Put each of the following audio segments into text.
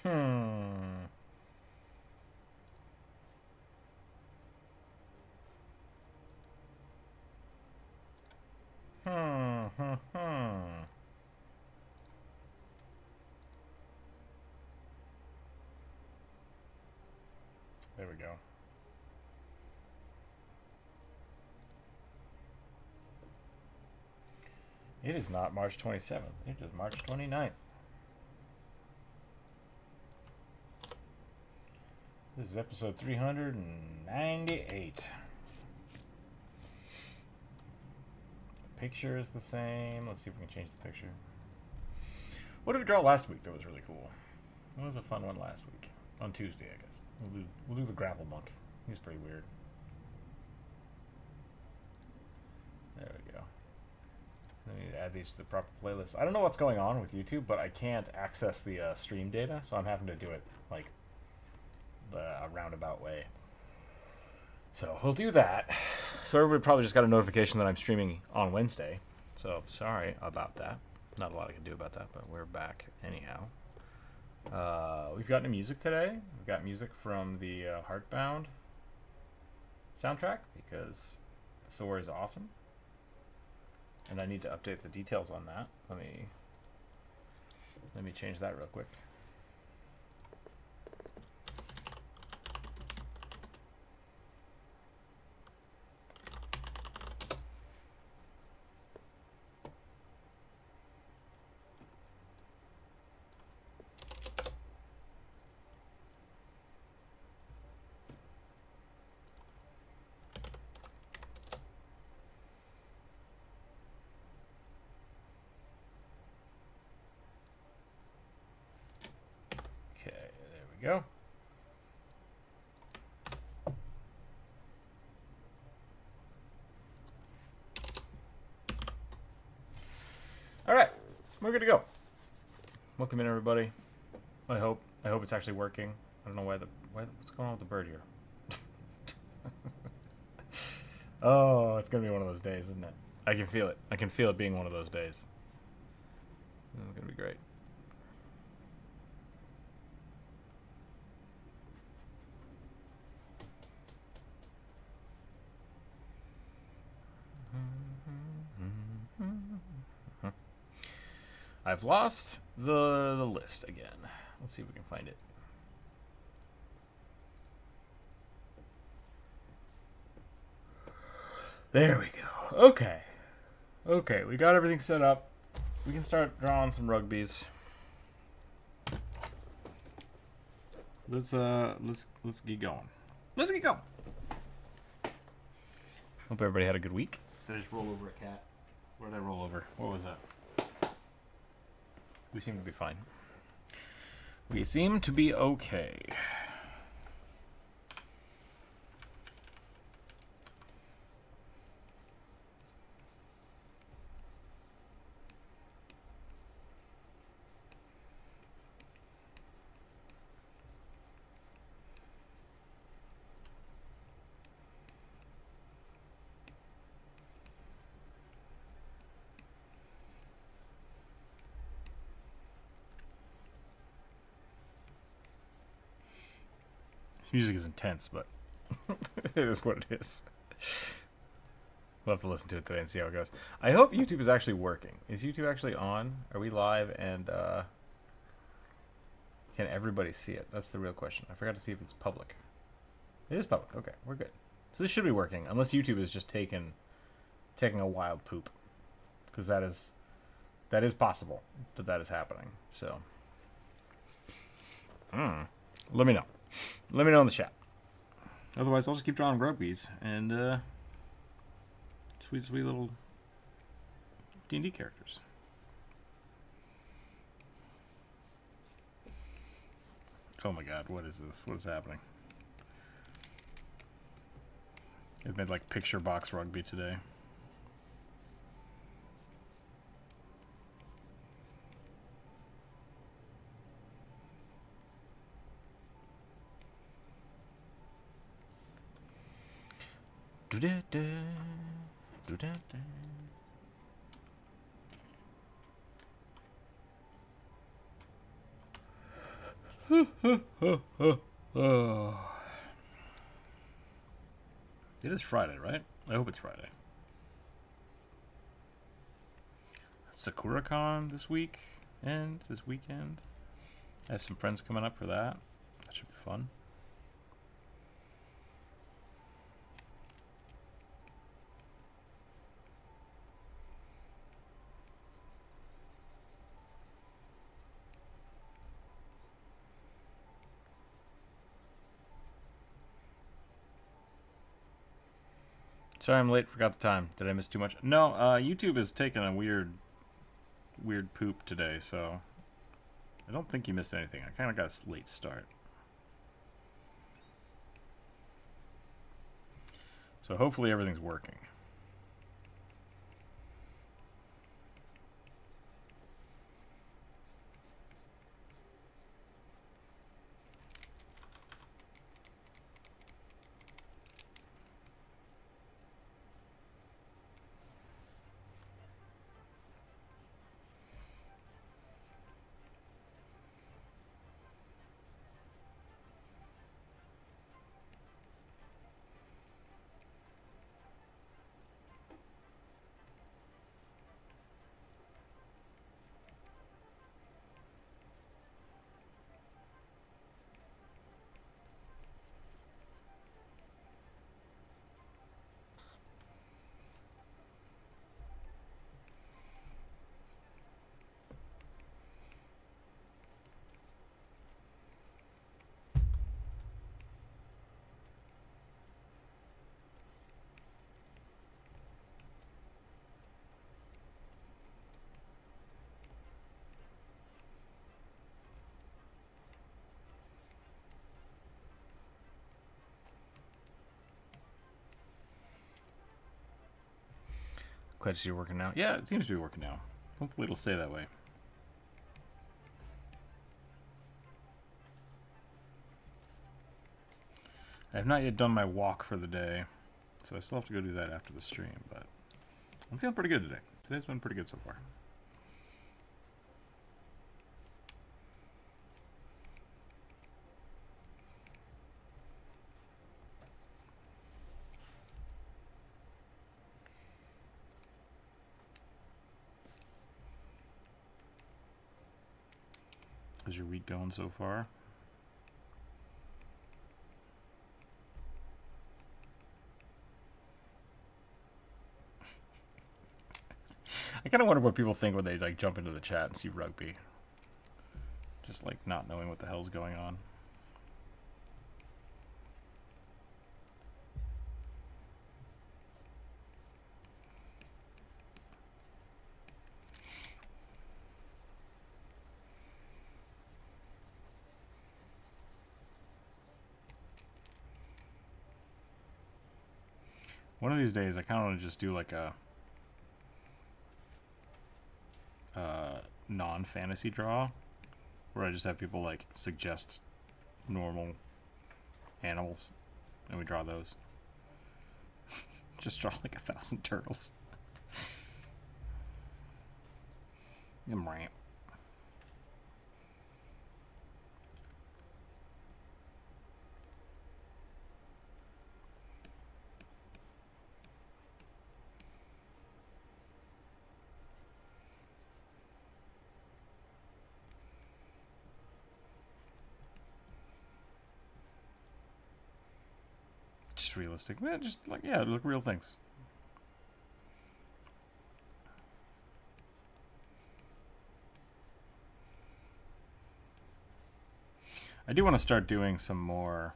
Hmm. Hmm. Hmm. Hmm. There we go. It is not March 27th. It is March 29th. This is episode 398. The picture is the same. Let's see if we can change the picture. What did we draw last week that was really cool? What was a fun one last week? On Tuesday, I guess. We'll do the grapple monk. He's pretty weird. There we go. I need to add these to the proper playlist. I don't know what's going on with YouTube, but I can't access the stream data, so I'm having to do it like a roundabout way. So we'll do that. So everybody probably just got a notification that I'm streaming on Wednesday. So sorry about that. Not a lot I can do about that, but we're back anyhow. We've got new music today. We've got music from the Heartbound soundtrack because Thor is awesome. And I need to update the details on that. Let me change that real quick. Go. All right, we're good to go. Welcome in, everybody. I hope it's actually working. I don't know what's going on with the bird here. Oh, it's gonna be one of those days, isn't it? I can feel it. I can feel it being one of those days. This is gonna be great. I've lost the list again. Let's see if we can find it. There we go. Okay, we got everything set up. We can start drawing some rugbies. Let's get going. Let's get going. Hope everybody had a good week. Did I just roll over a cat? Where did I roll over? What was that? We seem to be fine. We seem to be okay. Music is intense, but it is what it is. We'll have to listen to it today and see how it goes. I hope YouTube is actually working. Is YouTube actually on? Are we live and can everybody see it? That's the real question. I forgot to see if it's public. It is public. Okay, we're good. So this should be working, unless YouTube is just taking a wild poop, because that is possible that is happening. So, let me know. Let me know in the chat. Otherwise, I'll just keep drawing rugbies and sweet little D&D characters. Oh my god, what is this? What is happening? I've made like picture box rugby today. It is Friday, right? I hope it's Friday. SakuraCon this week and this weekend. I have some friends coming up for that. That should be fun. Sorry I'm late, forgot the time. Did I miss too much? No, YouTube is taking a weird poop today, so I don't think you missed anything. I kind of got a late start. So hopefully everything's working. Glad to see you're working now. Yeah, it seems to be working now. Hopefully it'll stay that way. I have not yet done my walk for the day, so I still have to go do that after the stream, but I'm feeling pretty good today. Today's been pretty good so far. How's your week going so far? I kind of wonder what people think when they like jump into the chat and see rugby. Just like not knowing what the hell's going on. One of these days, I kind of want to just do like a non-fantasy draw, where I just have people like suggest normal animals, and we draw those. Just draw like 1,000 turtles. Ramp. Just realistic. Yeah, just like, yeah, look real things. I do want to start doing some more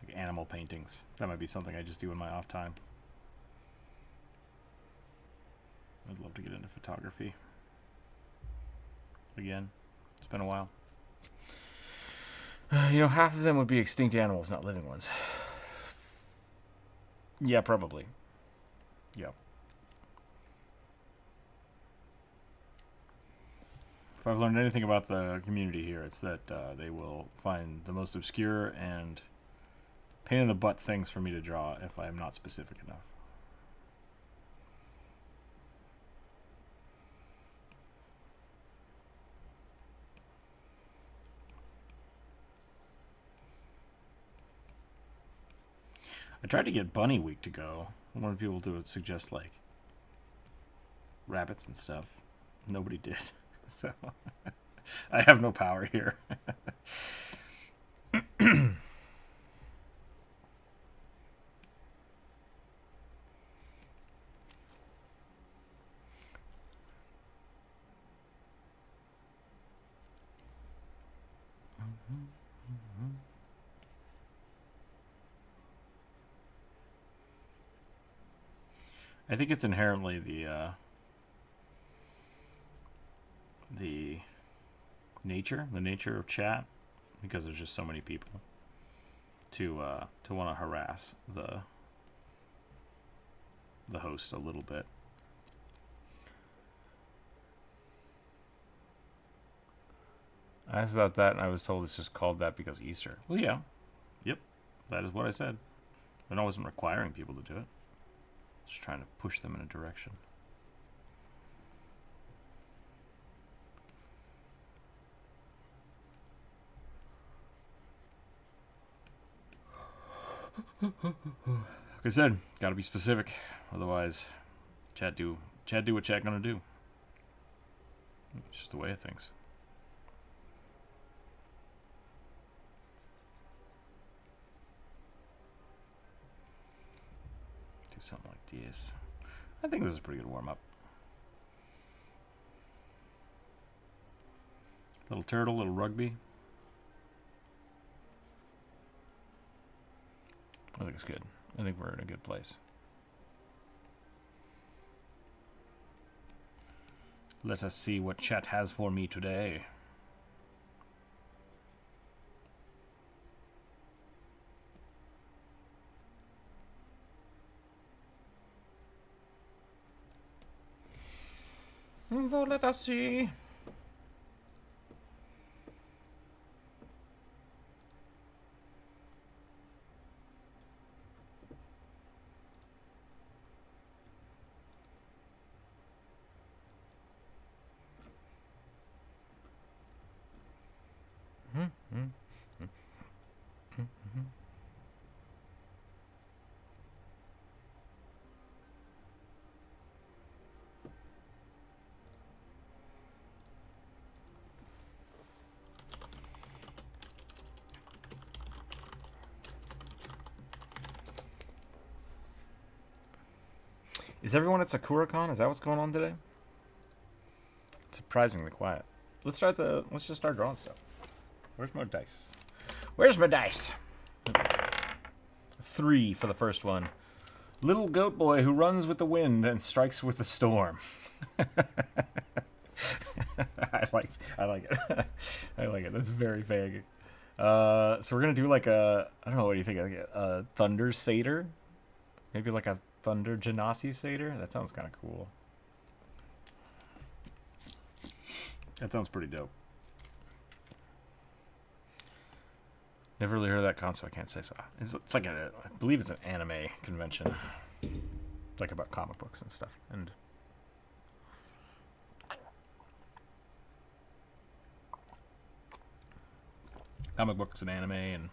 like animal paintings. That might be something I just do in my off time. I'd love to get into photography again. It's been a while. You know, half of them would be extinct animals, not living ones. Yeah, probably. Yep. If I've learned anything about the community here, it's that they will find the most obscure and pain in the butt things for me to draw if I am not specific enough. I tried to get Bunny Week to go. I wanted people to suggest, like, rabbits and stuff. Nobody did. So, I have no power here. I think it's inherently the nature of chat, because there's just so many people to want to harass the host a little bit. I asked about that, and I was told it's just called that because Easter. Well, yeah. Yep. That is what I said. And I wasn't requiring people to do it. Just trying to push them in a direction. Like I said, gotta be specific. Otherwise, chat do what chat gonna do. It's just the way of things. Do something like this. I think this is a pretty good warm-up. Little turtle, little rugby. I think it's good. I think we're in a good place. Let us see what chat has for me today. Well, let us see. Is everyone at SakuraCon? Is that what's going on today? It's surprisingly quiet. Let's just start drawing stuff. Where's my dice? Where's my dice? 3 for the first one. Little goat boy who runs with the wind and strikes with the storm. I like it. I like it. That's very vague. So we're gonna do like I don't know, what do you think? Like a thunder satyr? Maybe like a thunder genasi satyr? That sounds kind of cool. That sounds pretty dope. Never really heard of that concept. I can't say so. It's like I believe it's an anime convention, like about comic books and stuff. And comic books and anime, and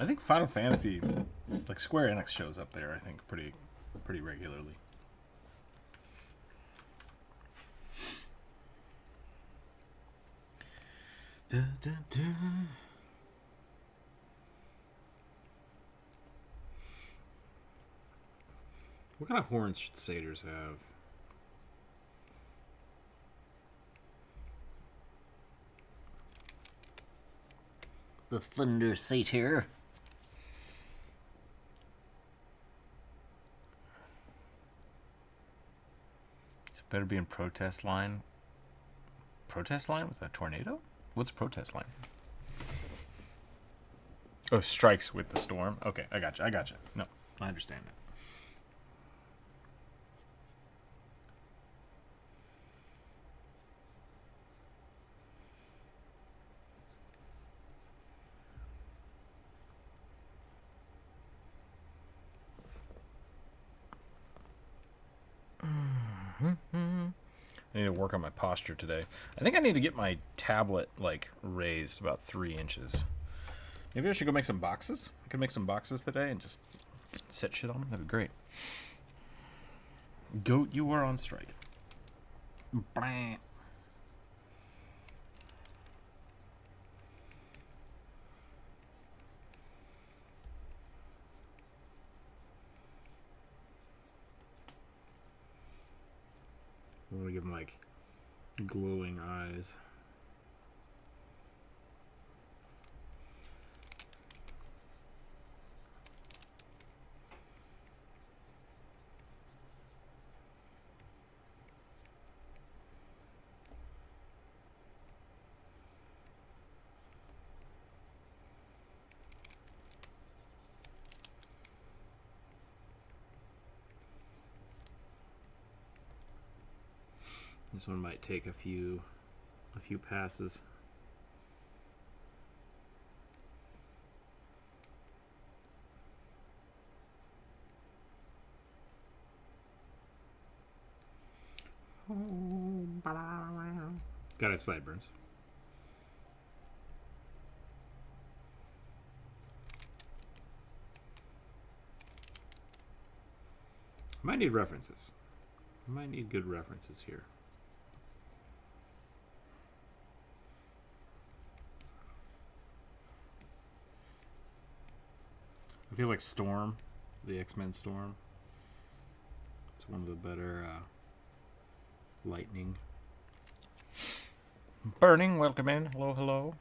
I think Final Fantasy, like Square Enix, shows up there. I think pretty regularly. Da, da, da. What kind of horns should satyrs have? The thunder satyr. This better be in protest line. Protest line with a tornado? What's protest line? Oh, strikes with the storm. Okay, I gotcha. No, I understand it. I need to work on my posture today. I think I need to get my tablet, like, raised about 3 inches. Maybe I should go make some boxes. I could make some boxes today and just set shit on them. That'd be great. Goat, you are on strike. Blah. I want to give him, like, glowing eyes. This one might take a few passes. Got it, sideburns. Might need references. Might need good references here. I feel like Storm, the X-Men Storm, it's one of the better Lightning. Burning, welcome in. Hello, hello.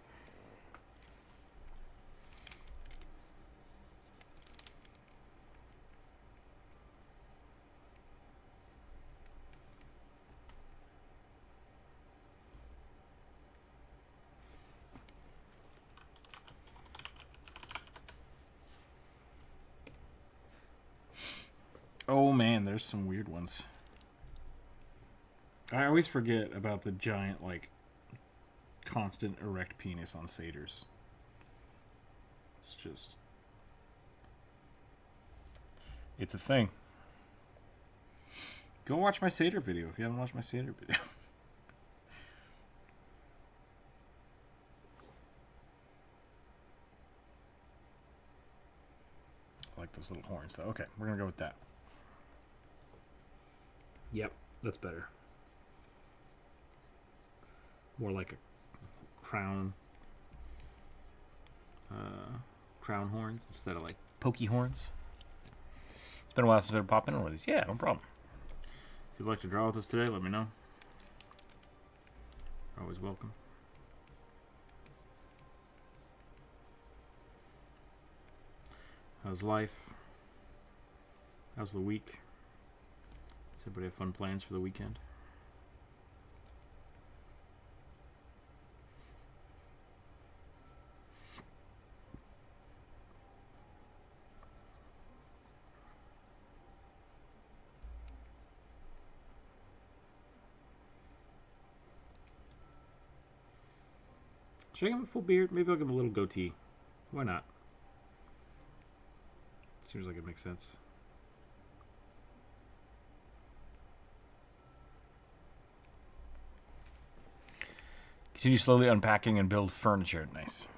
Oh man, there's some weird ones. I always forget about the giant, like, constant erect penis on satyrs. It's just... it's a thing. Go watch my satyr video if you haven't watched my satyr video. I like those little horns though. Okay, we're gonna go with that. Yep, that's better. More like a crown horns instead of like pokey horns. It's been a while since I've been popping in one of these. Yeah, no problem. If you'd like to draw with us today, let me know. Always welcome. How's life? How's the week? Does everybody have fun plans for the weekend? Should I give him a full beard? Maybe I'll give him a little goatee. Why not? Seems like it makes sense. Continue slowly unpacking and build furniture. Nice.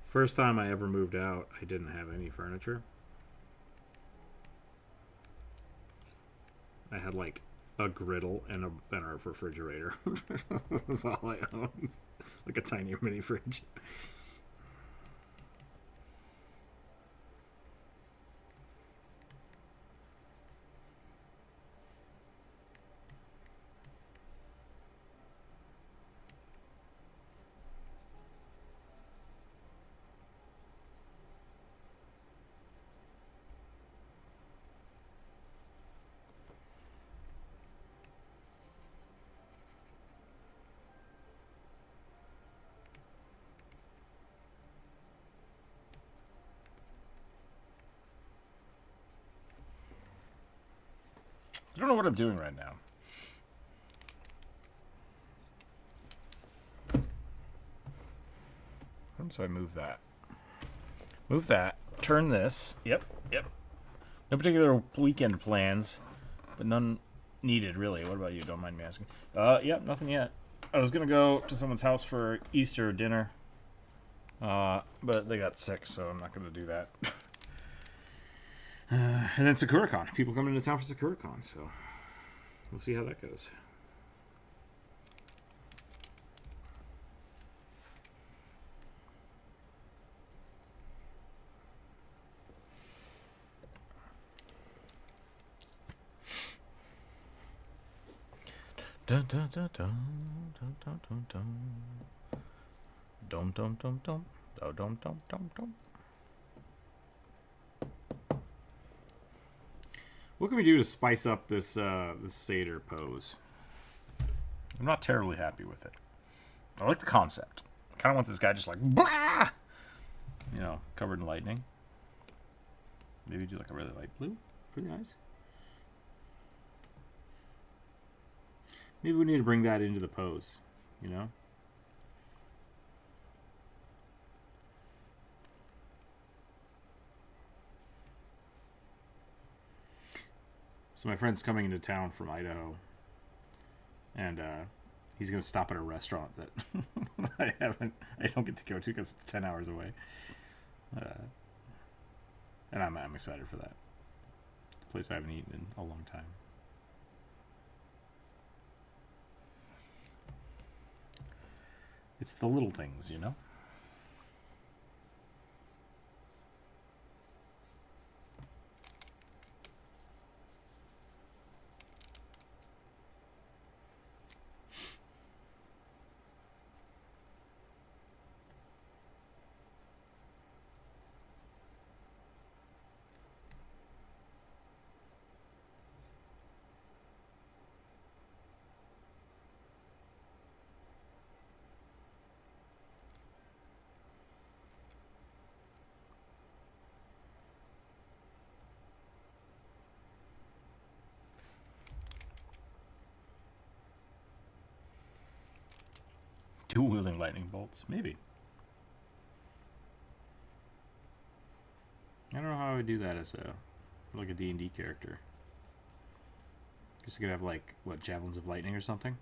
First time I ever moved out, I didn't have any furniture. I had like a griddle and a refrigerator. That's all I owned. Like a tiny mini fridge. I don't know what I'm doing right now. So I move that. Move that. Turn this. Yep. No particular weekend plans, but none needed, really. What about you? Don't mind me asking. Yep, nothing yet. I was going to go to someone's house for Easter dinner, but they got sick, so I'm not going to do that. And then SakuraCon. People coming into town for SakuraCon, so we'll see how that goes. Dun dun dun dun dun dun dun dun dum dum dum dum dum dum dum dum. What can we do to spice up this this Seder pose? I'm not terribly happy with it. I like the concept. I kind of want this guy just like blah, you know, covered in lightning. Maybe do like a really light blue for the eyes. Maybe we need to bring that into the pose, you know? So my friend's coming into town from Idaho, and he's going to stop at a restaurant that I don't get to go to because it's 10 hours away. And I'm excited for that. A place I haven't eaten in a long time. It's the little things, you know? Dual-wielding lightning bolts. Maybe. I don't know how I would do that as like a D&D character. Guess you could have like, what, javelins of lightning or something?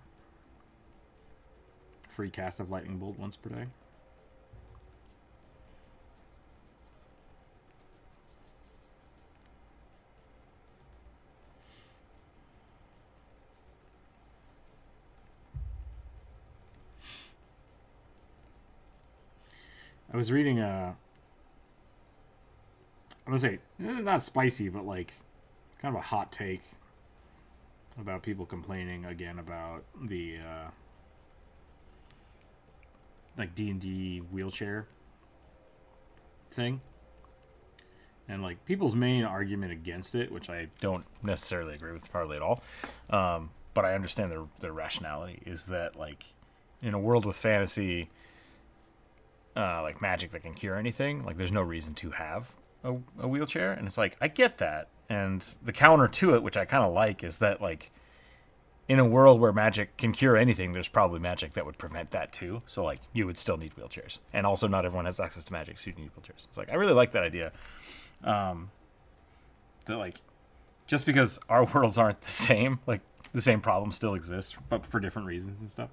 Free cast of lightning bolt once per day. I was reading I'm gonna say not spicy, but like kind of a hot take about people complaining again about the like D&D wheelchair thing, and like people's main argument against it, which I don't necessarily agree with hardly at all, but I understand their rationality, is that like in a world with fantasy, like magic that can cure anything, like there's no reason to have a wheelchair. And it's like, I get that, and the counter to it, which I kind of like, is that like in a world where magic can cure anything, there's probably magic that would prevent that too. So like you would still need wheelchairs, and also not everyone has access to magic, so you need wheelchairs. It's like, I really like that idea, that like just because our worlds aren't the same, like the same problems still exist, but for different reasons and stuff.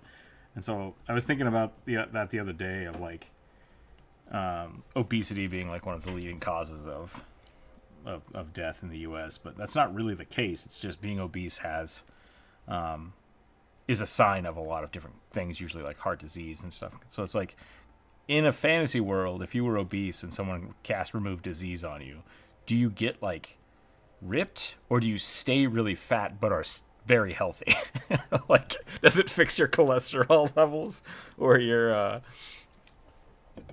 And so I was thinking about that the other day, of like obesity being like one of the leading causes of death in the U.S., but that's not really the case. It's just being obese is a sign of a lot of different things, usually like heart disease and stuff. So it's like, in a fantasy world, if you were obese and someone cast remove disease on you, do you get like ripped, or do you stay really fat but are very healthy? Like, does it fix your cholesterol levels, or your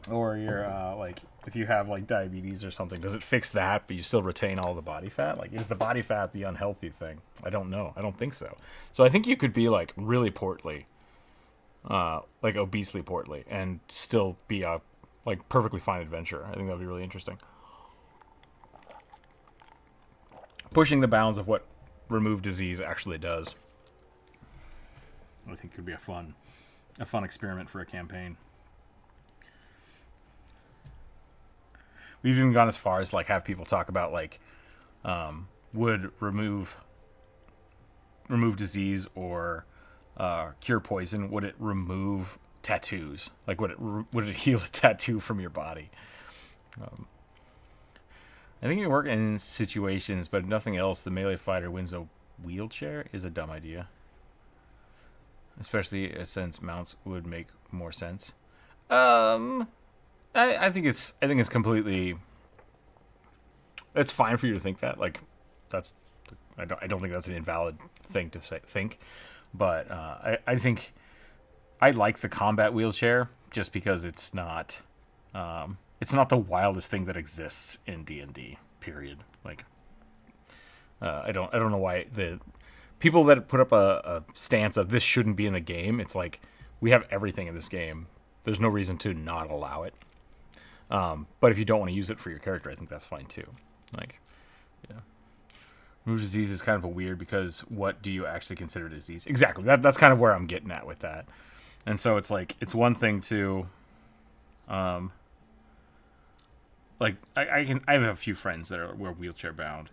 like, if you have like diabetes or something, does it fix that but you still retain all the body fat? Like, is the body fat the unhealthy thing? I don't know. I don't think so. So I think you could be like really portly, like obesely portly, and still be a like perfectly fine adventurer. I think that would be really interesting. Pushing the bounds of what remove disease actually does, I think could be a fun experiment for a campaign. we've even gone as far as like have people talk about like would remove disease or cure poison, would it remove tattoos? Like would it heal a tattoo from your body? I think it can work in situations, but nothing else. The melee fighter wins a wheelchair is a dumb idea, especially since mounts would make more sense. I think it's completely. It's fine for you to think that. Like, that's. I don't think that's an invalid thing to think, but I think I like the combat wheelchair just because it's not. It's not the wildest thing that exists in D&D. Period. Like, I don't know why the people that put up a stance of this shouldn't be in the game. It's like we have everything in this game. There's no reason to not allow it. But if you don't want to use it for your character, I think that's fine too. Like, yeah. Remove disease is kind of a weird because what do you actually consider disease? Exactly. That's kind of where I'm getting at with that. And so it's like it's one thing to, like I have a few friends that were wheelchair bound,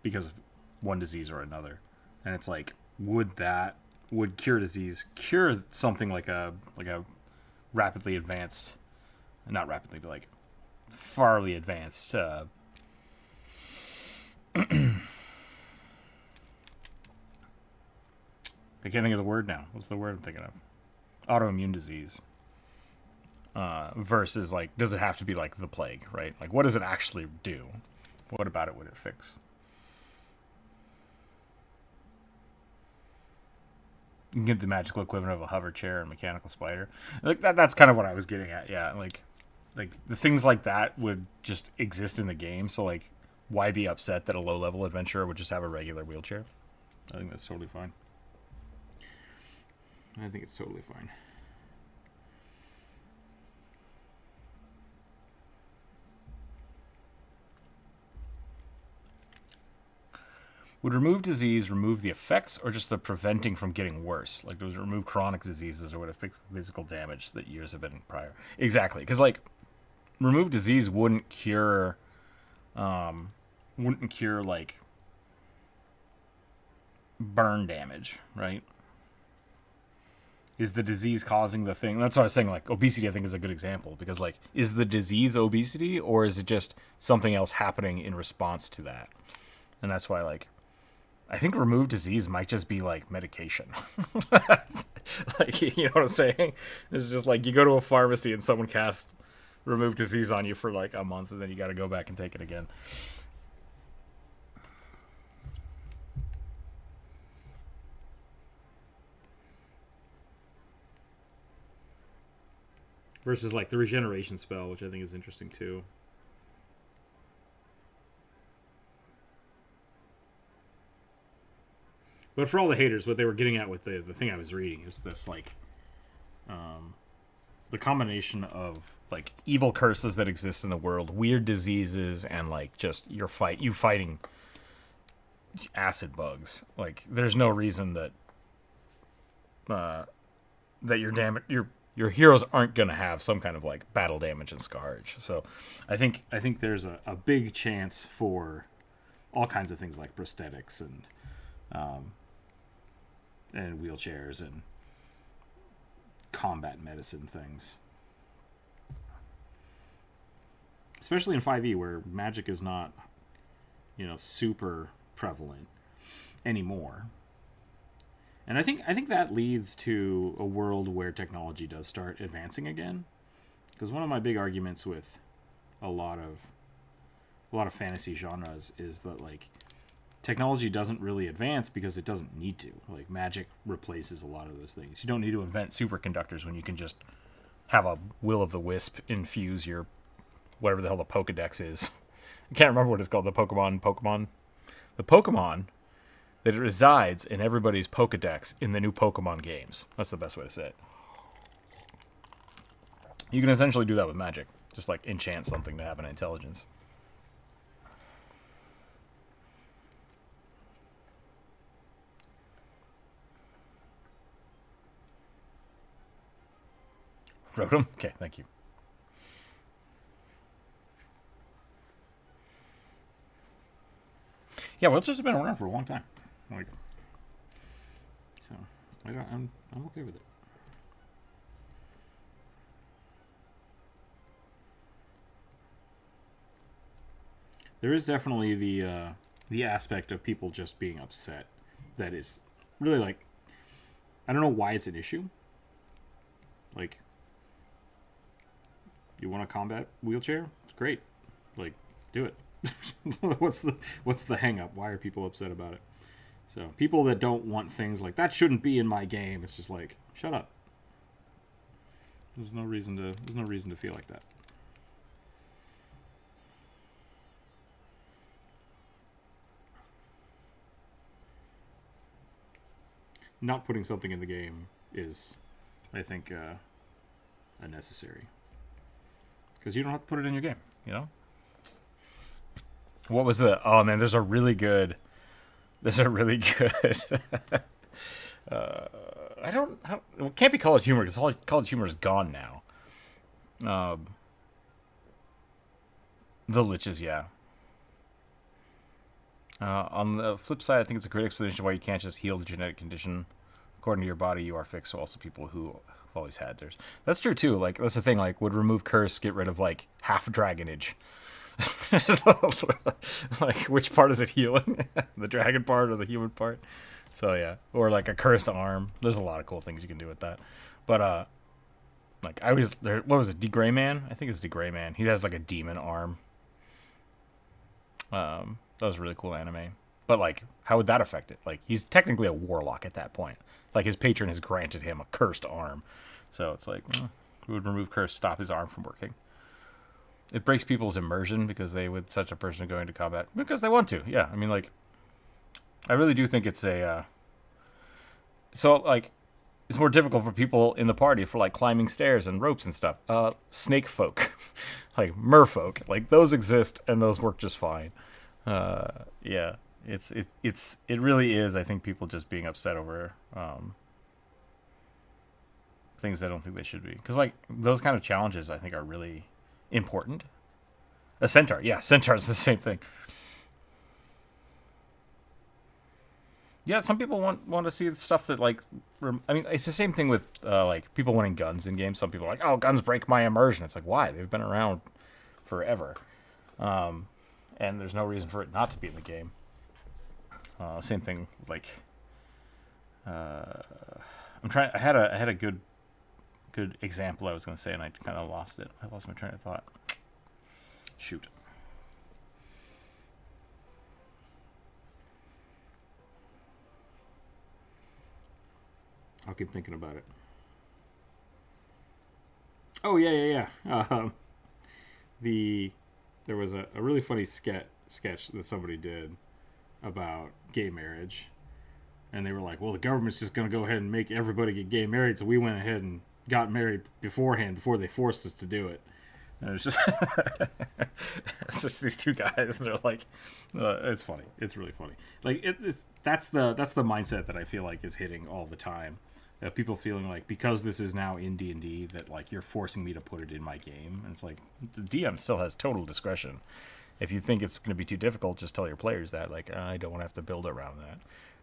because of one disease or another, and it's like would cure disease cure something like a rapidly advanced, not rapidly but like farly advanced I can't think of the word now. What's the word I'm thinking of? Autoimmune disease. Versus, like, does it have to be, like, the plague, right? Like, what does it actually do? What about it would it fix? You can get the magical equivalent of a hover chair and mechanical spider. Like, that's kind of what I was getting at, yeah. Like the things like that would just exist in the game, so, like, why be upset that a low-level adventurer would just have a regular wheelchair? I think that's totally fine. I think it's totally fine. Would remove disease remove the effects or just the preventing from getting worse? Like, does it remove chronic diseases or would it fix physical damage that years have been prior? Exactly, because, like, remove disease wouldn't cure, like, burn damage, right? Is the disease causing the thing? That's what I was saying, like, obesity I think is a good example, because, like, is the disease obesity or is it just something else happening in response to that? And that's why, like, I think remove disease might just be like medication. Like, you know what I'm saying? It's just like you go to a pharmacy and someone casts remove disease on you for like a month and then you got to go back and take it again. Versus like the regeneration spell, which I think is interesting too. But for all the haters, what they were getting at with the thing I was reading is this, like, the combination of, like, evil curses that exist in the world, weird diseases, and, like, just you fighting acid bugs. Like, there's no reason that your heroes aren't going to have some kind of, like, battle damage and scarage. So I think there's a big chance for all kinds of things like prosthetics and wheelchairs and combat medicine things. Especially in 5e where magic is not, super prevalent anymore. And I think that leads to a world where technology does start advancing again. Because one of my big arguments with a lot of fantasy genres is that, like, technology doesn't really advance because it doesn't need to. Like, magic replaces a lot of those things. You don't need to invent superconductors when you can just have a will-o'-the-wisp infuse your whatever the hell the Pokedex is. I can't remember what it's called. The Pokemon. The Pokemon that it resides in everybody's Pokedex in the new Pokemon games. That's the best way to say it. You can essentially do that with magic. Just, like, enchant something to have an intelligence. Wrote them? Okay, thank you. Yeah, Wheelchairs have been around for a long time. Like, so I'm okay with it. There is definitely the aspect of people just being upset that is really like, I don't know why it's an issue. Like, you want a combat wheelchair? It's great. Like, do it. what's the hang up? Why are people upset about it? So people that don't want things like that shouldn't be in my game. It's just like, shut up. There's no reason to feel like that. Not putting something in the game is, I think, unnecessary. Because you don't have to put it in your game, you know? What was the... Oh, man, there's a really good... I don't... it can't be College Humor, because College Humor is gone now. The Liches, yeah. On the flip side, I think it's a great explanation why you can't just heal the genetic condition. According to your body, you are fixed, so also people who always had theirs. That's true, too. Like, that's the thing. Like, would remove curse get rid of, like, half dragonage? Like, which part is it healing? The dragon part or the human part? So, yeah. Or, like, a cursed arm. There's a lot of cool things you can do with that. But, like, what was it, D-Gray Man? I think it's D-Gray Man. He has, like, a demon arm. That was a really cool anime. But, like, how would that affect it? Like, he's technically a warlock at that point. Like, his patron has granted him a cursed arm. So it's like, we would remove curse, stop his arm from working. It breaks people's immersion because they would such a person go into combat. Because they want to, yeah. I mean, like, I really do think it's a... So, like, it's more difficult for people in the party for, like, climbing stairs and ropes and stuff. Snake folk. Like, merfolk. Like, those exist, and those work just fine. Yeah. It really is, I think, people just being upset over things I don't think they should be. Because, like, those kind of challenges, I think, are really important. A centaur. Yeah, centaur's the same thing. Yeah, some people want to see stuff that, like... I mean, it's the same thing with, like, people wanting guns in games. Some people are like, oh, guns break my immersion. It's like, why? They've been around forever. And there's no reason for it not to be in the game. Same thing, like, I'm trying. I had a good example I was going to say, and I kind of lost it. I lost my train of thought. Shoot. I'll keep thinking about it. Oh yeah. There was a really funny sketch that somebody did about gay marriage, and they were like, well, the government's just going to go ahead and make everybody get gay married, so we went ahead and got married beforehand before they forced us to do it. And it was just it's just these two guys, and they're like, it's funny. It's really funny. Like, that's the mindset that I feel like is hitting all the time. People feeling like, because this is now in D&D, that, like, you're forcing me to put it in my game. And it's like, the DM still has total discretion. If you think it's going to be too difficult, just tell your players that, like, I don't want to have to build around that.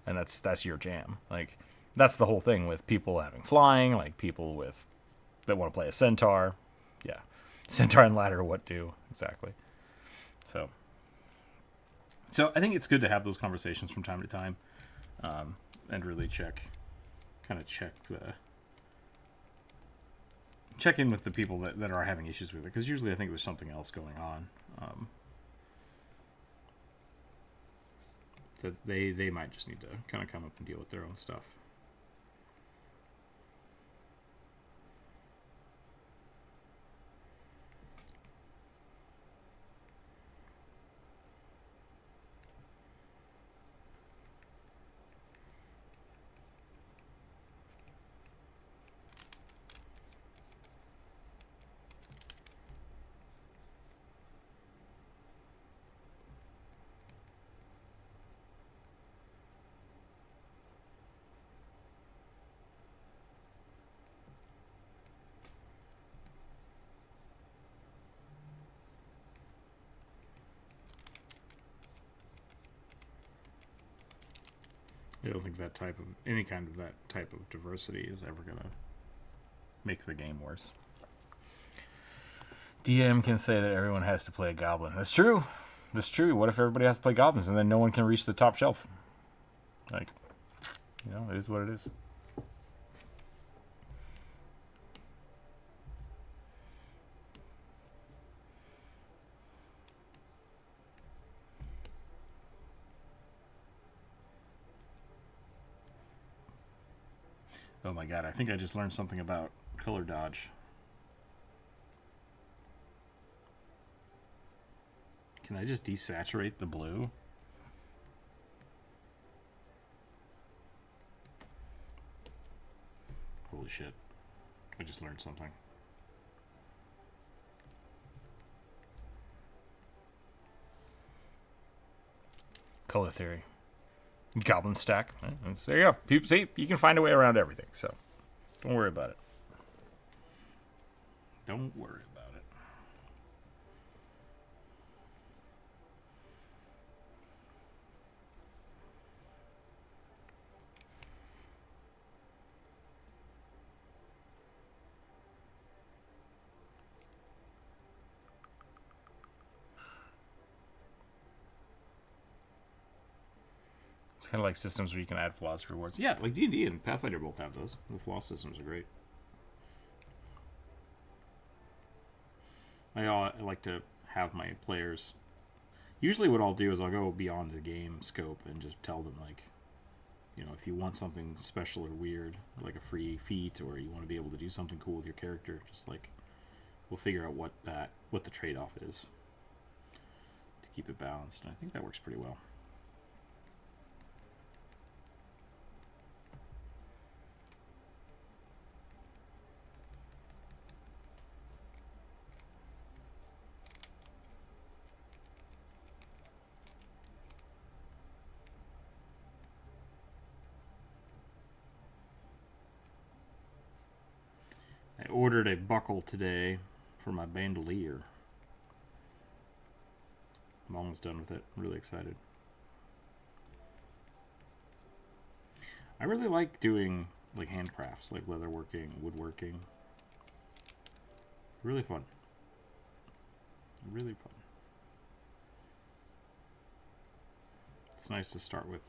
And that's your jam. Like, that's the whole thing with people having flying, like, people that want to play a centaur. Yeah. Centaur and ladder, what do? Exactly. So I think it's good to have those conversations from time to time, and really check in with the people that are having issues with it, because usually I think there's something else going on. That they might just need to kind of come up and deal with their own stuff. I don't think that type of any kind of that type of diversity is ever gonna make the game worse. DM can say that everyone has to play a goblin. That's true. That's true. What if everybody has to play goblins and then no one can reach the top shelf? Like, you know, it is what it is. Oh my god, I think I just learned something about color dodge. Can I just desaturate the blue? Holy shit. I just learned something. Color theory. Goblin stack. There you go. See, you can find a way around everything, so don't worry about it. Don't worry about it. It's kind of like systems where you can add flaws to rewards. Yeah, like D&D and Pathfinder both have those. The flaw systems are great. I like to have my players... Usually what I'll do is I'll go beyond the game scope and just tell them, like, you know, if you want something special or weird, like a free feat, or you want to be able to do something cool with your character, just like, we'll figure out what the trade-off is to keep it balanced. And I think that works pretty well. I ordered a buckle today for my bandolier. I'm almost done with it. I'm really excited. I really like doing like handcrafts, like leatherworking, woodworking. Really fun. Really fun. It's nice to start with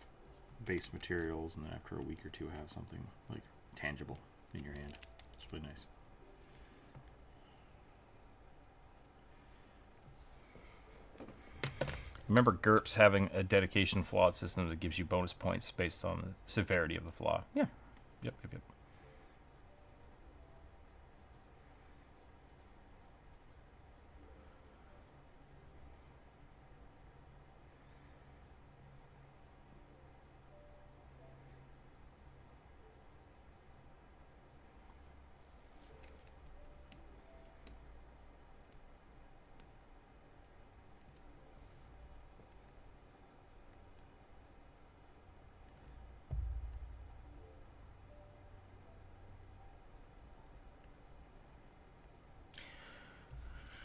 base materials and then after a week or two have something like tangible in your hand. It's really nice. Remember GURPS having a dedication flawed system that gives you bonus points based on the severity of the flaw. Yeah. Yep.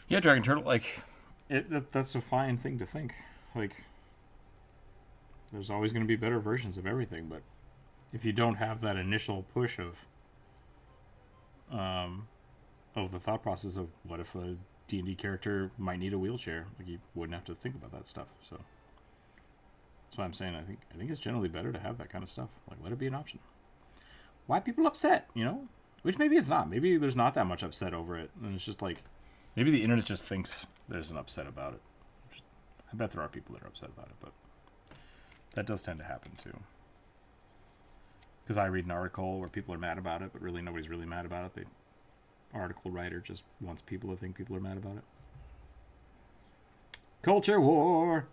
Yeah, Dragon Turtle, like, that's a fine thing to think. Like, there's always going to be better versions of everything, but if you don't have that initial push of the thought process of what if a D&D character might need a wheelchair, like, you wouldn't have to think about that stuff. So that's why I'm saying I think it's generally better to have that kind of stuff. Like, let it be an option. Why are people upset, you know? Which maybe it's not. Maybe there's not that much upset over it, and it's just like, maybe the internet just thinks there's an upset about it. I bet there are people that are upset about it, but that does tend to happen too. Because I read an article where people are mad about it, but really nobody's really mad about it. The article writer just wants people to think people are mad about it. Culture war!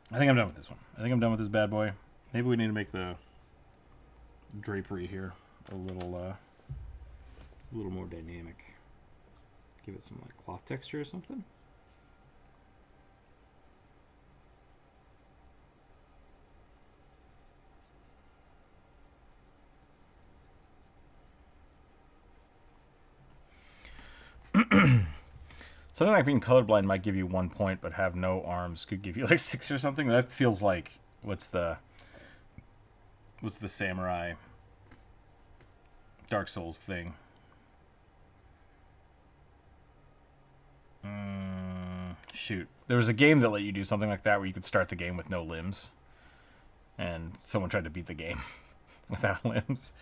I think I'm done with this one. I think I'm done with this bad boy. Maybe we need to make the drapery here a little more dynamic. Give it some like cloth texture or something. Something like being colorblind might give you 1 point, but have no arms could give you like 6 or something. That feels like what's the samurai Dark Souls thing? Shoot. There was a game that let you do something like that where you could start the game with no limbs. And someone tried to beat the game without limbs.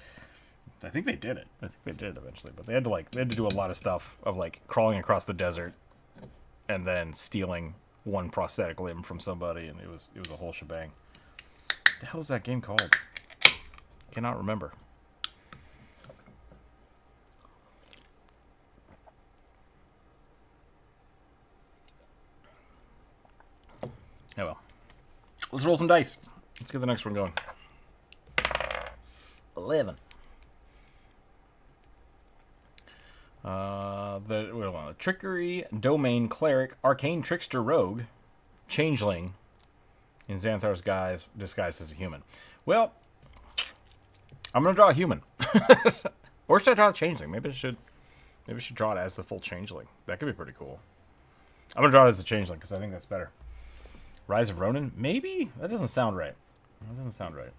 I think they did it. I think they did it eventually. But they had to do a lot of stuff of like crawling across the desert and then stealing one prosthetic limb from somebody, and it was a whole shebang. What the hell is that game called? Cannot remember. Oh well. Let's roll some dice. Let's get the next one going. 11. The Trickery, Domain, Cleric, Arcane Trickster, Rogue, Changeling, in Xanthar's guise disguised as a human. Well, I'm gonna draw a human. Or should I draw a Changeling? Maybe I should draw it as the full Changeling. That could be pretty cool. I'm gonna draw it as the Changeling because I think that's better. Rise of Ronin? Maybe? That doesn't sound right. That doesn't sound right.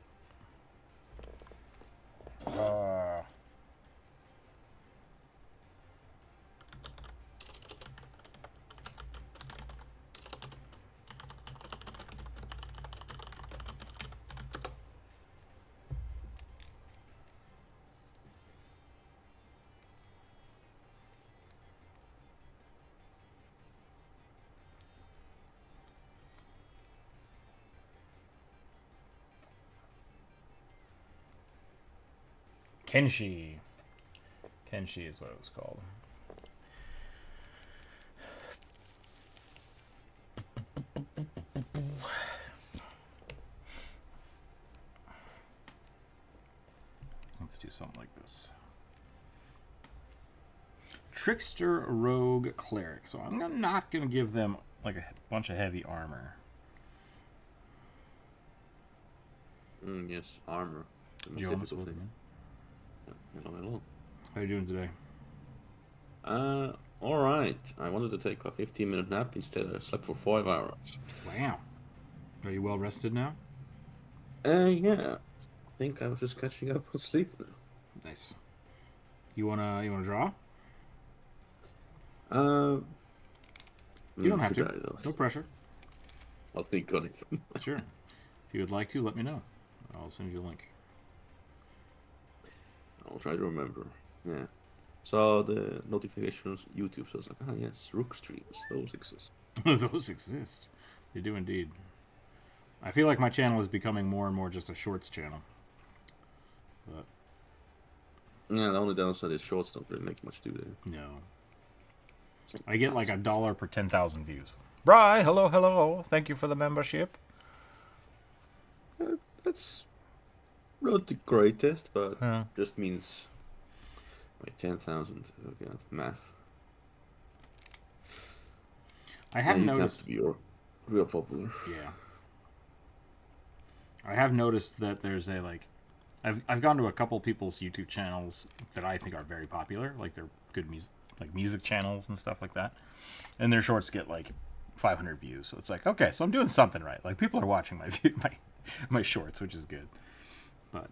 Kenshi. Kenshi is what it was called. Let's do something like this. Trickster, Rogue, Cleric. So I'm not going to give them like a bunch of heavy armor. Yes, armor. The most Joe, difficult thing. Not at all. How are you doing today? All right. I wanted to take a 15-minute nap. Instead, I slept for 5 hours. Wow. Are you well rested now? Yeah. I think I was just catching up on sleep now. Nice. You wanna draw? You don't have to. No pressure. I'll think on it. Sure. If you would like to, let me know. I'll send you a link. I'll try to remember. Yeah. So the notifications, YouTube says like, yes, Rook streams, those exist. Those exist. They do indeed. I feel like my channel is becoming more and more just a shorts channel. But yeah, the only downside is shorts don't really make much, do they? no. I get like $1 per 10,000 views. Bri, hello. Thank you for the membership. That's not the greatest, but Yeah. just means like 10,000. Okay, math. I have You noticed. have to be real popular. Yeah. I have noticed that there's a like, I've gone to a couple people's YouTube channels that I think are very popular, like they're good music channels and stuff like that, and their shorts get like 500 views. So it's like, okay, so I'm doing something right. Like people are watching my shorts, which is good. But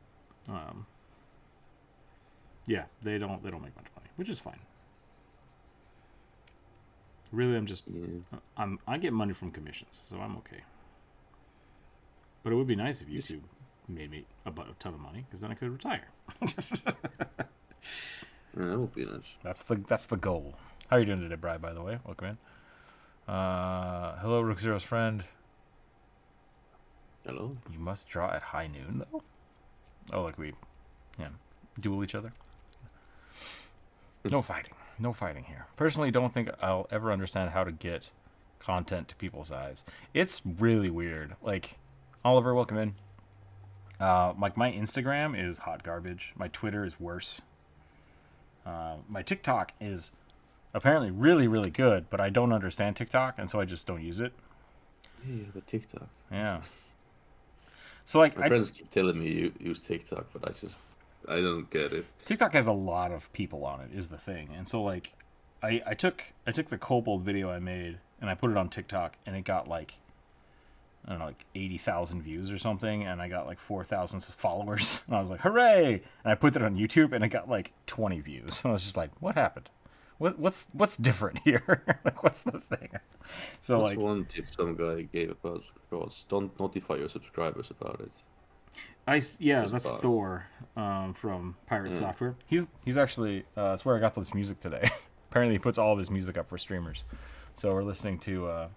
yeah, they don't make much money, which is fine. Really, I'm just I get money from commissions, so I'm okay. But it would be nice if YouTube made me a ton of money, because then I could retire. Yeah, that would be nice. That's the goal. How are you doing today, Bri, by the way? Welcome in. Hello, Rookzer0's friend. Hello. You must draw at high noon, though? Oh, like we duel each other? No fighting. No fighting here. Personally, don't think I'll ever understand how to get content to people's eyes. It's really weird. Like, Oliver, welcome in. Like, my Instagram is hot garbage. My Twitter is worse. My TikTok is apparently really, really good, but I don't understand TikTok, and so I just don't use it. Yeah, you have a TikTok. Yeah. So, like, my friends keep telling me you use TikTok, but I don't get it. TikTok has a lot of people on it, is the thing. And so, like, I took the kobold video I made and I put it on TikTok, and it got like, I don't know, like 80,000 views or something, and I got like 4,000 followers, and I was like, hooray! And I put it on YouTube, and it got like 20 views, and I was just like, what happened? What's different here? Like, what's the thing? So That's like, one tip some guy gave about shorts. Don't notify your subscribers about it. That's Thor from Pirate Software. He's actually that's where I got this music today. Apparently, he puts all of his music up for streamers. So we're listening to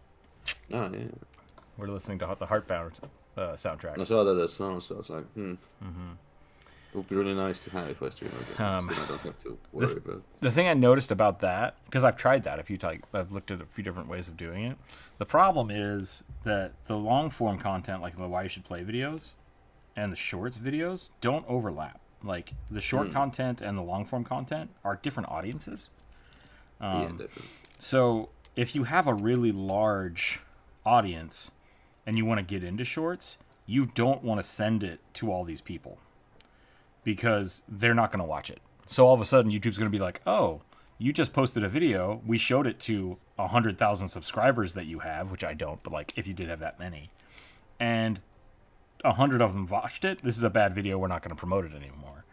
we're listening to the Heartbound soundtrack. I saw that as well, so I was like, It would be really nice to have if I stream again. Then I don't have to worry about. The thing I noticed about that, because I've tried that a few times, I've looked at a few different ways of doing it. The problem is that the long form content, like the Why You Should Play videos, and the shorts videos don't overlap. Like the short content and the long form content are different audiences. Yeah, definitely. So if you have a really large audience and you want to get into shorts, you don't want to send it to all these people, because they're not going to watch it. So all of a sudden, YouTube's going to be like, oh, you just posted a video. We showed it to 100,000 subscribers that you have, which I don't, but like if you did have that many, and 100 of them watched it, this is a bad video. We're not going to promote it anymore.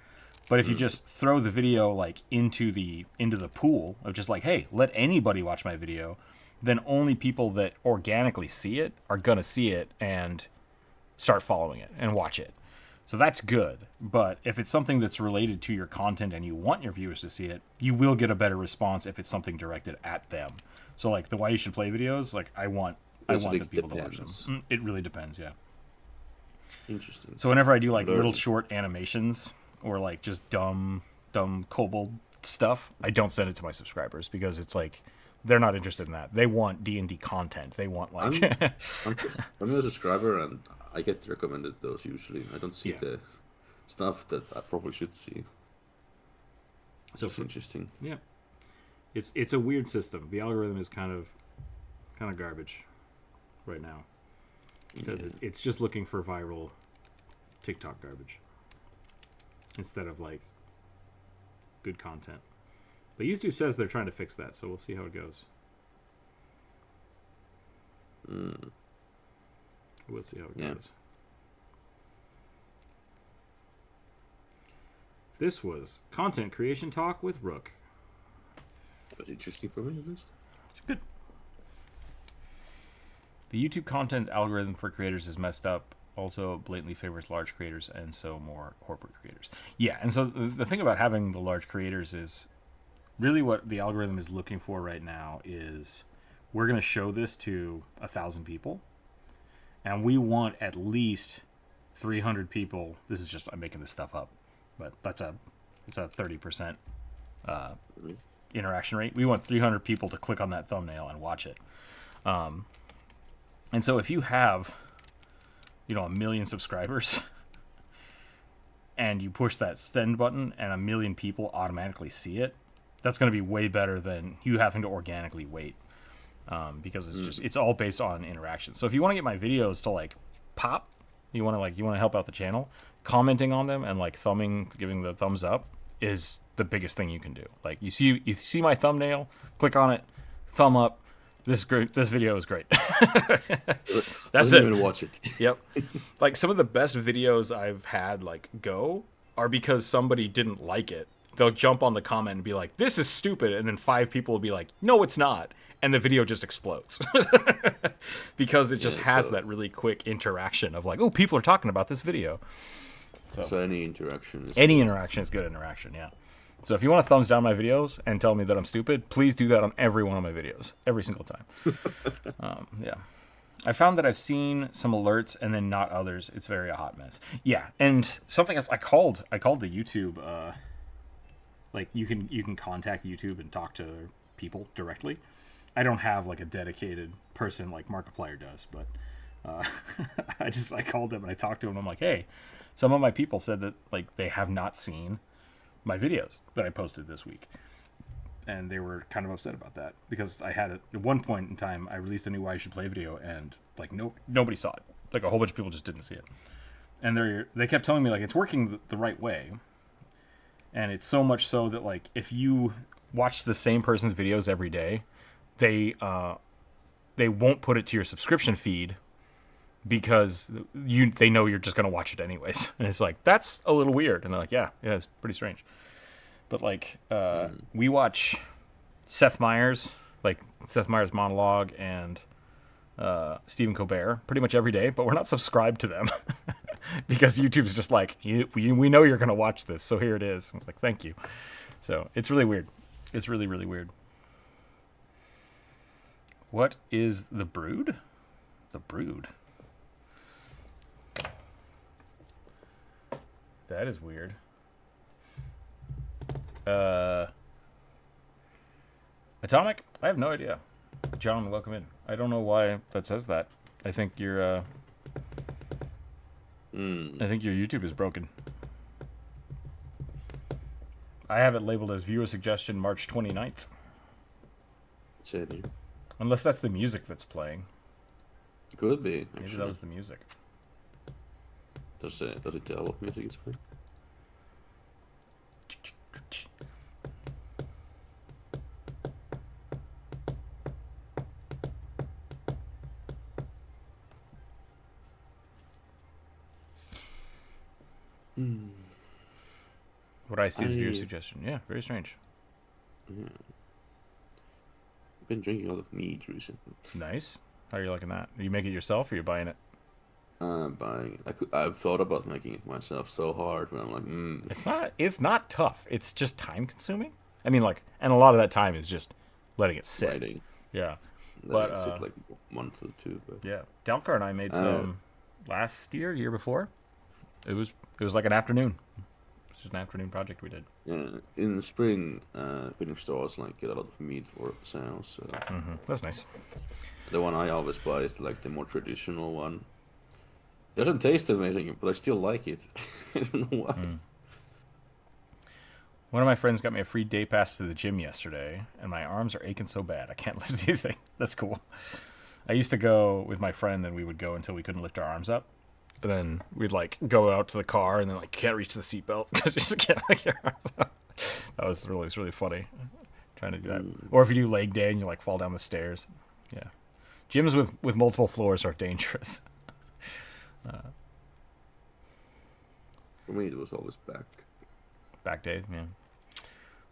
But if you just throw the video like into the pool of just like, hey, let anybody watch my video, then only people that organically see it are going to see it and start following it and watch it. So that's good. But if it's something that's related to your content and you want your viewers to see it, you will get a better response if it's something directed at them. So like the Why You Should Play videos, like I want the people to watch them. It really depends, yeah. Interesting. So whenever I do like little short animations or like just dumb kobold stuff, I don't send it to my subscribers, because it's like they're not interested in that. They want D&D content. They want like I'm a subscriber and I get recommended those usually. I don't see the stuff that I probably should see. So it's interesting. Yeah. It's a weird system. The algorithm is kind of garbage right now, because it's just looking for viral TikTok garbage instead of like good content. But YouTube says they're trying to fix that, so we'll see how it goes. We'll see how it goes. This was Content Creation Talk with Rook. That was interesting for me, at least. It's good. The YouTube content algorithm for creators is messed up. Also blatantly favors large creators and so more corporate creators. Yeah, and so the thing about having the large creators is really what the algorithm is looking for right now is we're going to show this to 1,000 people, and we want at least 300 people. This is just, I'm making this stuff up, but it's a 30% interaction rate. We want 300 people to click on that thumbnail and watch it. And so if you have, 1 million subscribers and you push that send button and 1 million people automatically see it, that's going to be way better than you having to organically wait, because it's all based on interaction. So if you want to get my videos to like pop, you want to help out the channel, commenting on them and like giving the thumbs up is the biggest thing you can do. Like you see my thumbnail, click on it, thumb up. This is great. This video is great. That's it. Even watch it. Yep. Like some of the best videos I've had like go are because somebody didn't like it. They'll jump on the comment and be like, "This is stupid," and then 5 people will be like, "No, it's not," and the video just explodes because it just has that really quick interaction of like, "Oh, people are talking about this video." So any interaction is good interaction. Yeah. So if you want to thumbs down my videos and tell me that I'm stupid, please do that on every one of my videos, every single time. Yeah. I found that I've seen some alerts and then not others. It's very a hot mess. Yeah, and something else, I called the YouTube, like you can contact YouTube and talk to people directly. I don't have like a dedicated person like Markiplier does, but I called them and I talked to them. I'm like, hey, some of my people said that like they have not seen my videos that I posted this week, and they were kind of upset about that because I had at one point in time I released a new Why You Should Play video and like nobody saw it. Like a whole bunch of people just didn't see it, and they kept telling me like it's working the right way, and it's so much so that like if you watch the same person's videos every day, they won't put it to your subscription feed because they know you're just gonna watch it anyways. And it's like, that's a little weird. And they're like, yeah, it's pretty strange. But like, we watch Seth Meyers monologue and Stephen Colbert pretty much every day, but we're not subscribed to them because YouTube's just like, we know you're gonna watch this, so here it is. And it's like, thank you. So it's really weird. It's really, really weird. What is the Brood? The Brood. That is weird. Atomic? I have no idea. John, welcome in. I don't know why that says that. I think your YouTube is broken. I have it labeled as viewer suggestion March 29th. Unless that's the music that's playing. Could be. Actually. Maybe that was the music. Does it tell what music it's playing? What I see is viewer suggestion. Yeah, very strange. Yeah. I've been drinking a lot of mead recently. Nice. How are you liking that? Are you making it yourself or are you buying it? I'm buying it. I've thought about making it myself so hard, but I'm like, It's not tough. It's just time consuming. I mean, like, and a lot of that time is just letting it sit. Writing. Yeah. Letting it sit like a month or two. But... Yeah. Delcar and I made some last year before. It was like an afternoon. It's just an afternoon project we did. Yeah. In the spring, winter stores like get a lot of meat for sale. So that's nice. The one I always buy is like the more traditional one. Doesn't taste amazing, but I still like it. I don't know why. One of my friends got me a free day pass to the gym yesterday, and my arms are aching so bad I can't lift anything. That's cool. I used to go with my friend, and we would go until we couldn't lift our arms up. And then we'd like go out to the car, and then like can't reach the seatbelt because you just can't lift your arms up. That was really funny. Trying to do that, or if you do leg day and you like fall down the stairs. Yeah, gyms with multiple floors are dangerous. For me, it was always back days, man.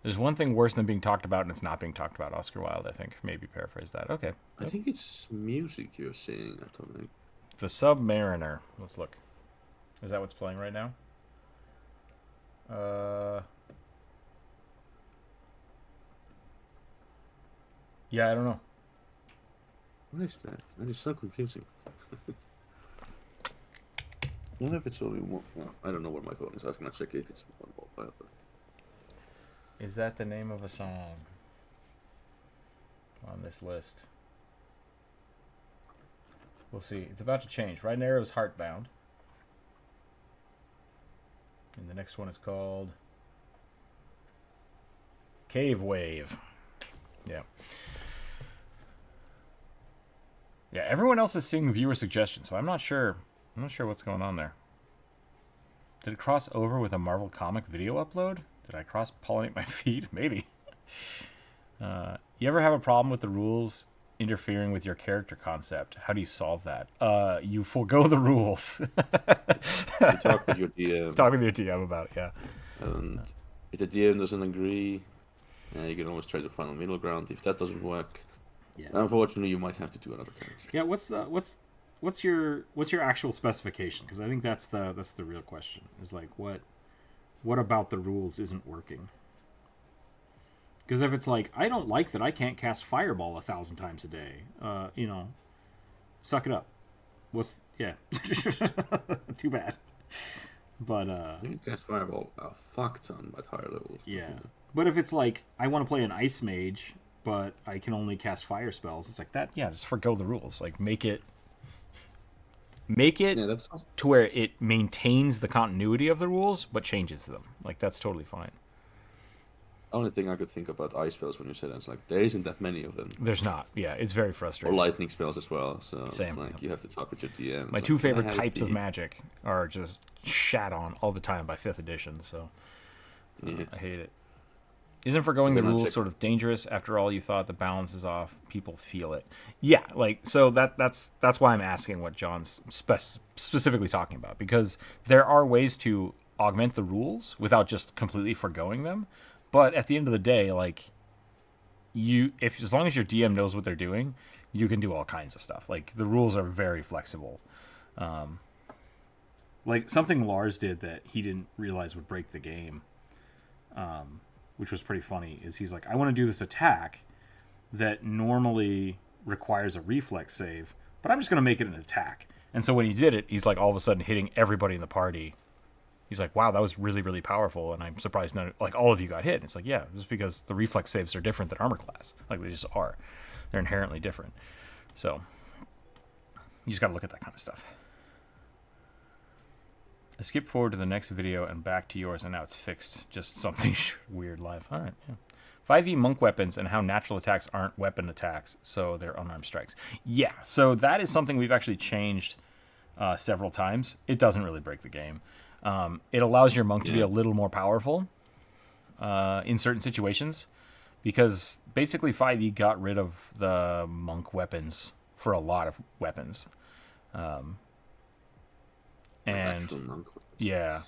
There's one thing worse than being talked about, and it's not being talked about. Oscar Wilde, I think. Maybe paraphrase that. Okay. I think it's music you're saying. I don't think. The Submariner. Let's look. Is that what's playing right now? Yeah, I don't know. What is that? That is so confusing. I wonder if it's only one. Well, I don't know what my phone is. I was gonna check if it's one mobile. But... Is that the name of a song on this list? We'll see. It's about to change. Right now it was Heartbound. And the next one is called Cave Wave. Yeah. Yeah, everyone else is seeing viewer suggestions, so I'm not sure what's going on there. Did it cross over with a Marvel comic video upload? Did I cross-pollinate my feed? Maybe. You ever have a problem with the rules interfering with your character concept? How do you solve that? You forego the rules. You talk with your DM. Talk with your DM about it, yeah. And if the DM doesn't agree, you can always try to find a middle ground. If that doesn't work, unfortunately, you might have to do another character. Yeah, what's your actual specification? Because I think that's the real question. Is like what about the rules isn't working? Because if it's like, I don't like that I can't cast Fireball 1,000 times a day, suck it up. Too bad. But you can cast Fireball a fuck ton at higher levels. Yeah. But if it's like, I want to play an Ice Mage, but I can only cast fire spells, it's like that. Yeah, just forgo the rules. Like make it to where it maintains the continuity of the rules, but changes them. Like that's totally fine. Only thing I could think about ice spells when you said that is like there isn't that many of them. There's not. Yeah, it's very frustrating. Or lightning spells as well. So Same. It's like you have to talk with your DM. My two favorite types of magic are just shat on all the time by 5th edition. So I hate it. Isn't forgoing the Then I rules check. sort of dangerous? After all, you thought the balance is off. People feel it. Yeah, like so that's why I'm asking what John's specifically talking about, because there are ways to augment the rules without just completely forgoing them. But at the end of the day, like if as long as your DM knows what they're doing, you can do all kinds of stuff. Like the rules are very flexible. Like something Lars did that he didn't realize would break the game, which was pretty funny, is he's like, I want to do this attack that normally requires a reflex save, but I'm just going to make it an attack. And so when he did it, he's like all of a sudden hitting everybody in the party. He's like, wow, that was really, really powerful, and I'm surprised all of you got hit. And it's like, yeah, just because the reflex saves are different than armor class. Like, they just are. They're inherently different. So, you just got to look at that kind of stuff. I skipped forward to the next video and back to yours, and now it's fixed. Just something weird live. All right, yeah. 5e monk weapons and how natural attacks aren't weapon attacks, so they're unarmed strikes. Yeah, so that is something we've actually changed several times. It doesn't really break the game. It allows your monk to be a little more powerful in certain situations, because basically 5e got rid of the monk weapons for a lot of weapons. And yeah,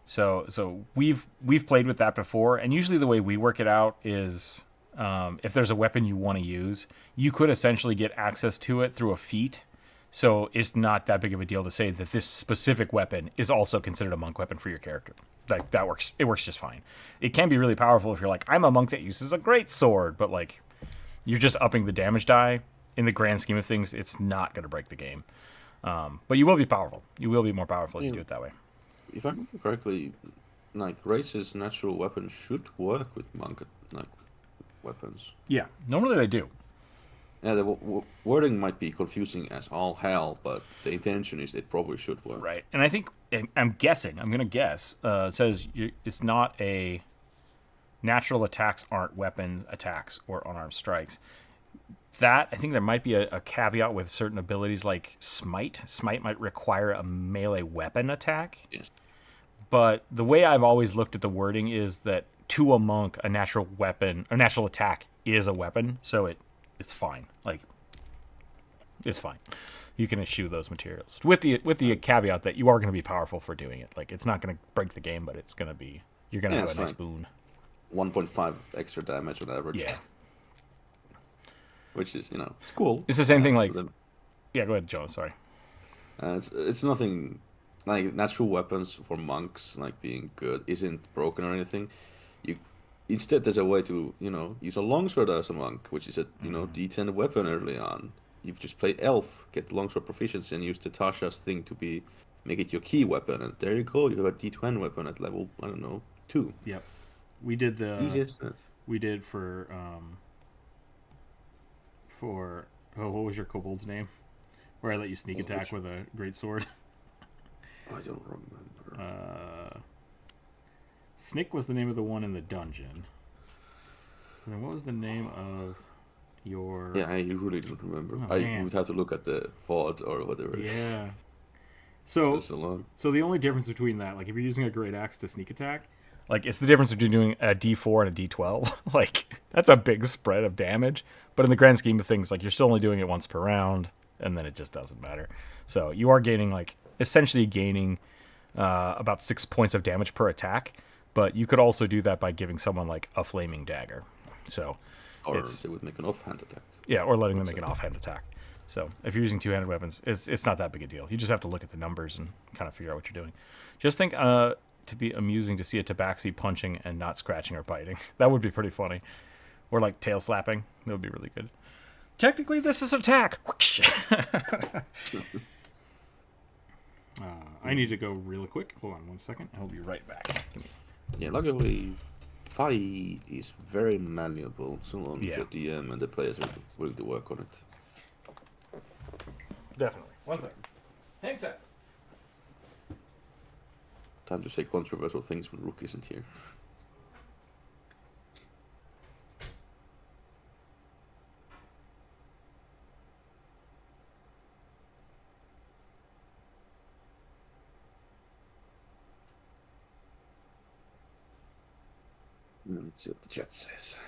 so we've played with that before, and usually the way we work it out is if there's a weapon you want to use, you could essentially get access to it through a feat. So it's not that big of a deal to say that this specific weapon is also considered a monk weapon for your character. Like that works. It works just fine. It can be really powerful if you're like, I'm a monk that uses a great sword, but like you're just upping the damage die. In the grand scheme of things, it's not going to break the game. But you will be powerful. You will be more powerful if you do it that way. If I remember correctly, like Grace's natural weapon should work with monk like weapons. Yeah, normally they do. Yeah, the wording might be confusing as all hell, but the intention is it probably should work. Right, and I think I'm going to guess. It says it's not a natural attacks aren't weapons attacks or unarmed strikes. That, I think there might be a caveat with certain abilities like Smite. Smite might require a melee weapon attack. Yes. But the way I've always looked at the wording is that to a monk, a natural weapon, a natural attack is a weapon, so it's fine. Like, it's fine. You can eschew those materials with the caveat that you are going to be powerful for doing it. Like, it's not going to break the game, but it's going to be, you're going to have a nice boon. 1.5 extra damage on average. Yeah. Which is, it's cool. It's the same thing. Like, yeah, go ahead, Joe. Sorry. It's nothing like natural weapons for monks, like being good, isn't broken or anything. Instead, there's a way to use a longsword as a monk, which is a D10 weapon early on. You just play elf, get longsword proficiency, and use the Tasha's thing to make it your key weapon, and there you go. You have a D20 weapon at level 2. Yep. We did the easiest. We did for what was your kobold's name? Where I let you sneak attack with a great sword. I don't remember. Snick was the name of the one in the dungeon. And then what was the name of your... Yeah, I really don't remember. Oh, I would have to look at the VOD or whatever. Yeah. So long. So the only difference between that, like if you're using a great axe to sneak attack, like it's the difference between doing a D4 and a D12. Like that's a big spread of damage. But in the grand scheme of things, like you're still only doing it once per round, and then it just doesn't matter. So you are essentially gaining about 6 points of damage per attack. But you could also do that by giving someone like a flaming dagger. So or they would make an offhand attack. Yeah, or letting them make an offhand attack. So if you're using two-handed weapons, it's not that big a deal. You just have to look at the numbers and kind of figure out what you're doing. Just think to be amusing to see a tabaxi punching and not scratching or biting. That would be pretty funny. Or like tail slapping. That would be really good. Technically, this is attack. I need to go really quick. Hold on 1 second. I'll be right back. Yeah, luckily, 5 is very malleable so long as your DM and the players are willing to work on it. Definitely. 1 second. Hang tight. Time to say controversial things when Rook isn't here. Let's see what the chat says.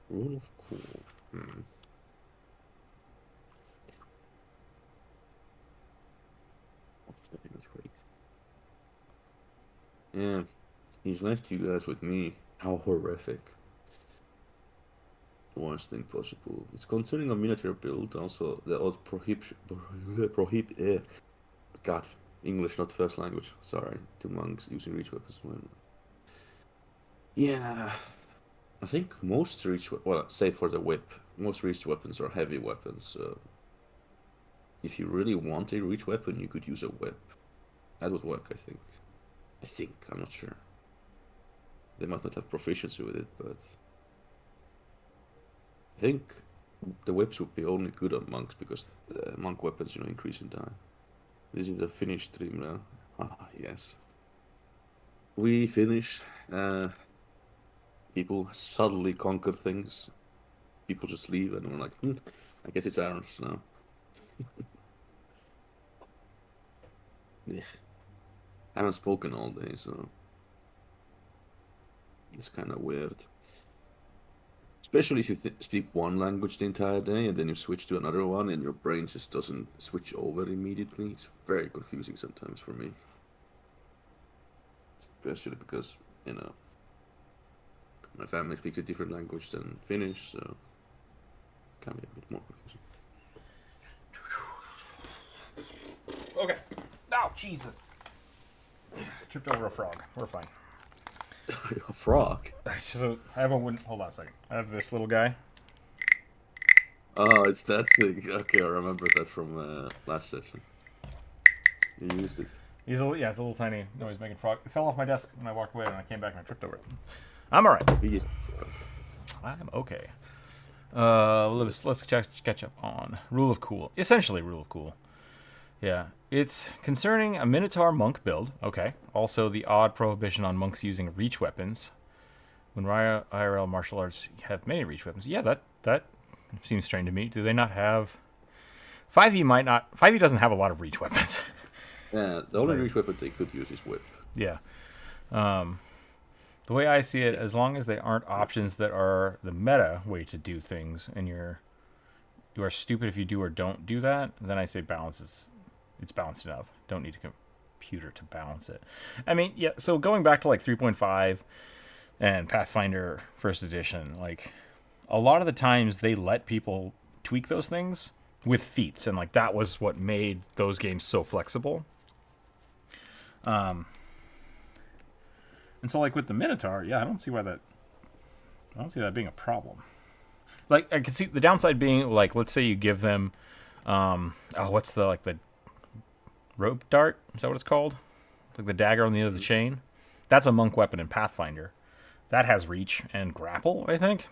Rule of cool. Yeah, he's left you guys with me. How horrific. Worst thing possible. It's concerning a miniature build, also the odd God, English not first language. Sorry, to monks using reach weapons when. Yeah, I think most reach, well, save for the whip, most reach weapons are heavy weapons. So if you really want a reach weapon, you could use a whip. That would work, I think. I'm not sure. They might not have proficiency with it, but I think the whips would be only good on monks because monk weapons, increase in time. This is the finished stream now. Ah, yes. We finished. People subtly conquer things. People just leave, and we're like, I guess it's ours now. Yeah. I haven't spoken all day, so it's kind of weird. Especially if you speak one language the entire day and then you switch to another one and your brain just doesn't switch over immediately. It's very confusing sometimes for me. Especially because, my family speaks a different language than Finnish, so it can be a bit more confusing. Okay. Oh, Jesus. Tripped over a frog. We're fine. A frog? So I have a wooden. Hold on a second. I have this little guy. Oh, it's that thing. Okay, I remember that from last session. You used it. It's a little tiny noise-making frog. It fell off my desk when I walked away, and I came back and I tripped over it. I'm all right. I'm okay. Let's catch up on Rule of Cool. Essentially, Rule of Cool. Yeah, it's concerning a Minotaur monk build. Okay. Also, the odd prohibition on monks using reach weapons. When IRL martial arts have many reach weapons. Yeah, that seems strange to me. Do they not have... 5e might not... 5e doesn't have a lot of reach weapons. Yeah, the only reach weapon they could use is whip. Yeah. The way I see it, as long as they aren't options that are the meta way to do things, and you are stupid if you do or don't do that, then I say it's balanced enough. Don't need a computer to balance it. I mean, yeah, so going back to like 3.5 and Pathfinder First Edition, like a lot of the times they let people tweak those things with feats, and like that was what made those games so flexible. And so like with the Minotaur, yeah, I don't see that being a problem. Like I could see the downside being like, let's say you give them what's the rope dart? Is that what it's called? Like the dagger on the end of the chain? That's a monk weapon in Pathfinder. That has reach and grapple, I think.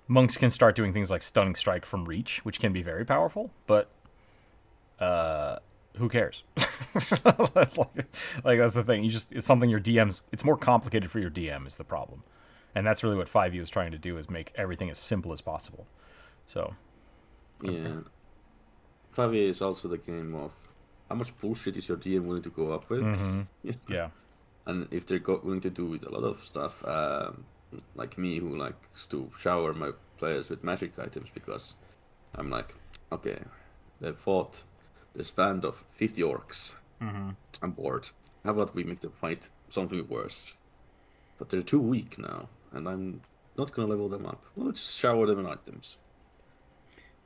Monks can start doing things like stunning strike from reach, which can be very powerful, but who cares? That's that's the thing. It's something your DM's... It's more complicated for your DM is the problem. And that's really what 5e is trying to do, is make everything as simple as possible. So... Yeah. 5e is also the game of how much bullshit is your DM willing to go up with? Mm-hmm. Yeah. And if they're willing to do with a lot of stuff, like me, who likes to shower my players with magic items because I'm like, okay, they fought the span of 50 orcs. Mm-hmm. I'm bored. How about we make them fight something worse? But they're too weak now, and I'm not gonna level them up. Well, let's shower them in items.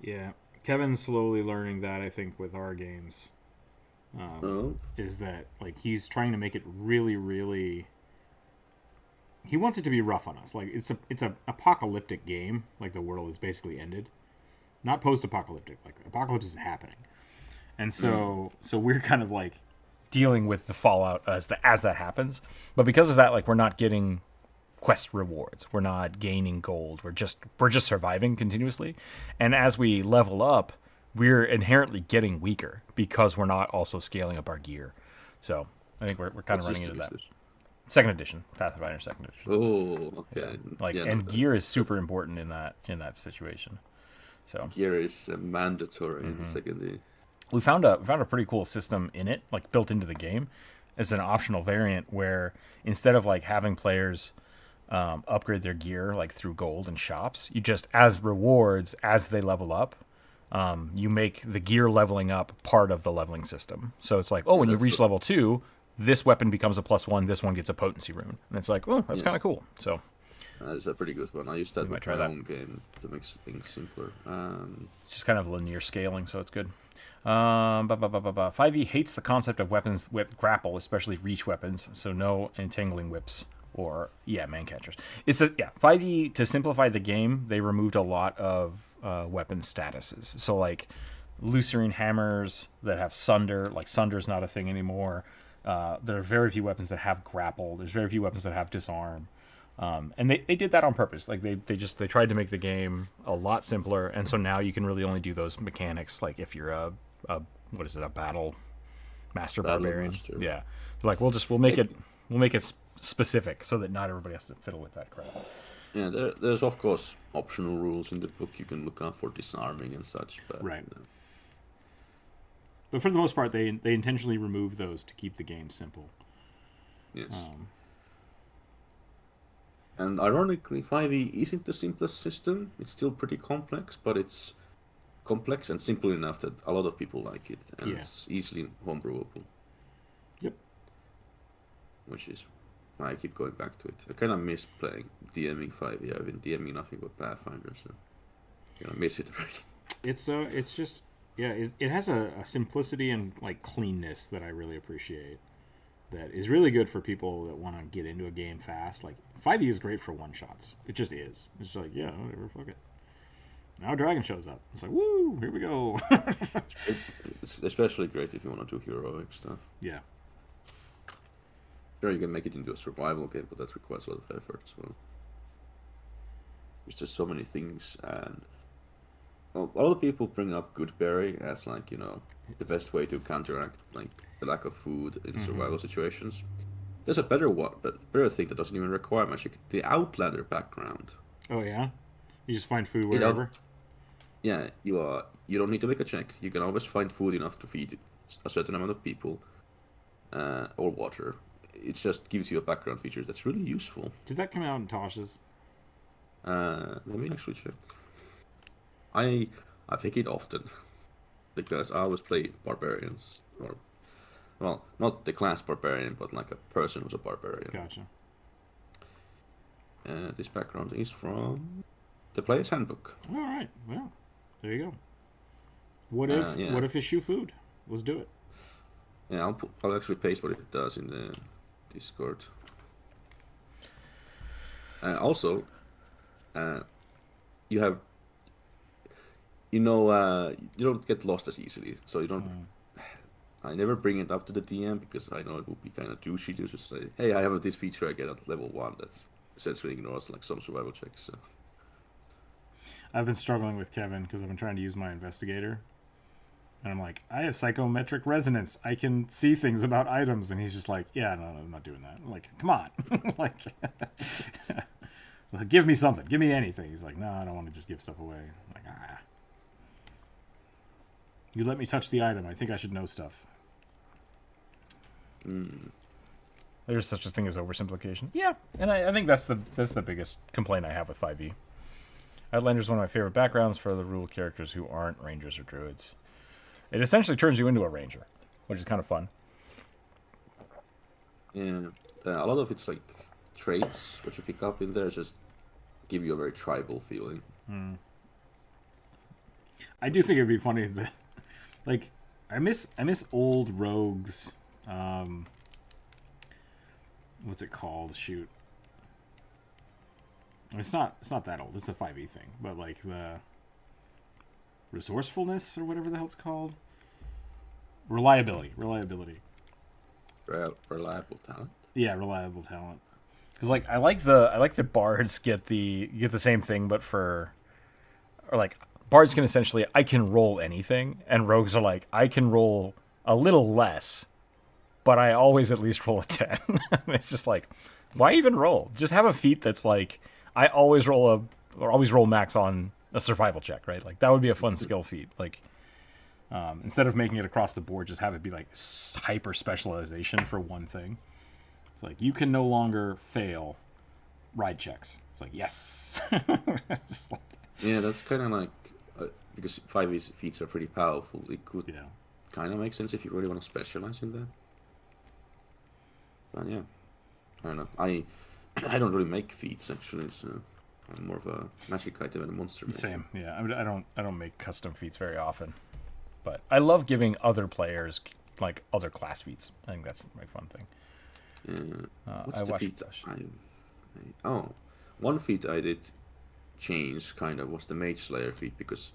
Yeah, Kevin's slowly learning that, I think, with our games. Is that like he's trying to make it really, really... He wants it to be rough on us. Like it's a apocalyptic game. Like the world is basically ended, not post-apocalyptic. Like apocalypse is happening, and so we're kind of like dealing with the fallout as that happens. But because of that, like we're not getting quest rewards. We're not gaining gold. We're just surviving continuously. And as we level up, we're inherently getting weaker because we're not also scaling up our gear. So I think we're kind of running into that. Second edition, Pathfinder Second Edition. Oh, okay. Gear is super important in that situation. So gear is mandatory in second D. we found a pretty cool system in it, like built into the game. It's an optional variant where instead of like having players upgrade their gear like through gold and shops, you just, as rewards, as they level up, you make the gear leveling up part of the leveling system. So it's like, oh, when you reach level 2, this weapon becomes a +1, this one gets a potency rune, and it's like, oh, that's kind of cool. So that's a pretty good one. I used that with my own game to make things simpler. It's just kind of linear scaling, so it's good. 5e hates the concept of weapons with grapple, especially reach weapons, so no entangling whips or man catchers. 5e, to simplify the game, they removed a lot of weapon statuses. So like Lucerne hammers that have sunder, like sunder's not a thing anymore. There are very few weapons that have grapple. There's very few weapons that have disarm. And they did that on purpose. Like they tried to make the game a lot simpler, and so now you can really only do those mechanics like if you're a battle master barbarian. Master. Yeah. Like we'll make it specific so that not everybody has to fiddle with that crap. Yeah, there's of course optional rules in the book you can look out for disarming and such, but right. But for the most part, they intentionally remove those to keep the game simple. Yes. And ironically, 5e isn't the simplest system. It's still pretty complex, but it's complex and simple enough that a lot of people like it, and it's easily homebrewable. Yep. Which is why I keep going back to it. I kind of miss playing DMing 5e. I've been DMing nothing but Pathfinder, so I kind of miss it already. It's just it has a simplicity and like cleanness that I really appreciate. That is really good for people that want to get into a game fast. Like 5e is great for one shots. It just is. It's just like, yeah, whatever, fuck it. Now a dragon shows up. It's like, woo, here we go. It's especially great if you want to do heroic stuff. Yeah. Sure, you can make it into a survival game, but that requires a lot of effort as well. There's just so many things, and a lot of people bring up Goodberry as like, the best way to counteract like the lack of food in survival situations. There's a better thing that doesn't even require much. The Outlander background. Oh yeah, you just find food wherever. Yeah, you don't need to make a check. You can always find food enough to feed a certain amount of people, or water. It just gives you a background feature that's really useful. Did that come out in Tosh's? Let me actually check. I pick it often because I always play barbarians, or well, not the class barbarian, but like a person who's a barbarian. Gotcha. This background is from the Player's Handbook. All right. Well, there you go. What if issue food? Let's do it. Yeah, I'll actually paste what it does in the Discord. Also, you have, you don't get lost as easily, so you don't. I never bring it up to the DM because I know it would be kind of douchey to just say, "Hey, I have this feature I get at level 1." That's essentially ignores like some survival checks. So. I've been struggling with Kevin because I've been trying to use my investigator. And I'm like, I have psychometric resonance. I can see things about items. And he's just like, yeah, no, I'm not doing that. I'm like, come on. like, give me something. Give me anything. He's like, no, I don't want to just give stuff away. I'm like, ah. You let me touch the item. I think I should know stuff. There's such a thing as oversimplification. Yeah, and I think that's the biggest complaint I have with 5e. Outlander is one of my favorite backgrounds for the rule characters who aren't rangers or druids. It essentially turns you into a ranger, which is kind of fun. Yeah, a lot of it's like traits which you pick up in there just give you a very tribal feeling. I do think it'd be funny that, like, I miss old rogues. What's it called? Shoot. I mean, it's not that old. It's a 5e thing, but like the resourcefulness or whatever the hell it's called. Reliability. Reliable talent. Yeah, reliable talent. Because like I like the bards get the same thing, but like bards can essentially, I can roll anything, and rogues are like, I can roll a little less, but I always at least roll a 10. It's just like, why even roll? Just have a feat that's like, I always roll max on a survival check, right? Like that would be a fun skill feat. Like instead of making it across the board, just have it be like hyper specialization for one thing. It's like you can no longer fail ride checks. It's like yes. Just like, Yeah, that's kind of like because 5e feats are pretty powerful. It could kind of make sense if you really want to specialize in that. But yeah, I don't know. I don't really make feats actually, so I'm more of a magic item and a monster maker. Same, yeah. I don't make custom feats very often, but I love giving other players like other class feats. I think that's my fun thing. What's the feat? Oh, one feat I did change kind of was the Mage Slayer feat because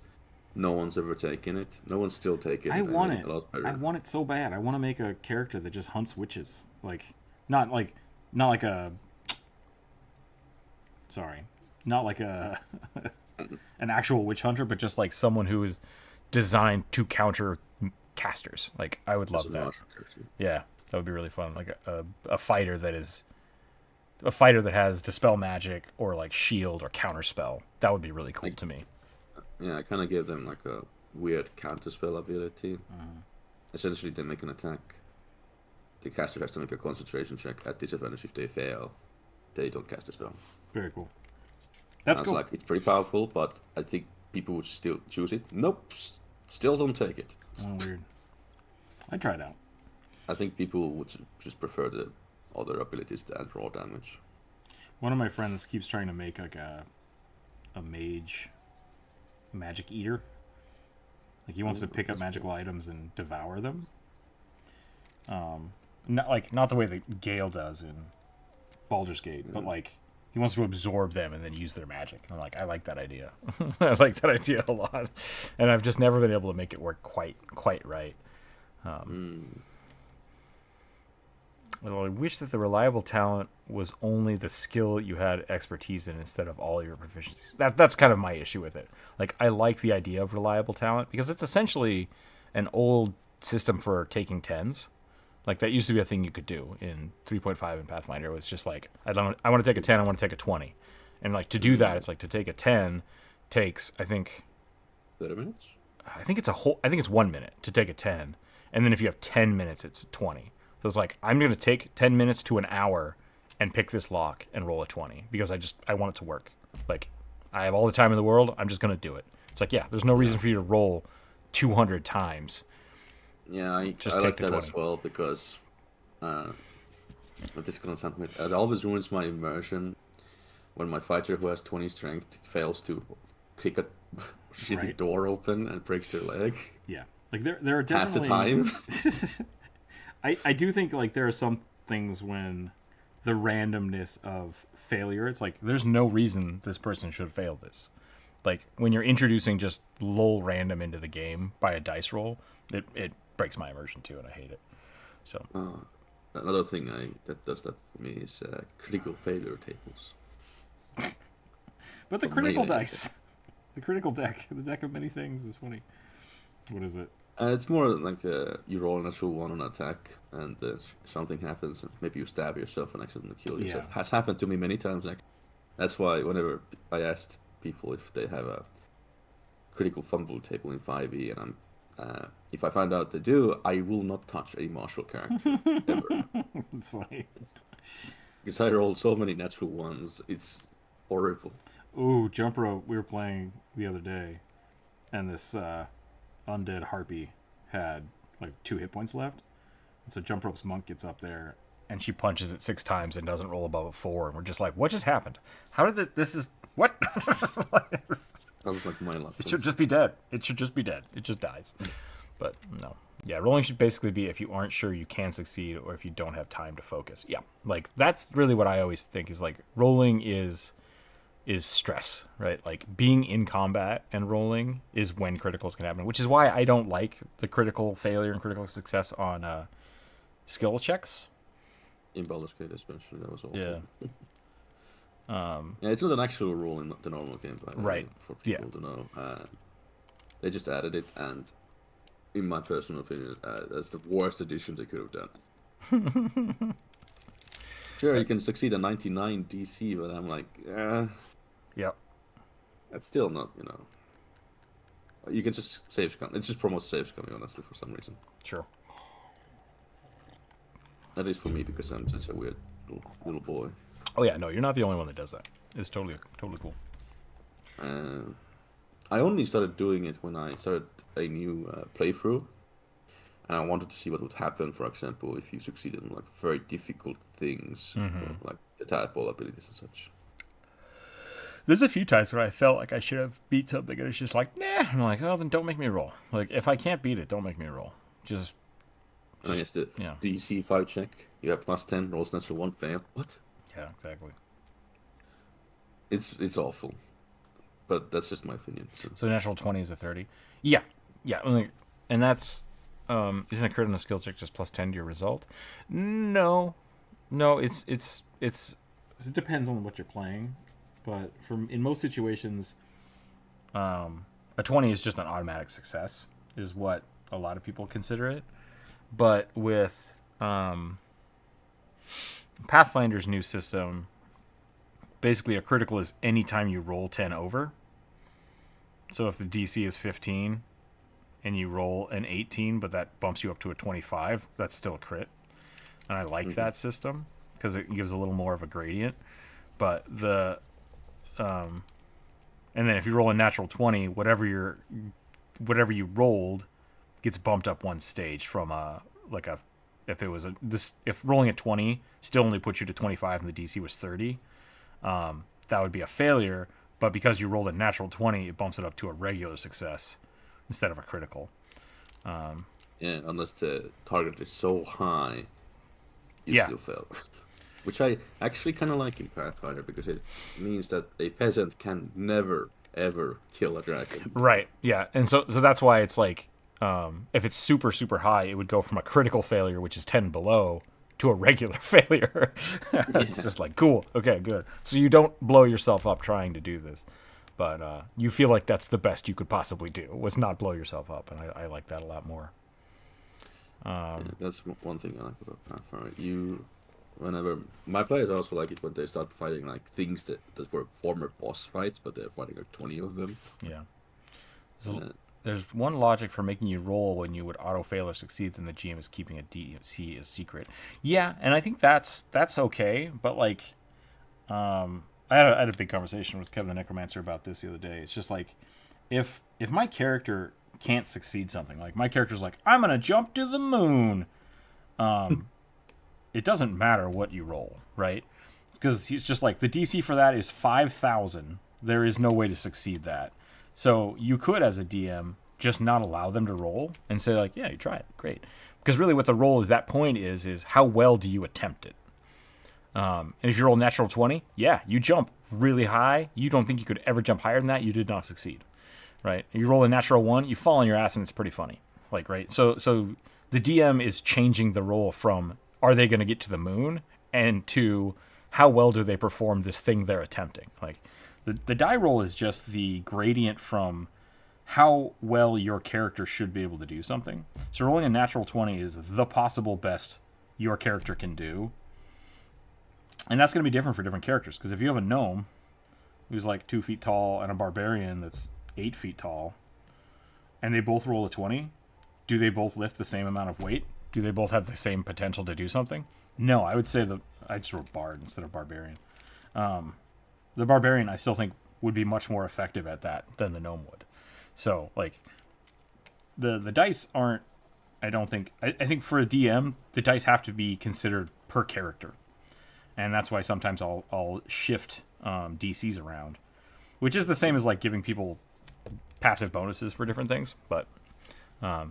no one's ever taken it. No one's still taken it. I want it. I want it so bad. I want to make a character that just hunts witches. Like not like a sorry. Not like a an actual witch hunter, but just like someone who is designed to counter casters. Like I would love that. Yeah, that would be really fun. Like a fighter that has dispel magic or like shield or counter spell. That would be really cool to me. Yeah, I kind of gave them like a weird counter spell ability. Essentially, they make an attack. The caster has to make a concentration check at disadvantage. If they fail, they don't cast a spell. Very cool. That's cool. Like it's pretty powerful, but I think people would still choose it. Nope, still don't take it. Oh, weird. I try it out. I think people would just prefer the other abilities than raw damage. One of my friends keeps trying to make like a magic eater. Like he wants to pick up magical items and devour them. Not the way that Gale does in Baldur's Gate, but like he wants to absorb them and then use their magic. And I'm like, I like that idea. I like that idea a lot, and I've just never been able to make it work quite right. Well, I wish that the reliable talent was only the skill you had expertise in instead of all your proficiencies. That's kind of my issue with it. Like, I like the idea of reliable talent because it's essentially an old system for taking 10s. Like, that used to be a thing you could do in 3.5 in Pathfinder. It was just like, I want to take a 10, I want to take a 20. And, like, to do that, it's like to take a 10 takes, I think... 30 minutes? I think it's 1 minute to take a 10. And then if you have 10 minutes, it's 20. So it's like, I'm going to take 10 minutes to an hour and pick this lock and roll a 20 because I want it to work. Like, I have all the time in the world. I'm just going to do it. It's like, yeah, there's no reason for you to roll 200 times. Yeah, I like that as well because this is going to sound weird. It always ruins my immersion when my fighter who has 20 strength fails to kick a shitty door open and breaks their leg. Yeah. Like, there are definitely... half the time. I do think, like, there are some things when the randomness of failure, it's like, there's no reason this person should fail this. Like, when you're introducing just lol random into the game by a dice roll, it breaks my immersion too, and I hate it. So another thing that does that for me is critical failure tables. But the critical dice, the critical deck, the deck of many things is funny. What is it? It's more like you roll a natural one on attack, and something happens, and maybe you stab yourself and accidentally kill yourself. Yeah. Has happened to me many times. Like, that's why whenever I asked people if they have a critical fumble table in 5e, and if I find out they do, I will not touch a martial character ever. It's funny. Because I rolled so many natural ones, it's horrible. Ooh, jump rope. We were playing the other day, and this undead harpy had like 2 hit points left. And so jump rope's monk gets up there, and she punches it 6 times and doesn't roll above a 4, and we're just like, what just happened? How did this is what? That was like my luck. It should just be dead. It should just be dead. It just dies. But no. Yeah, rolling should basically be if you aren't sure you can succeed or if you don't have time to focus. Yeah, like that's really what I always think is like rolling is stress, right? Like being in combat and rolling is when criticals can happen, which is why I don't like the critical failure and critical success on skill checks. In Baldur's Gate especially, that was awful. Yeah. Yeah, it's not an actual rule in the normal game, but for people to know. They just added it, and in my personal opinion, that's the worst addition they could have done. Sure, you can succeed a 99 DC, but I'm like, Yep. That's still not, You can just save scan. It just promotes save scanning, honestly, for some reason. Sure. At least for me, because I'm such a weird little boy. Oh yeah, no, you're not the only one that does that. It's totally cool. I only started doing it when I started a new playthrough, and I wanted to see what would happen. For example, if you succeeded in like very difficult things, like the tadpole abilities and such. There's a few times where I felt like I should have beat something, and it's just like, nah. I'm like, oh, then don't make me roll. Like, if I can't beat it, don't make me roll. Just I guess the yeah. DC 5 check. You have +10, rolls natural 1, fail. What? Yeah, exactly. It's awful, but that's just my opinion. So natural 20 is a 30. Yeah. And that's isn't a crit on a skill check just +10 to your result? No, it's It depends on what you're playing, but in most situations, a 20 is just an automatic success, is what a lot of people consider it. But with Pathfinder's new system, basically a critical is any time you roll 10 over. So if the DC is 15 and you roll an 18, but that bumps you up to a 25, that's still a crit. And I like that system because it gives a little more of a gradient. But and then if you roll a natural 20, whatever you rolled gets bumped up one stage from if rolling a 20 still only puts you to 25 and the DC was 30, that would be a failure. But because you rolled a natural 20, it bumps it up to a regular success instead of a critical. Yeah, unless the target is so high, you still fail. Which I actually kind of like in Pathfinder, because it means that a peasant can never, ever kill a dragon. Right, yeah. And so that's why it's like, if it's super, super high, it would go from a critical failure, which is 10 below, to a regular failure. It's just like, cool, okay, good. So you don't blow yourself up trying to do this. But you feel like that's the best you could possibly do, was not blow yourself up. And I like that a lot more. That's one thing I like about Pathfinder. Whenever my players also like it when they start fighting like things that were former boss fights, but they're fighting like 20 of them. Yeah. There's one logic for making you roll when you would auto fail or succeed, then the GM is keeping a DC a secret. Yeah, and I think that's okay, but like, I had a big conversation with Kevin the Necromancer about this the other day. It's just like, if my character can't succeed something, like my character's like, I'm gonna jump to the moon, it doesn't matter what you roll, right? Because he's just like, the DC for that is 5,000. There is no way to succeed that. So you could, as a DM, just not allow them to roll and say like, yeah, you try it, great. Because really what the roll is, that point is how well do you attempt it? And if you roll natural 20, yeah, you jump really high. You don't think you could ever jump higher than that, you did not succeed, right? You roll a natural 1, you fall on your ass and it's pretty funny, like, right? So the DM is changing the roll from, are they going to get to the moon, and to how well do they perform this thing they're attempting? Like, the die roll is just the gradient from how well your character should be able to do something. So rolling a natural 20 is the possible best your character can do. And that's going to be different for different characters, because if you have a gnome who's like 2 feet tall and a barbarian that's 8 feet tall, and they both roll a 20, do they both lift the same amount of weight? Do they both have the same potential to do something? No, I would say I just wrote bard instead of barbarian. The barbarian, I still think, would be much more effective at that than the gnome would. So, like, the dice aren't, I don't think, I think for a DM, the dice have to be considered per character. And that's why sometimes I'll shift DCs around, which is the same as, like, giving people passive bonuses for different things, but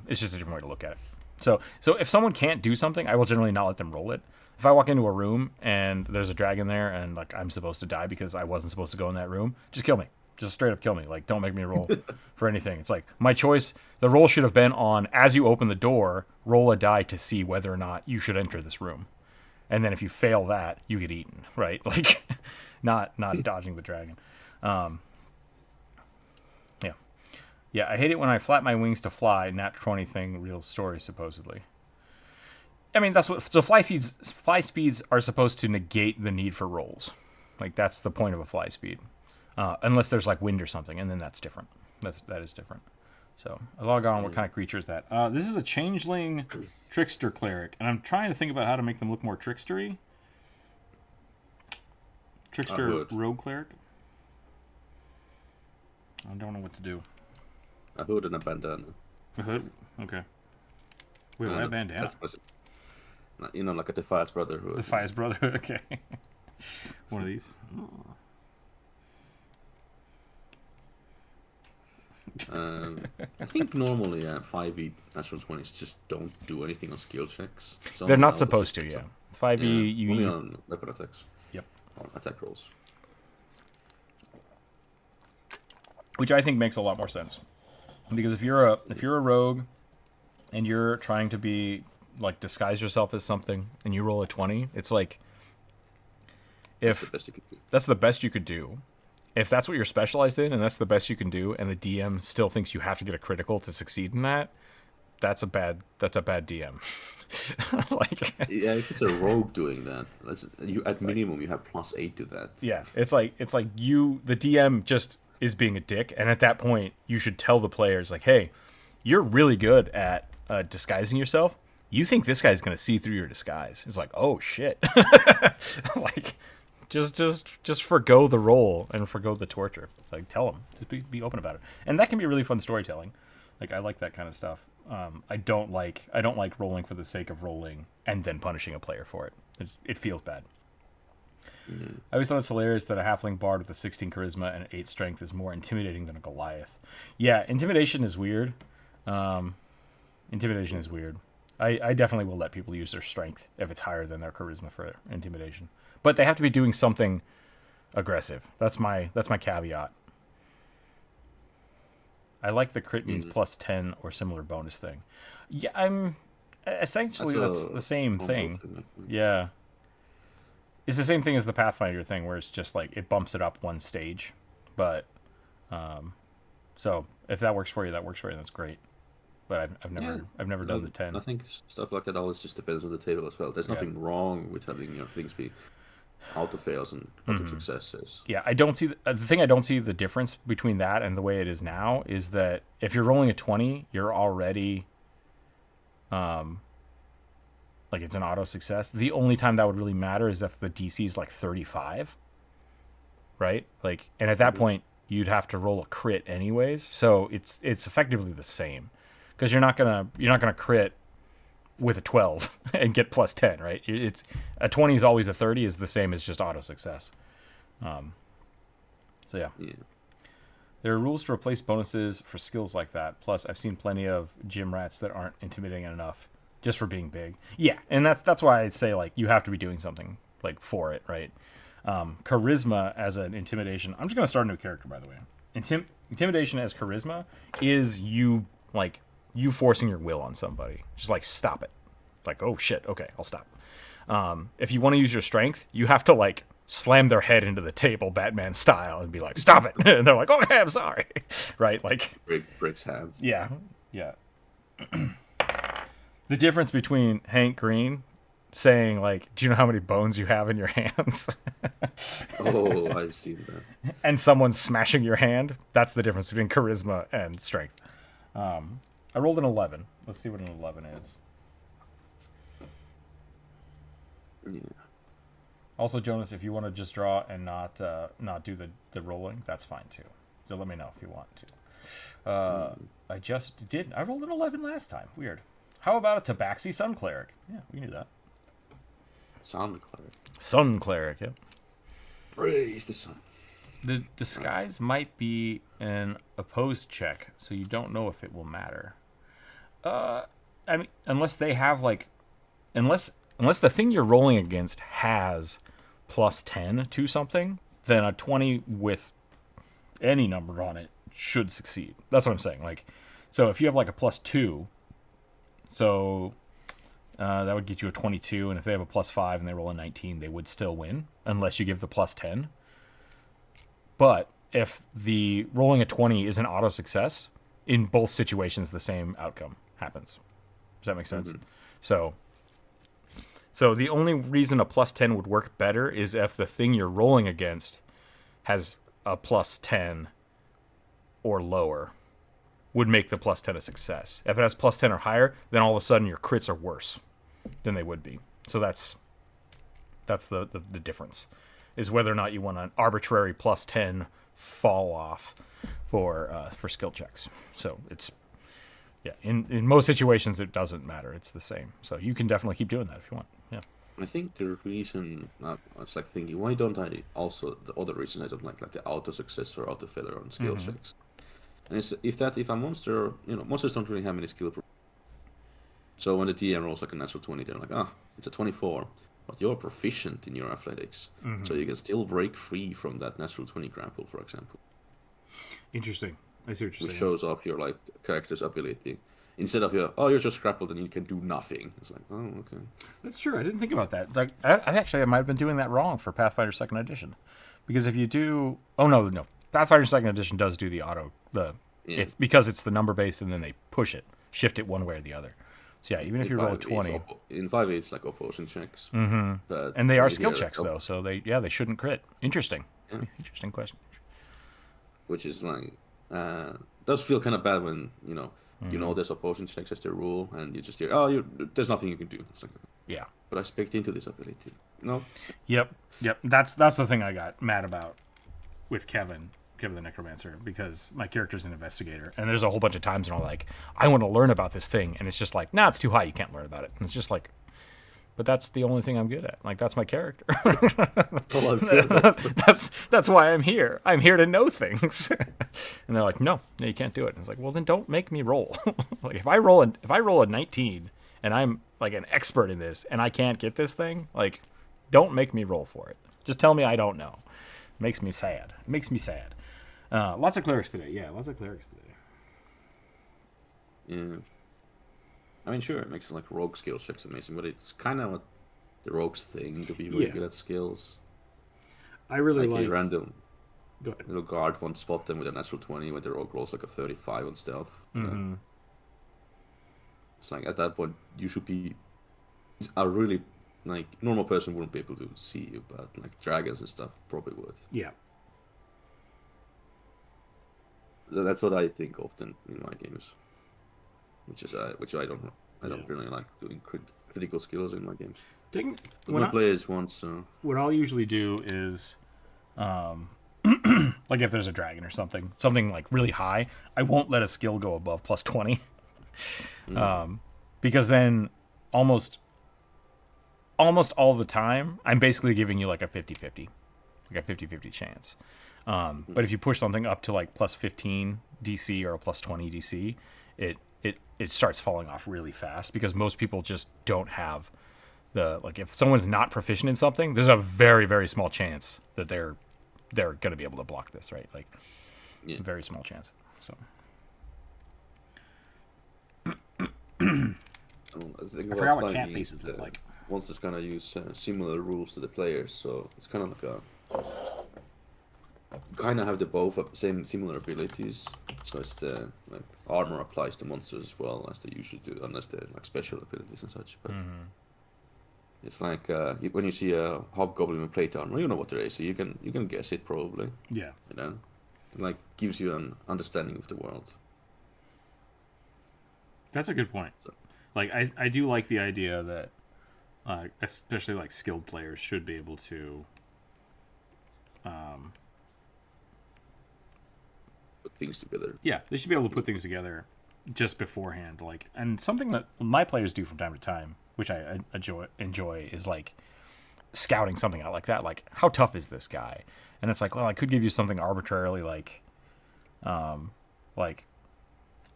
it's just a different way to look at it. So if someone can't do something, I will generally not let them roll it. If I walk into a room and there's a dragon there and like I'm supposed to die because I wasn't supposed to go in that room, just kill me. Just straight up kill me. Like, don't make me roll for anything. It's like, my choice, the roll should have been on, as you open the door, roll a die to see whether or not you should enter this room. And then if you fail that, you get eaten, right? Like, not dodging the dragon. Yeah, I hate it when I flap my wings to fly. Nat 20 thing, real story, supposedly. I mean, that's what. So fly speeds are supposed to negate the need for rolls. Like, that's the point of a fly speed. unless there's like wind or something, and then that's different. That is different. So I log on. What kind of creature is that? This is a changeling trickster cleric, and I'm trying to think about how to make them look more trickstery. Trickster rogue cleric. I don't know what to do. A hood and a bandana. A hood? Okay. Wait, why a bandana? You know, like a Defiance Brother hood. Defiance Brother, okay. One of these. I think normally 5e natural 20s just don't do anything on skill checks. They're not supposed to, yeah. 5e, you only on weapon attacks. Yep. On attack rolls. Which I think makes a lot more sense, because if you're a rogue, and you're trying to be like disguise yourself as something, and you roll a 20, it's like if that's the best you could do. If that's what you're specialized in, and that's the best you can do, and the DM still thinks you have to get a critical to succeed in that, that's a bad DM. Like, yeah, if it's a rogue doing that, at minimum you have +8 to that. Yeah, it's like you, the DM, just is being a dick, and at that point you should tell the players like, hey, you're really good at disguising yourself. You think this guy's gonna see through your disguise? It's like, oh shit. Like, just forgo the roll and forgo the torture. Like, tell them, just be open about it, and that can be really fun storytelling. Like, I like that kind of stuff. I don't like rolling for the sake of rolling and then punishing a player for it. It feels bad. I always thought it's hilarious that a halfling bard with a 16 charisma and an 8 strength is more intimidating than a Goliath. Yeah, intimidation is weird. Intimidation is weird. I definitely will let people use their strength if it's higher than their charisma for intimidation. But they have to be doing something aggressive. That's my caveat. I like the crit means +10 or similar bonus thing. Yeah, essentially that's the same thing. Yeah. It's the same thing as the Pathfinder thing, where it's just like it bumps it up one stage. But so if that works for you, that's great. But I've never done the 10. I think stuff like that always just depends on the table as well. There's nothing wrong with having things be auto fails and auto successes. Yeah, I don't see the thing. I don't see the difference between that and the way it is now is that if you're rolling a 20, you're already like it's an auto success. The only time that would really matter is if the DC is like 35, right? Like, and at that point you'd have to roll a crit anyways. So it's effectively the same, because you're not gonna crit with a 12 and get +10, right? It's a 20 is always a 30 is the same as just auto success. So yeah. There are rules to replace bonuses for skills like that. Plus, I've seen plenty of gym rats that aren't intimidating enough just for being big. Yeah, and that's why I'd say like you have to be doing something like for it, right? Charisma as an intimidation. I'm just gonna start a new character, by the way. Intimidation as charisma is you forcing your will on somebody. Just like stop it. Like, oh shit, okay, I'll stop. If you want to use your strength, you have to like slam their head into the table, Batman style, and be like, stop it. And they're like, okay, I'm sorry. Right? Like breaks hands. Yeah. The difference between Hank Green saying like, do you know how many bones you have in your hands? Oh, I've seen that. And someone smashing your hand, that's the difference between charisma and strength. I rolled an 11. Let's see what an 11 is. Yeah. Also, Jonas, if you want to just draw and not do the rolling, that's fine too. So let me know if you want to. I just did. I rolled an 11 last time. Weird. How about a Tabaxi Sun Cleric? Yeah, we knew that. Sun Cleric. Sun Cleric, yep. Praise the sun. The disguise might be an opposed check, so you don't know if it will matter. I mean, unless they have like, unless the thing you're rolling against has +10 to something, then a 20 with any number on it should succeed. That's what I'm saying. Like, so if you have like a +2, so that would get you a 22, and if they have a +5 and they roll a 19, they would still win, unless you give the +10. But if the rolling a 20 is an auto success, in both situations the same outcome happens. Does that make sense? Mm-hmm. So the only reason a +10 would work better is if the thing you're rolling against has a +10 or lower would make the +10 a success. If it has +10 or higher, then all of a sudden your crits are worse than they would be. So that's the difference, is whether or not you want an arbitrary +10 fall off for skill checks. So it's, yeah, in most situations it doesn't matter. It's the same. So you can definitely keep doing that if you want. Yeah. I think the reason I was like thinking, why don't I also, the other reason I don't like the auto success or auto failure on skill checks, and it's if a monster, monsters don't really have many skill. So when the DM rolls like a natural 20, they're like, it's a 24, but you're proficient in your athletics, so you can still break free from that natural 20 grapple, for example. Interesting. I see what you're saying. Which shows off your character's ability. Instead of you're just grappled and you can do nothing. It's like, oh, okay. That's true. I didn't think about that. Like, I might have been doing that wrong for Pathfinder 2nd Edition, because if you do, no, Pathfinder 2nd Edition does do the auto, it's because it's the number based, and then they shift it one way or the other. So yeah, even if you roll a 20, in 5e it's like opposing checks, but and they are skill checks though, so they shouldn't crit. Interesting, interesting question. Which is like does feel kind of bad when there's opposing checks as the rule, and you just hear, there's nothing you can do. It's like, yeah, but I expect into this ability. Yep. That's the thing I got mad about with Kevin the Necromancer, because my character's an investigator, and there's a whole bunch of times when I'm like, I want to learn about this thing, and it's just like, nah, it's too high, you can't learn about it. And it's just like, but that's the only thing I'm good at. Like, that's my character. That's why I'm here. I'm here to know things. And they're like, no, you can't do it. And it's like, well, then don't make me roll. Like, if I roll a 19 and I'm like an expert in this and I can't get this thing, like, don't make me roll for it. Just tell me I don't know. It makes me sad. Lots of clerics today. Yeah, lots of clerics today. Yeah. I mean, sure, it makes like rogue skill checks amazing, but it's kind of the rogue's thing to be really good at skills. I really like a random little guard won't spot them with a natural 20 when the rogue rolls like a 35 on stealth. It's like at that point you should be a really normal person wouldn't be able to see you, but like dragons and stuff probably would. Yeah. That's what I think often in my games, which I don't know. I don't really like doing critical skills in my games. My players want so. What I'll usually do is, like if there's a dragon or something like really high, I won't let a skill go above +20, because then almost all the time I'm basically giving you like a 50-50, like a 50-50 chance. But if you push something up to like +15 DC or a +20 DC, it starts falling off really fast, because most people just don't have if someone's not proficient in something, there's a very, very small chance that they're going to be able to block this, right? Like, very small chance. So I forgot what cat faces look like. Monsters kind of use similar rules to the players, so it's kind of like kind of have the both similar abilities, so it's the armor applies to monsters as well as they usually do, unless they're like special abilities and such. But it's like when you see a hobgoblin with plate armor, you know what their AC. You can guess it probably. Yeah. It like gives you an understanding of the world. That's a good point. So, like I do like the idea that especially like skilled players should be able to put things together. Yeah, they should be able to put things together just beforehand. Like, and something that my players do from time to time, which I enjoy, is like scouting something out like that. Like, how tough is this guy? And it's like, well, I could give you something arbitrarily, like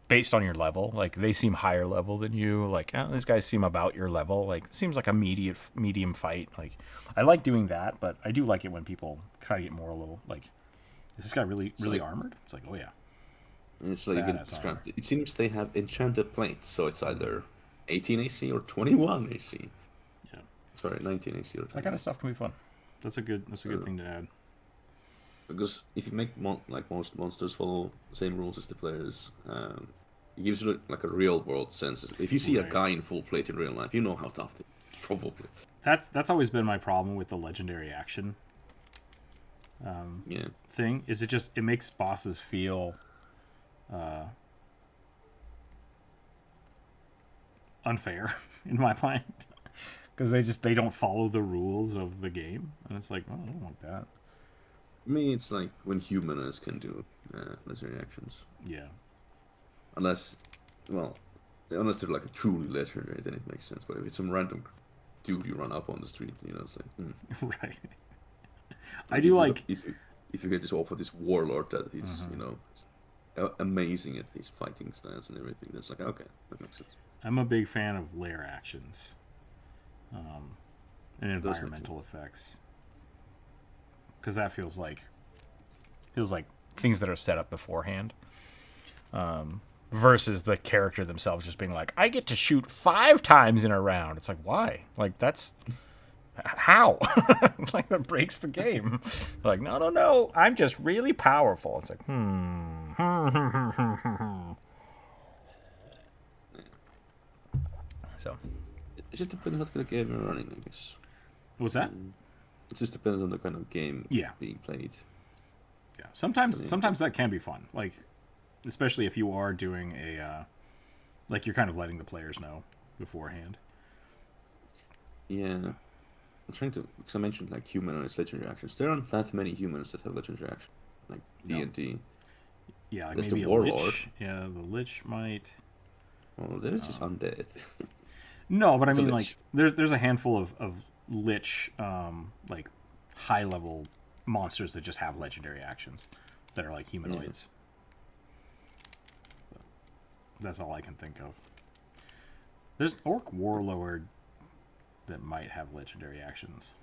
based on your level. Like, they seem higher level than you. Like, these guys seem about your level. Like, seems like a medium fight. Like, I like doing that, but I do like it when people try to get more a little like, is this guy really armored? It's like, oh yeah. And it's like you can describe it. It seems they have enchanted plates, so it's either 18 AC or 21 AC. Yeah. Sorry, 19 AC or 20. That kind of stuff can be fun. That's a good thing to add. Because if you make most monsters follow the same rules as the players, it gives you like a real world sense. If you see a guy in full plate in real life, you know how tough they are, probably. That's always been my problem with the legendary action. thing is it makes bosses feel unfair in my mind, because they don't follow the rules of the game, and it's like, oh, I don't want that. I mean, it's like when humanoids can do legendary actions. Yeah. Unless they're like a truly legendary, then it makes sense. But if it's some random dude you run up on the street, it's like, Right. I do like if you get this offer this warlord that is amazing at his fighting stance and everything. That's like, okay, that makes sense. I'm a big fan of lair actions, and environmental effects, because that feels like things that are set up beforehand, versus the character themselves just being like, I get to shoot 5 times in a round. It's like, why? Like, that's how? It's like, that breaks the game. Like, no, I'm just really powerful. It's like, So it just depends on what kind of game you're running, I guess. What's that? It just depends on the kind of game being played. Yeah, sometimes that can be fun. Like, especially if you are doing like, you're kind of letting the players know beforehand. Yeah. I'm trying to, because I mentioned like humanoids legendary actions. There aren't that many humans that have legendary actions, like D&D. Yeah, like there's maybe the warlord. a lich. Yeah, the lich might. Well, they're just undead. No, but I mean, lich. like, there's a handful of lich, like, high level monsters that just have legendary actions that are like humanoids. Yeah. That's all I can think of. There's orc warlord that might have legendary actions.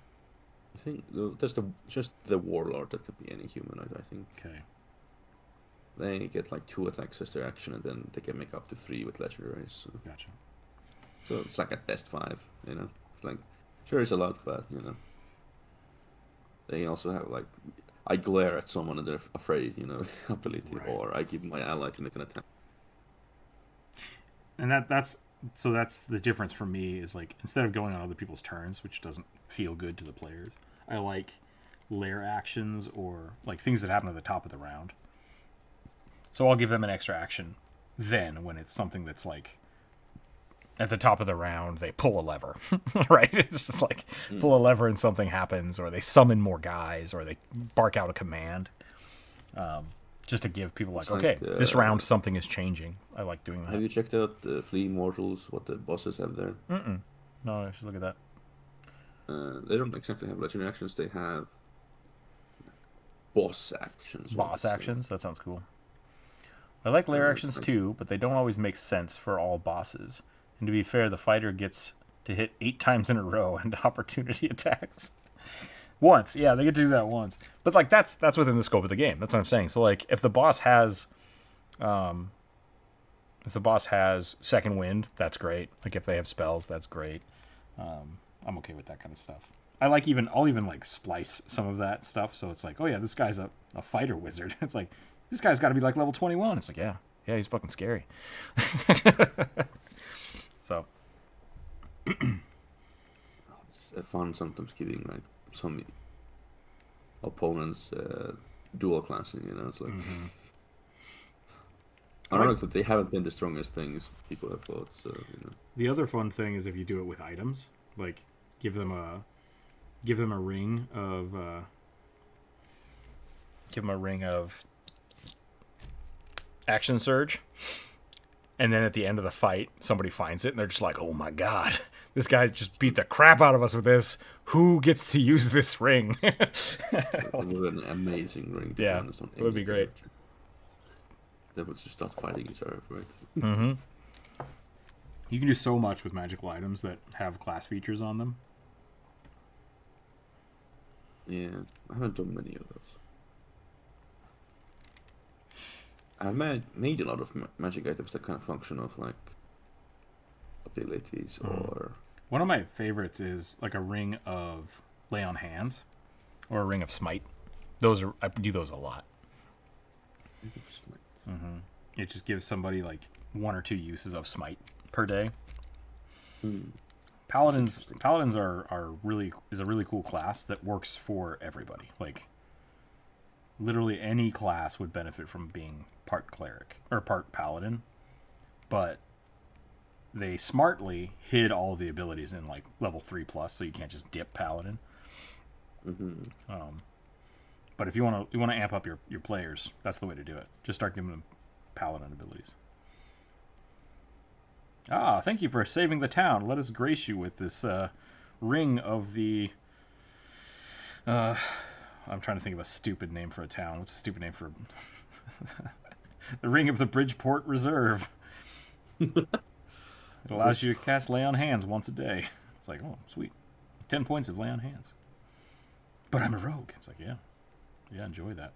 I think there's just the warlord that could be any humanoid, I think. Okay. They get like 2 attacks as their action, and then they can make up to 3 with legendaries. So. Gotcha. So it's like at best 5, It's like, sure, it's a lot, but, They also have, like, I glare at someone and they're afraid, ability, Right. or I give my ally to make an attack. And that's the difference for me, is like, instead of going on other people's turns, which doesn't feel good to the players, I like lair actions or like things that happen at the top of the round. So I'll give them an extra action then when it's something that's like at the top of the round they pull a lever, right? It's just like pull a lever and something happens, or they summon more guys, or they bark out a command. Just to give people like, okay, this round something is changing. I like doing that. Have you checked out the Flea Mortals, what the bosses have there? No, I should look at that. They don't exactly have legendary actions, they have boss actions. Boss actions? That sounds cool. I like lair actions too, but they don't always make sense for all bosses. And to be fair, the fighter gets to hit 8 times in a row and opportunity attacks. Once, yeah, they get to do that once. But like that's within the scope of the game. That's what I'm saying. So like if the boss has second wind, that's great. Like if they have spells, that's great. I'm okay with that kind of stuff. I'll even like splice some of that stuff, so it's like, oh yeah, this guy's a fighter wizard. It's like, this guy's got to be like level 21. It's like, yeah, he's fucking scary. So it's fun sometimes giving like some opponents dual classing, It's like I don't know, but they haven't been the strongest things people have thought. So the other fun thing is if you do it with items, like give them a ring of action surge, and then at the end of the fight somebody finds it and they're just like, oh my god, this guy just beat the crap out of us with this. Who gets to use this ring? That was an amazing ring, to be honest, on it would be great. They would just start fighting each other, right? You can do so much with magical items that have class features on them. Yeah, I haven't done many of those. I've made a lot of magic items that kind of function of like abilities or... One of my favorites is like a ring of lay on hands. Or a ring of smite. I do those a lot. It just gives somebody like 1 or 2 uses of smite per day. Paladins is a really cool class that works for everybody. Like literally any class would benefit from being part cleric or part paladin, but they smartly hid all of the abilities in like level 3+, so you can't just dip paladin. But if you want to amp up your players, that's the way to do it. Just start giving them paladin abilities. Ah, thank you for saving the town. Let us grace you with this ring of the... I'm trying to think of a stupid name for a town. What's a stupid name for... the ring of the Bridgeport Reserve. It allows you to cast Lay on Hands once a day. It's like, oh, sweet. 10 points of Lay on Hands. But I'm a rogue. It's like, yeah. Yeah, enjoy that.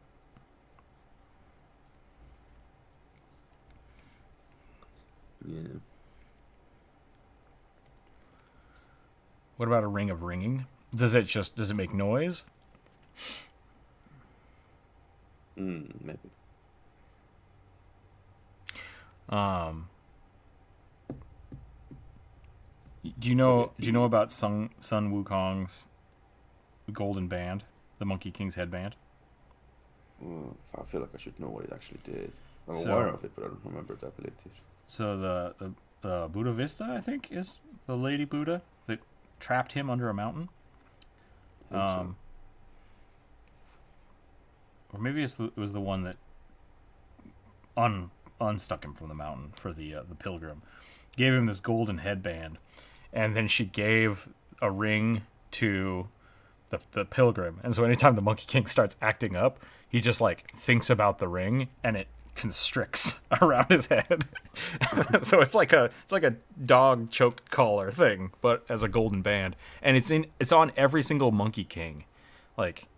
Yeah. What about a ring of ringing? Does it make noise? Maybe. Do you know about Sun Wukong's golden band, the Monkey King's headband? I feel like I should know what it actually did. I'm So- aware of it, but I don't remember the abilities. So the Buddha Vista, I think, is the Lady Buddha that trapped him under a mountain. I think so. Or maybe it was the one that unstuck him from the mountain for the pilgrim. Gave him this golden headband, and then she gave a ring to the pilgrim. And so anytime the Monkey King starts acting up, he just like thinks about the ring, and it constricts around his head. So it's like a dog choke collar thing, but as a golden band, and it's on every single Monkey King. Like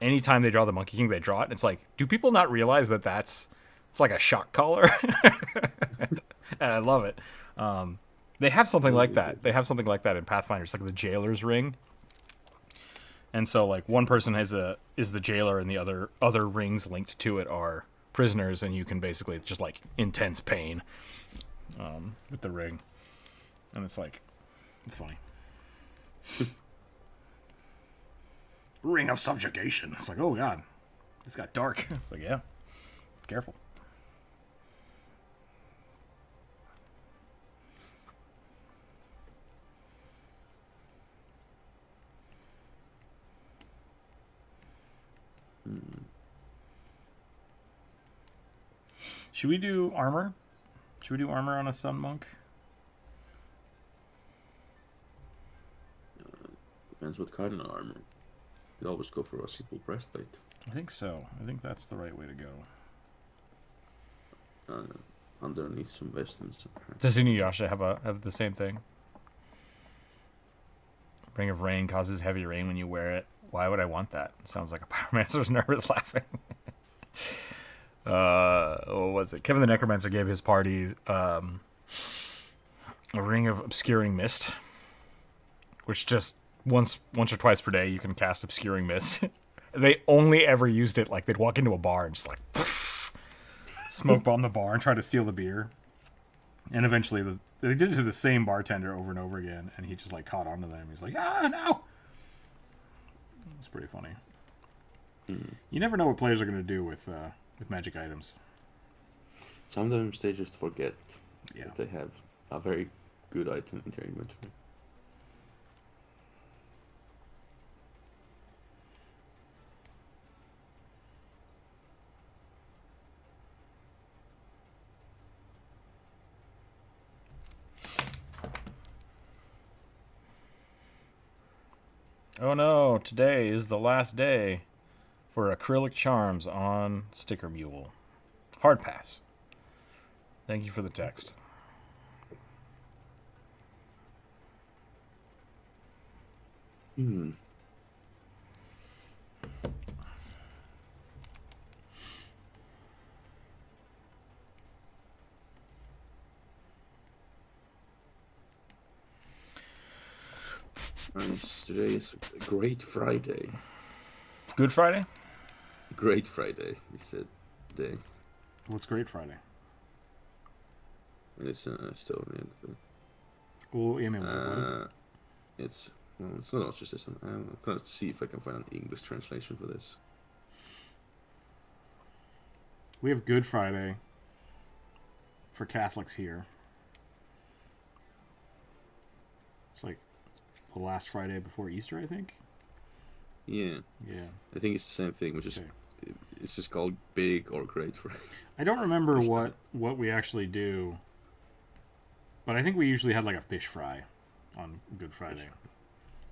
anytime they draw the Monkey King, they draw it, and it's like, do people not realize that it's like a shock collar? And I love it. They have something like that. They have something like that in Pathfinder. It's like the jailer's ring. And so like one person is the jailer, and the other rings linked to it are prisoners, and you can basically just like intense pain with the ring. And it's like, it's funny. Ring of subjugation. It's like, oh god, this got dark. It's like, yeah, careful. Should we do armor? Should we do armor on a sun monk? Depends what kind of armor. You always go for a simple breastplate. I think so. I think that's the right way to go. Underneath some vestments. Does Inuyasha have the same thing? Ring of Rain causes heavy rain when you wear it. Why would I want that? Sounds like a pyromancer's nervous laughing. What was it? Kevin the Necromancer gave his party a ring of obscuring mist, which just once or twice per day you can cast obscuring mist. They only ever used it like they'd walk into a bar and just like smoke bomb the bar and try to steal the beer. And eventually they did it to the same bartender over and over again, and he just like caught on to them. He's like, ah, no. It's pretty funny. You never know what players are going to do with magic items. Sometimes they just forget Yeah. that they have a very good item in their inventory. Oh no, today is the last day for acrylic charms on Sticker Mule. Hard pass. Thank you for the text. Nice. Today is a great Friday. Good Friday? Great Friday, he said today. What's Great Friday? And it's Estonian. Well, I mean, what is it? It's not ostracism. I'm gonna see if I can find an English translation for this. We have Good Friday for Catholics here. It's like the last Friday before Easter, I think. Yeah. Yeah. I think it's the same thing, which is it's just called Big or Great Friday. I don't remember what we actually do, but I think we usually had like a fish fry on Good Friday,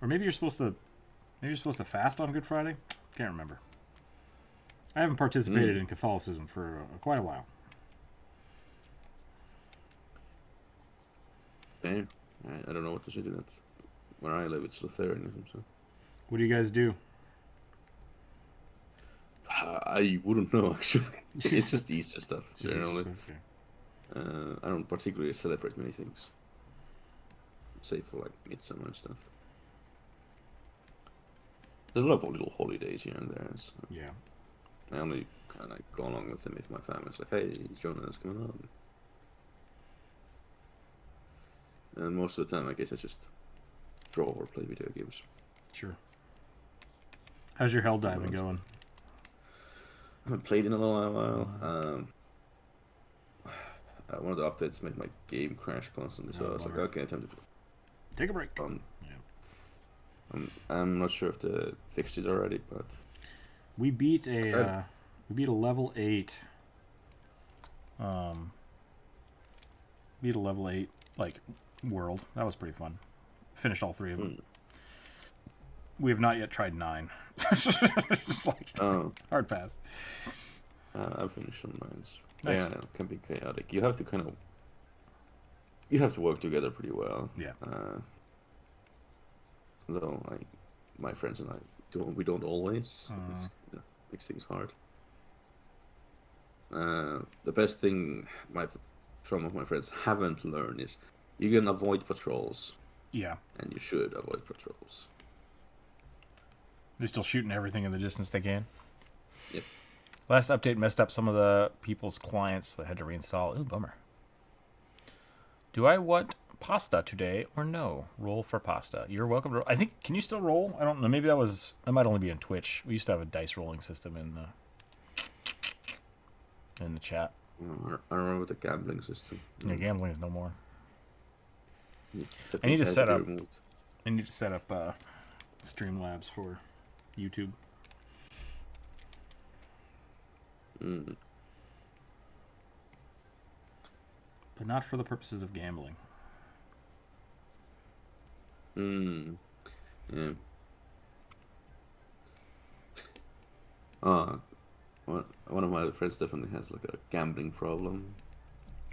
or maybe you're supposed to fast on Good Friday. Can't remember. I haven't participated in Catholicism for quite a while. Damn. I don't know what to say to that. Where I live, it's Lutheranism. So What do you guys do? I wouldn't know actually. It's just Easter stuff. Generally. Okay. I don't particularly celebrate many things, save for like Midsummer and stuff. There's a lot of little holidays here and there. So Yeah. I only kind of like go along with them if my family's like, "Hey, Jonah's coming on." And most of the time, I guess I just draw or play video games. Sure. How's your hell diving going? I haven't played in a while. One of the updates made my game crash constantly, so I was like, okay, time to take a break. Yeah. I'm not sure if the fixed it already, but we beat a level 8. Beat a level 8 like world. That was pretty fun. Finished all 3 of them. We have not yet tried 9. Just like hard pass. I've finished some 9s. Nice. Yeah, it can be chaotic. You have to work together pretty well. Yeah. Though my friends and we don't always. It makes things hard. The best thing some of my friends haven't learned is you can avoid patrols. Yeah. And you should avoid patrols. They're still shooting everything in the distance they can. Yep. Last update messed up some of the people's clients, so I had to reinstall. Ooh, bummer. Do I want pasta today or no? Roll for pasta. You're welcome to roll. I think, can you still roll? I don't know. Maybe that might only be in Twitch. We used to have a dice rolling system in the chat. I remember the gambling system. Yeah, gambling is no more. Yeah, I need to set up Streamlabs for YouTube. But not for the purposes of gambling. Yeah. One of my other friends definitely has like a gambling problem.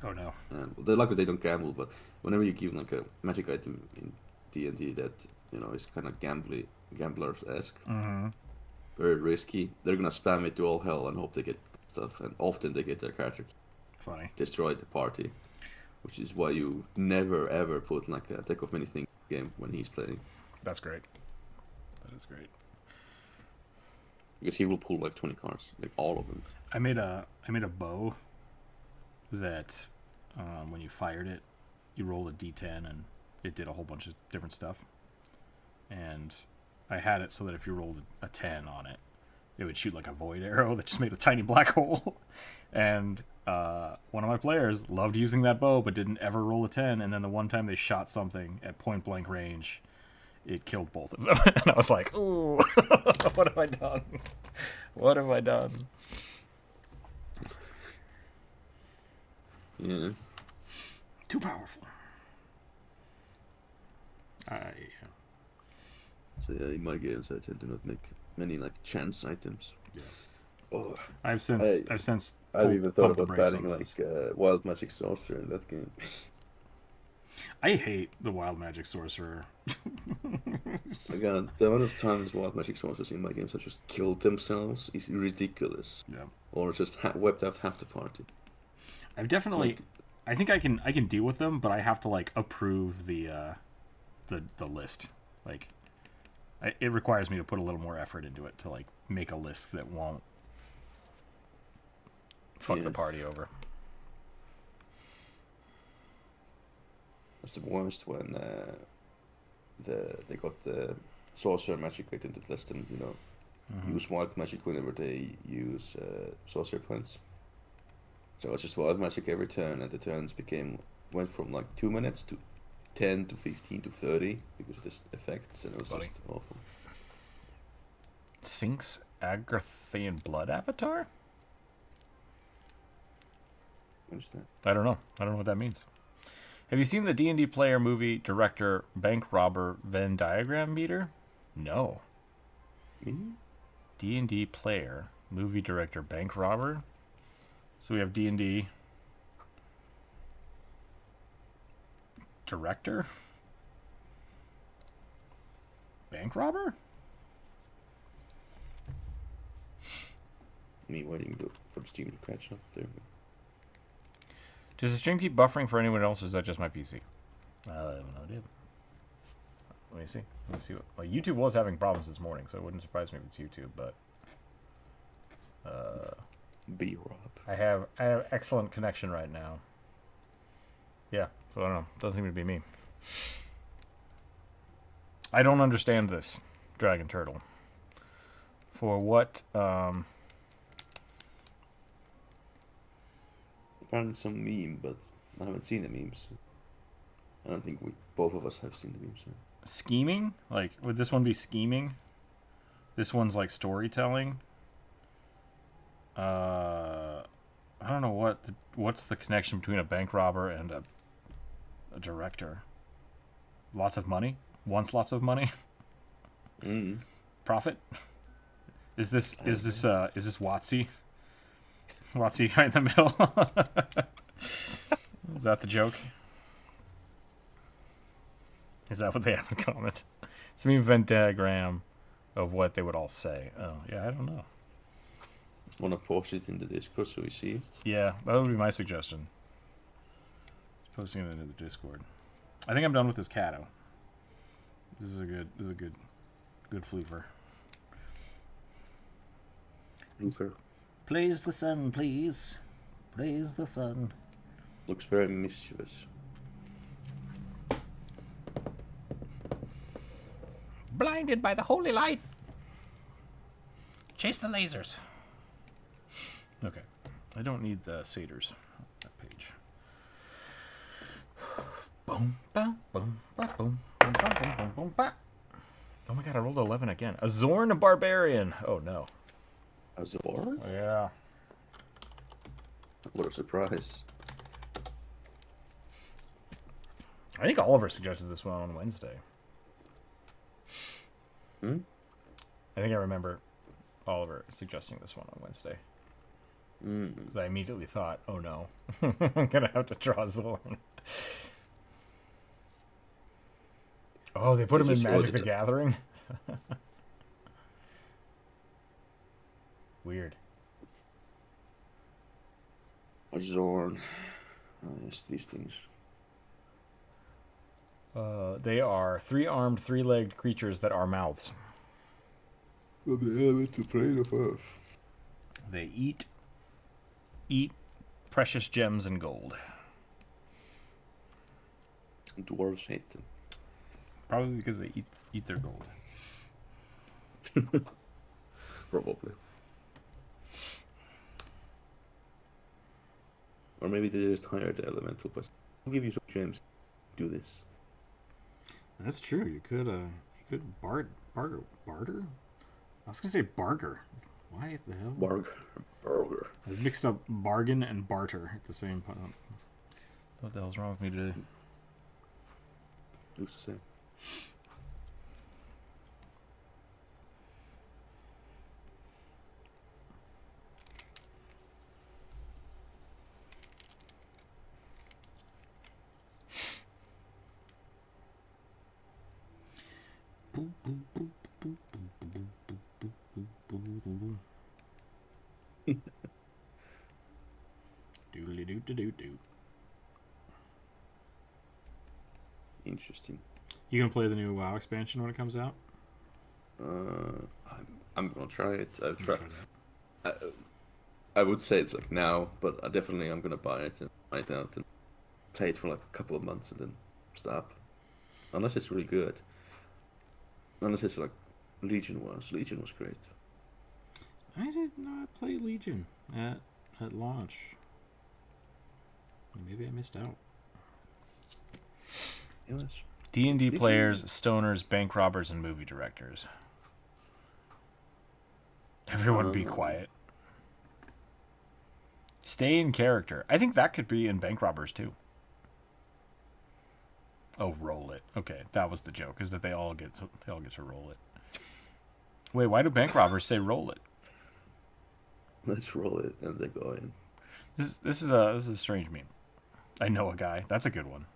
Oh no. And they're lucky they don't gamble, but whenever you give like a magic item in D&D that is kind of gamblers-esque, very risky, they're gonna spam it to all hell and hope they get stuff, and often they get their character destroyed the party, which is why you never ever put like a deck of many things game when he's playing. That's great. That is great. Because he will pull like 20 cards, like all of them. I made a bow that when you fired it, you rolled a d10 and it did a whole bunch of different stuff. And I had it so that if you rolled a 10 on it, it would shoot like a void arrow that just made a tiny black hole. And one of my players loved using that bow but didn't ever roll a 10. And then the one time they shot something at point blank range, it killed both of them. And I was like, ooh, what have I done? What have I done? Yeah. Too powerful. So yeah, in my games I tend to not make many like chance items. Yeah. Oh, I've even thought about banning like Wild Magic Sorcerer in that game. I hate the Wild Magic Sorcerer. Again, the amount of times Wild Magic Sorcerers in my games have just killed themselves is ridiculous. Yeah. Or just wiped out half the party. I've definitely, I think I can deal with them, but I have to like approve the list. Like, it requires me to put a little more effort into it to like make a list that won't fuck the party over. It's the worst when they got the sorcerer magic item that lets them, use wild magic whenever they use sorcerer points. So I just wild magic every turn, and the turns went from like 2 minutes to 10 to 15 to 30 because of this effects, and it was just awful. Sphinx Agarthian Blood Avatar? What is that? I don't know. I don't know what that means. Have you seen the D&D player, movie, director, bank robber, Venn diagram meter? No. Me? D&D player, movie, director, bank robber. So we have D&D director, bank robber. Me waiting for the stream to catch up there. Does the stream keep buffering for anyone else, or is that just my PC? I have no idea. Let me see. What, well, YouTube was having problems this morning, so it wouldn't surprise me if it's YouTube. But B-Rob. I have excellent connection right now. Yeah, so I don't know. Doesn't seem to be me. I don't understand this, Dragon Turtle. For what? Found some meme, but I haven't seen the memes. I don't think both of us have seen the memes. So. Scheming? Like, would this one be scheming? This one's like storytelling. I don't know what's the connection between a bank robber and a director. Lots of money. Wants lots of money. Profit. Is this WotC? WotC right in the middle. Is that the joke? Is that what they have in common? It's a Venn diagram of what they would all say. Oh, yeah, I don't know. Want to post it in the Discord so we see it? Yeah, that would be my suggestion. Just posting it into the Discord. I think I'm done with this Cato. This is a good floofer. Floofer. Praise the sun, please. Praise the sun. Looks very mischievous. Blinded by the holy light. Chase the lasers. Okay. I don't need the satyrs on that page. Boom, boom, boom, boom, boom, boom, boom, boom, boom, boom. Oh my god, I rolled 11 again. A Zorn Barbarian. Oh no. A Zorn? Yeah. What a surprise. I think Oliver suggested this one on Wednesday. Hmm? I think I remember Oliver suggesting this one on Wednesday. Because I immediately thought, oh no, I'm going to have to draw Zorn. Oh, they put him in Magic the Gathering? Weird. A Zorn. Oh, yes, these things. They are 3-armed, 3-legged creatures that are mouths. Well, the element to plane of Earth. They eat precious gems and gold. Dwarves hate them. Probably because they eat their gold. Probably. Or maybe they just hired the elemental, but I'll give you some gems. Do this. That's true. You could barter. I was gonna say barger. Why the hell? Burger. I mixed up bargain and barter at the same time. What the hell's wrong with me today? Who's to say? Doodly doo doo doo doo. Interesting. You gonna play the new WoW expansion when it comes out? I'm gonna try it. I've tried. I would say it's like now, but I'm gonna buy it and try it out and play it for like a couple of months and then stop. Unless it's really good. Unless it's like Legion was. Legion was great. I did not play Legion at launch. Maybe I missed out. It was. D&D players, stoners, bank robbers, and movie directors. Everyone be quiet. Stay in character. I think that could be in bank robbers too. Oh, roll it. Okay, that was the joke. Is that they all get to roll it. Wait, why do bank robbers say roll it? Let's roll it and they go in. This is a strange meme. I know a guy. That's a good one.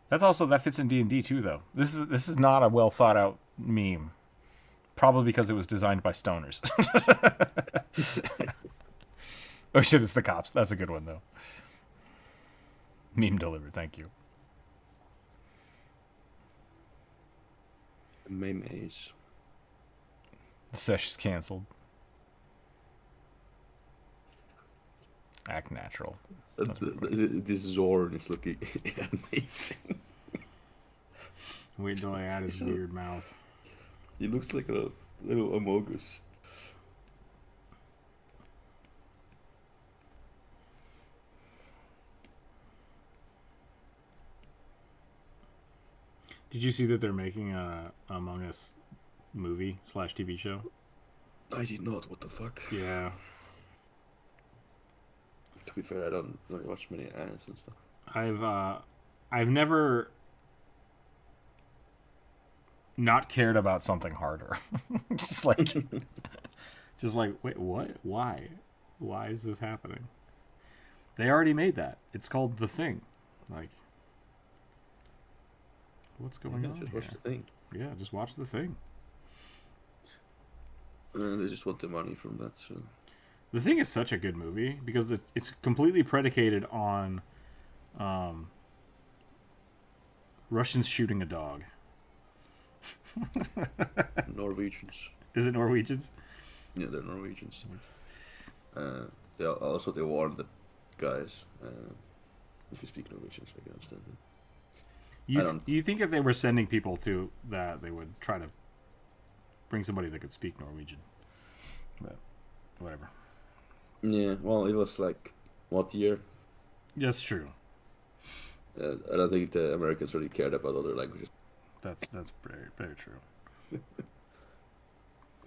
That fits in D&D too, though. This is not a well thought out meme. Probably because it was designed by stoners. Oh shit, it's the cops. That's a good one though. Meme delivered. Thank you. Memes. The session's canceled. Act natural. This Zorn is looking amazing. Wait till I add his weird mouth. He looks like a little Amogus. Did you see that they're making a Among Us movie / TV show? I did not. What the fuck? Yeah. To be fair, I don't really watch many ads and stuff. I've never Not cared about something harder. just like wait, what? Why is this happening? They already made that. It's called The Thing. Like, what's going on Just here? watch the thing. Yeah, just watch The Thing. And they just want the money from that. So. The Thing is such a good movie because it's completely predicated on Russians shooting a dog. Norwegians. Is it Norwegians? Yeah, they're Norwegians. They warned the guys. If you speak Norwegian, so I can understand it. You think if they were sending people to that, they would try to bring somebody that could speak Norwegian? But whatever. Yeah, well, it was like, what year? That's true. I don't think the Americans really cared about other languages. That's very, very true.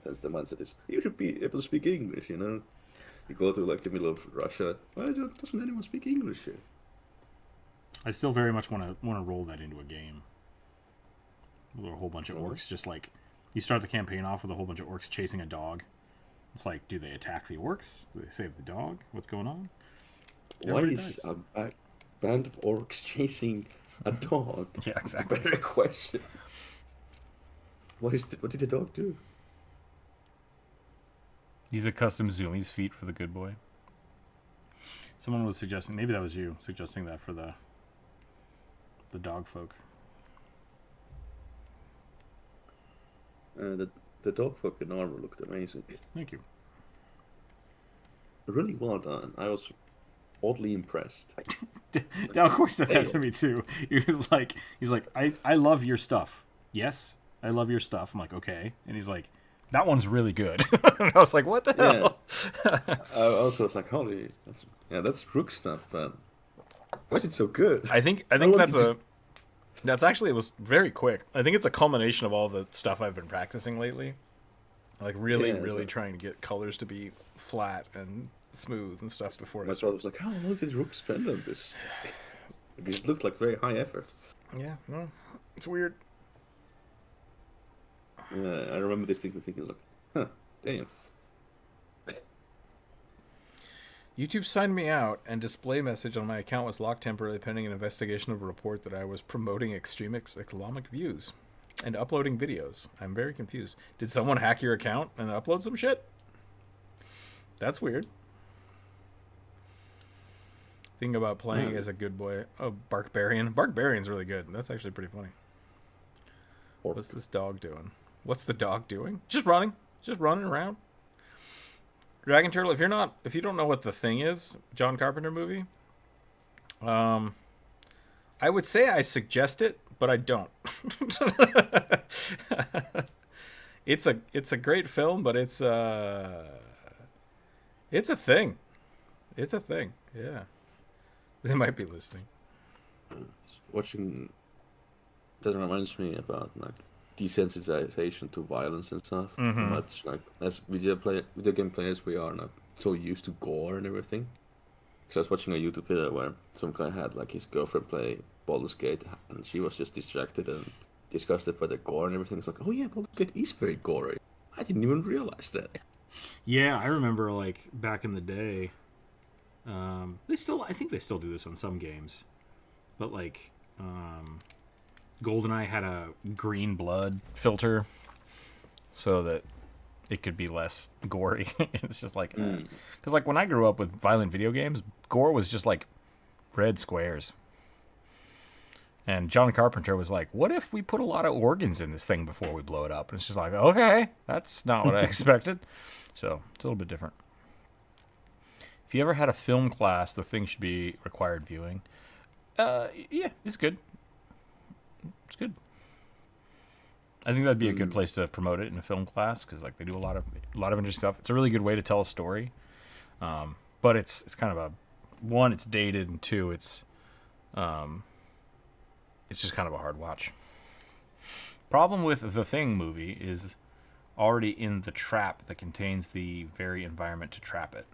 That's the mindset is, you should be able to speak English, you know? You go to like the middle of Russia, why doesn't anyone speak English here? I still very much want to roll that into a game. With a whole bunch of orcs, just like, you start the campaign off with a whole bunch of orcs chasing a dog. It's like, do they attack the orcs? Do they save the dog? What's going on? Why is a band of orcs chasing a dog? Yeah, exactly. That's the better question. What did the dog do? He's a custom Zoomies feet for the good boy. Someone was suggesting, maybe that was you, suggesting that for the dog folk. The dog fucking armor looked amazing. Thank you. Really well done. I was oddly impressed. Dalcor said that to me too. He's like, I love your stuff. Yes, I love your stuff. I'm like, okay. And he's like, that one's really good. And I was like, what the hell? I also was like, holy, that's Rook stuff, but why is it so good? I think that's actually, it was very quick. I think it's a culmination of all the stuff I've been practicing lately. Like really trying to get colors to be flat and smooth and stuff before my brother was like, how long did Rook spend on this? Because it looked like very high effort. Yeah, no, it's weird. I remember distinctly thinking, like, huh, damn. YouTube signed me out, and display message on my account was locked temporarily pending an investigation of a report that I was promoting extreme Islamic views and uploading videos. I'm very confused. Did someone hack your account and upload some shit? That's weird. Thing about playing as a good boy. Oh, Barkbarian. Barkbarian's really good. That's actually pretty funny. What's this dog doing? What's the dog doing? Just running. Just running around. Dragon Turtle, if you don't know what The Thing is, John Carpenter movie, I would say I suggest it, but I don't. It's a great film, but it's a thing. It's a thing. Yeah. They might be listening. Watching that reminds me about like desensitization to violence and stuff. Mhm. Much like as video game players, we are not so used to gore and everything. So I was watching a YouTube video where some guy had like his girlfriend play Baldur's Gate, and she was just distracted and disgusted by the gore and everything. It's like, oh yeah, Baldur's Gate is very gory. I didn't even realize that. Yeah, I remember like back in the day. I think they still do this on some games, but like, GoldenEye had a green blood filter, so that it could be less gory. It's just like, because like when I grew up with violent video games, gore was just like red squares. And John Carpenter was like, what if we put a lot of organs in this thing before we blow it up? And it's just like, okay, that's not what I expected. So it's a little bit different. If you ever had a film class, the thing should be required viewing. Yeah, it's good. It's good. I think that'd be a good place to promote it in a film class, because like they do a lot of interesting stuff. It's a really good way to tell a story, but it's kind of a one. It's dated, and two, it's just kind of a hard watch. Problem with the Thing movie is already in the trap that contains the very environment to trap it.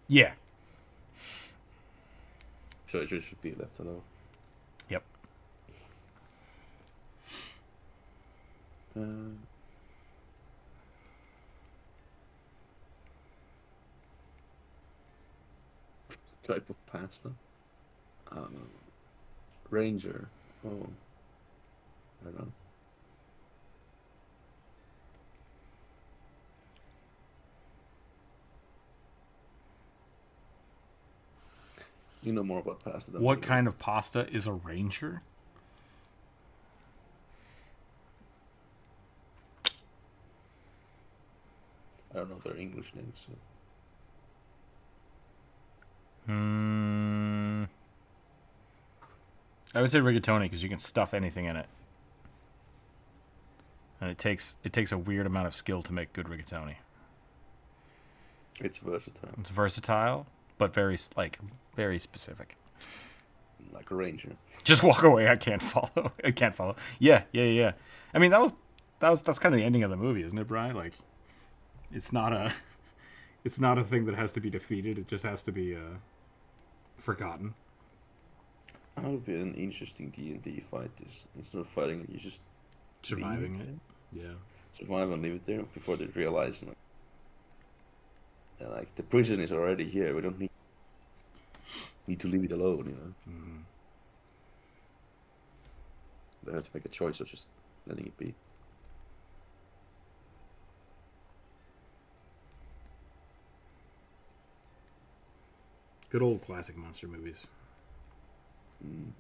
Yeah. So it should be left alone. Yep. Type of pasta. Ranger. Oh. I don't know. You know more about pasta than What me. kind of pasta is a Ranger? I don't know their English names. So. I would say rigatoni, because you can stuff anything in it, and it takes a weird amount of skill to make good rigatoni. It's versatile. It's versatile, but very specific. Like a Ranger. Just walk away. I can't follow. Yeah. I mean, that's kind of the ending of the movie, isn't it, Brian? Like, it's not a thing that has to be defeated. It just has to be forgotten. That would be an interesting D&D fight. Instead of fighting it, you just Surviving it. Yeah. survive and leave it there before they realize like the prison is already here. We don't need to leave it alone, you know. Mm-hmm. They have to make a choice of just letting it be. Good old classic monster movies.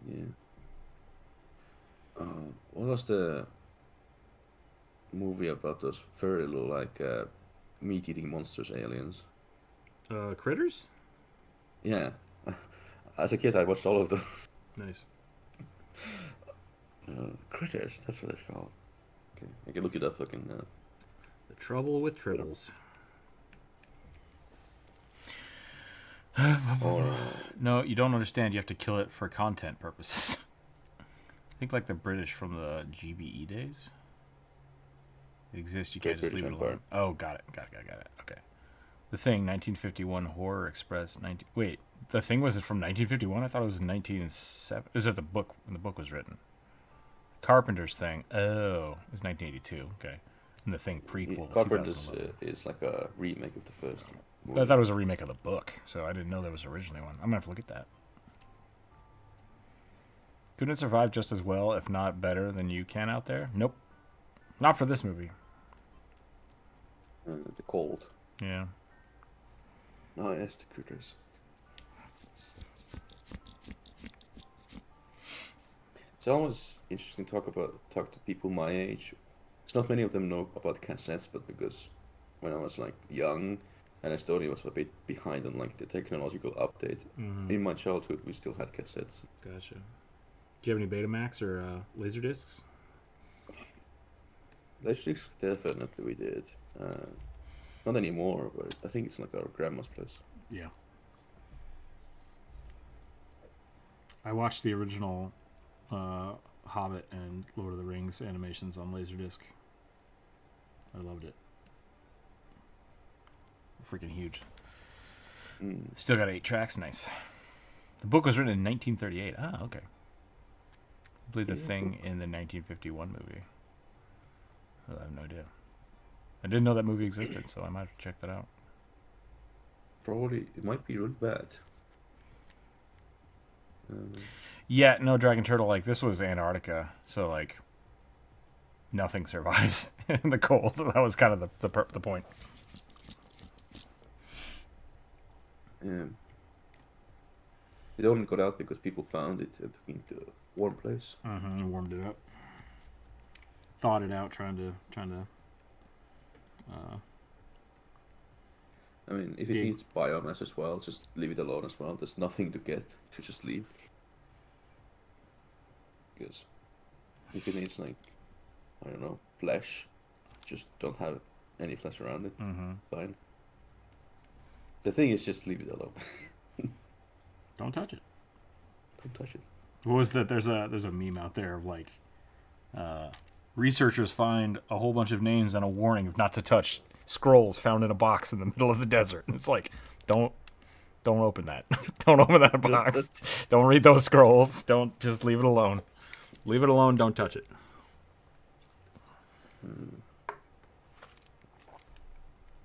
Yeah. What was the movie about those very little like meat-eating monsters, aliens? Critters? Yeah. As a kid, I watched all of them. Nice. Critters, that's what it's called. Okay, I can look it up. I can. The Trouble with Tribbles. Or No, you don't understand. You have to kill it for content purposes. I think like the British from the GBE days. It exists. You can't Great just leave it British alone. Empire. Oh, got it. Okay. The Thing, 1951 Horror Express. Wait, The Thing was from 1951? I thought it was 1907. It was at the book when the book was written. Carpenter's Thing. Oh, it was 1982. Okay. And The Thing prequel. Carpenter's 2011. is like a remake of the first movie. I thought it was a remake of the book, so I didn't know there was originally one. I'm gonna have to look at that. Couldn't it survive just as well, if not better, than you can out there? Nope. Not for this movie. The Cold. Yeah. Oh, yes, the Critters. It's always interesting to talk to people my age. It's not many of them know about cassettes, but because when I was like young, and Estonia was a bit behind on like the technological update. Mm-hmm. In my childhood, we still had cassettes. Gotcha. Do you have any Betamax or laser discs? Laserdiscs, definitely we did. Not anymore, but I think it's like our grandma's place. Yeah. I watched the original Hobbit and Lord of the Rings animations on Laserdisc. I loved it. Freaking huge. Still got 8 tracks. Nice. The book was written in 1938. Ah, okay. I believe the thing in the 1951 movie. I have no idea. I didn't know that movie existed, so I might have to check that out. Probably, it might be really bad. Yeah, no, Dragon Turtle, like, this was Antarctica, so, like, nothing survives in the cold. That was kind of the point. Yeah. It only got out because people found it and took it to a warm place. Warmed it up. Thawed it out, trying to I mean, if it needs biomass as well, just leave it alone as well. There's nothing to get if you just leave. Because if it needs, like, I don't know, flesh, just don't have any flesh around it. Fine. The thing is, just leave it alone. Don't touch it. Don't touch it. What was that? There's a meme out there of, like, researchers find a whole bunch of names and a warning of not to touch scrolls found in a box in the middle of the desert. And it's like, don't open that. Don't open that box. Don't read those scrolls. Don't, just leave it alone. Leave it alone. Don't touch it.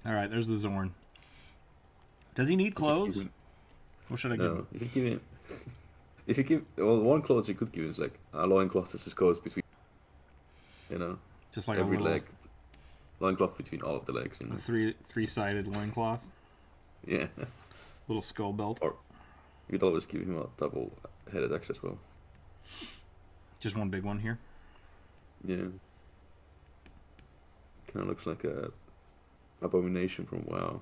All right, there's the Zorn. Does he need clothes? What should I give him? If you give, well, one clothes you could give him is like a loincloth that just goes between, just like every a little leg. Loincloth between all of the legs, A three-sided loincloth. Yeah. Little skull belt. Or you could always give him a double-headed axe as well. Just one big one here. Yeah. Kind of looks like a abomination from WoW.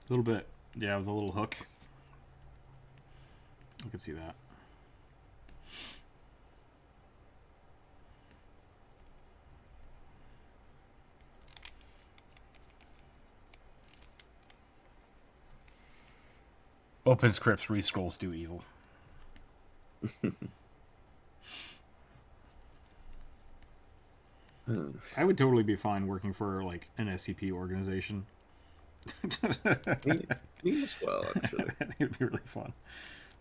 A little bit, yeah, with a little hook. I can see that. Open scripts, re-scrolls do evil. I would totally be fine working for, like, an SCP organization. Me as well, actually. I think it'd be really fun.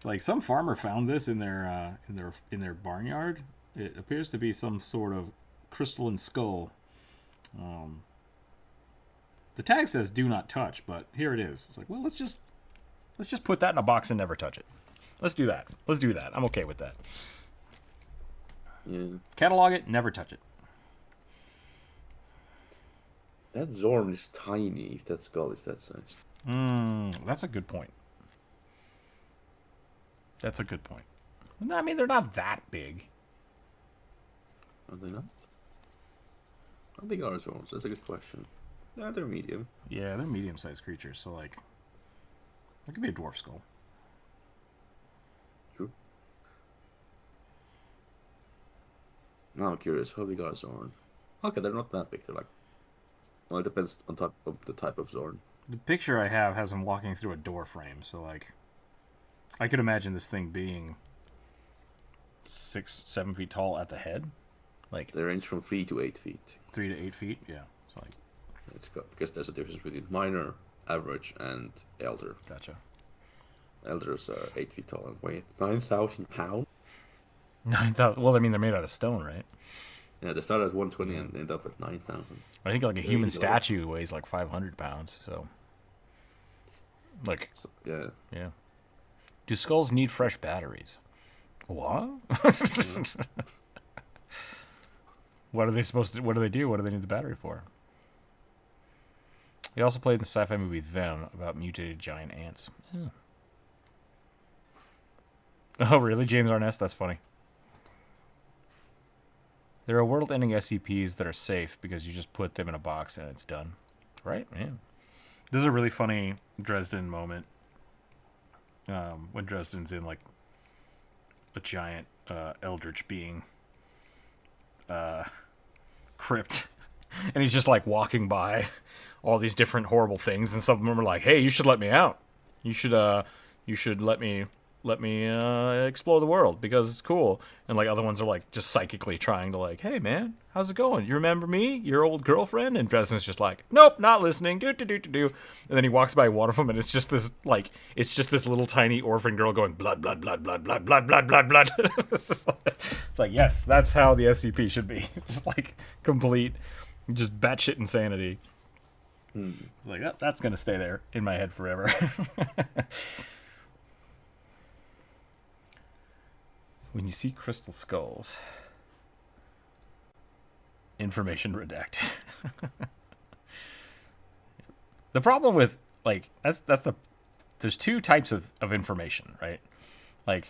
Like, some farmer found this in their barnyard. It appears to be some sort of crystalline skull. The tag says "do not touch," but here it is. It's like, well, let's just put that in a box and never touch it. Let's do that. I'm okay with that. Yeah. Catalog it, never touch it. That Zorn is tiny if that skull is that size. That's a good point. I mean, they're not that big. Are they not? How big are Zorns? That's a good question. Yeah, they're medium. Yeah, they're medium-sized creatures, so, like, that could be a dwarf skull. True. Now I'm curious, how big are Zorn? Okay, they're not that big. They're like, well, it depends on top of the type of Zorn. The picture I have has him walking through a door frame, so, like, I could imagine this thing being 6-7 feet tall at the head. Like, they range from 3 to 8 feet. 3 to 8 feet, yeah. So, like, it's got, because there's a difference between minor, average, and elder. Gotcha. Elders are 8 feet tall and weigh 9,000 pounds. 9,000. Well, I mean, they're made out of stone, right? Yeah, they start at 120 and end up at 9,000. I think like a human statue weighs like 500 pounds. So, like, so, yeah. Do skulls need fresh batteries? What? What are they supposed to? What do they do? What do they need the battery for? He also played in the sci-fi movie Them about mutated giant ants. Yeah. Oh, really? James Arness? That's funny. There are world-ending SCPs that are safe because you just put them in a box and it's done. Right? Yeah. This is a really funny Dresden moment. When Dresden's in, like, a giant eldritch being crypt. And he's just, like, walking by all these different horrible things. And some of them are like, hey, you should let me out. You should let me let me explore the world because it's cool. And like other ones are like just psychically trying to like, hey man, how's it going? You remember me, your old girlfriend? And Dresden's just like, nope, not listening. Do. And then he walks by one of them, and it's just this little tiny orphan girl going blood. It's like, yes, that's how the SCP should be. Just like complete, just batshit insanity. It's like, oh, that's gonna stay there in my head forever. When you see crystal skulls, information redacted. The problem with like there's two types of information, right? Like,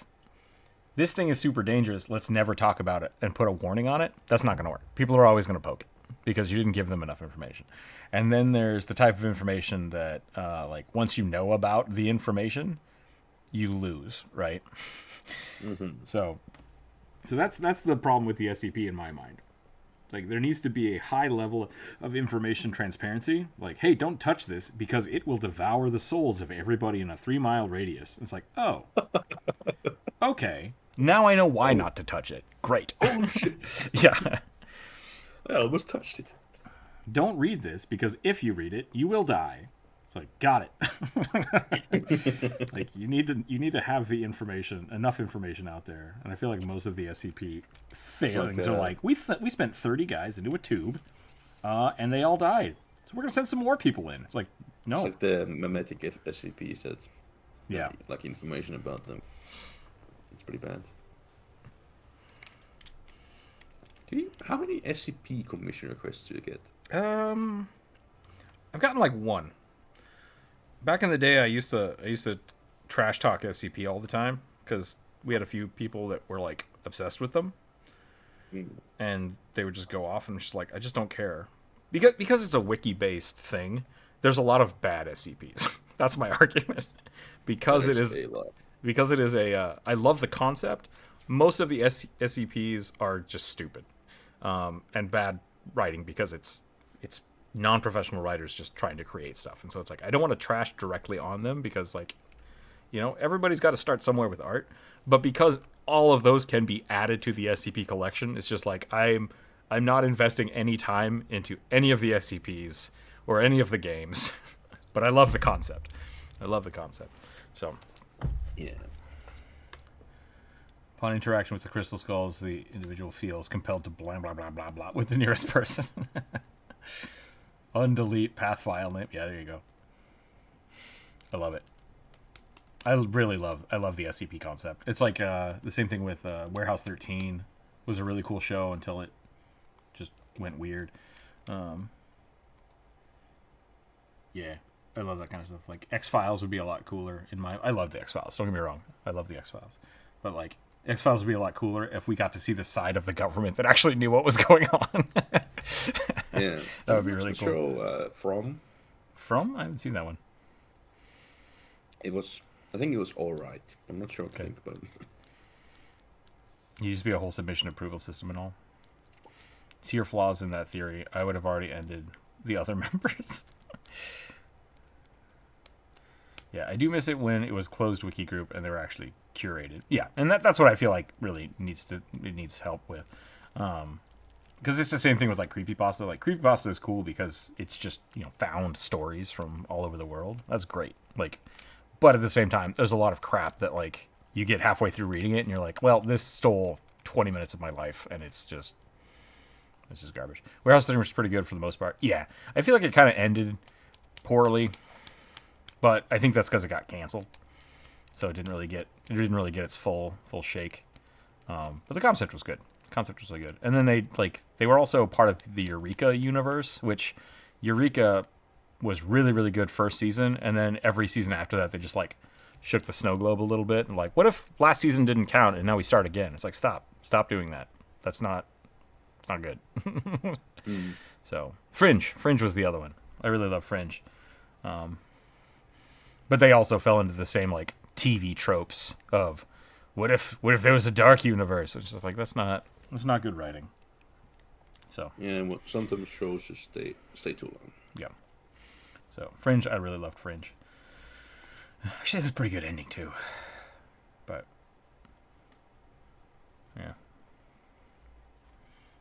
this thing is super dangerous, let's never talk about it and put a warning on it. That's not gonna work. People are always gonna poke it because you didn't give them enough information. And then there's the type of information that like once you know about the information, you lose, right? So that's the problem with the SCP in my mind. Like, there needs to be a high level of information transparency. Like, hey, don't touch this because it will devour the souls of everybody in a 3-mile radius. It's like, oh, okay. Now I know why not to touch it. Great. Oh shit! Yeah. I almost touched it. Don't read this because if you read it, you will die. It's like, got it. Like, you need to have the information, enough information out there. And I feel like most of the SCP failings are like, we spent 30 guys into a tube, and they all died. So we're gonna send some more people in. It's like, no. It's like the memetic SCPs that, yeah, like information about them. It's pretty bad. How many SCP commission requests do you get? I've gotten like one. Back in the day, I used to trash talk SCP all the time because we had a few people that were like obsessed with them, and they would just go off and just like, I just don't care because it's a wiki based thing. There's a lot of bad SCPs. That's my argument. Because it is a I love the concept. Most of the SCPs are just stupid and bad writing because it's non-professional writers just trying to create stuff. And so it's like, I don't want to trash directly on them because, like, you know, everybody's got to start somewhere with art. But because all of those can be added to the SCP collection, it's just like, I'm not investing any time into any of the SCPs or any of the games. But I love the concept. So, yeah. upon interaction with the crystal skulls, the individual feels compelled to blah blah blah blah blah with the nearest person. Undelete path file name. Yeah, there you go. I love it. I love the SCP concept. It's like the same thing with Warehouse 13 was a really cool show until it just went weird. Yeah, I love that kind of stuff. Like, X-Files would be a lot cooler in my... I love the X-Files, don't get me wrong. I love the X-Files. But, like, X-Files would be a lot cooler if we got to see the side of the government that actually knew what was going on. Yeah. That would be really cool. Show, From? I haven't seen that one. I think it was alright. I'm not sure what to think about it. You used to be a whole submission approval system and all. See your flaws in that theory. I would have already ended the other members. Yeah, I do miss it when it was closed wiki group and they were actually curated. Yeah, and that's what I feel like really needs help with. Because it's the same thing with like creepypasta. Like, creepypasta is cool because it's just, you know, found stories from all over the world. That's great. Like, but at the same time, there's a lot of crap that like you get halfway through reading it and you're like, well, this stole 20 minutes of my life and it's just garbage. Warehouse 13 was pretty good for the most part. Yeah, I feel like it kind of ended poorly, but I think that's because it got canceled, so it didn't really get its full shake. But the concept was good. Really good. And then they were also part of the Eureka universe, which Eureka was really, really good first season, and then every season after that they just like shook the snow globe a little bit and like, what if last season didn't count and now we start again? It's like, stop doing that. It's not good. So Fringe was the other one. I really love Fringe. But they also fell into the same like TV tropes of what if there was a dark universe? It's just like, that's not good writing. So yeah, well, sometimes shows just stay too long. Yeah. So Fringe, I really loved Fringe. Actually, it was a pretty good ending too.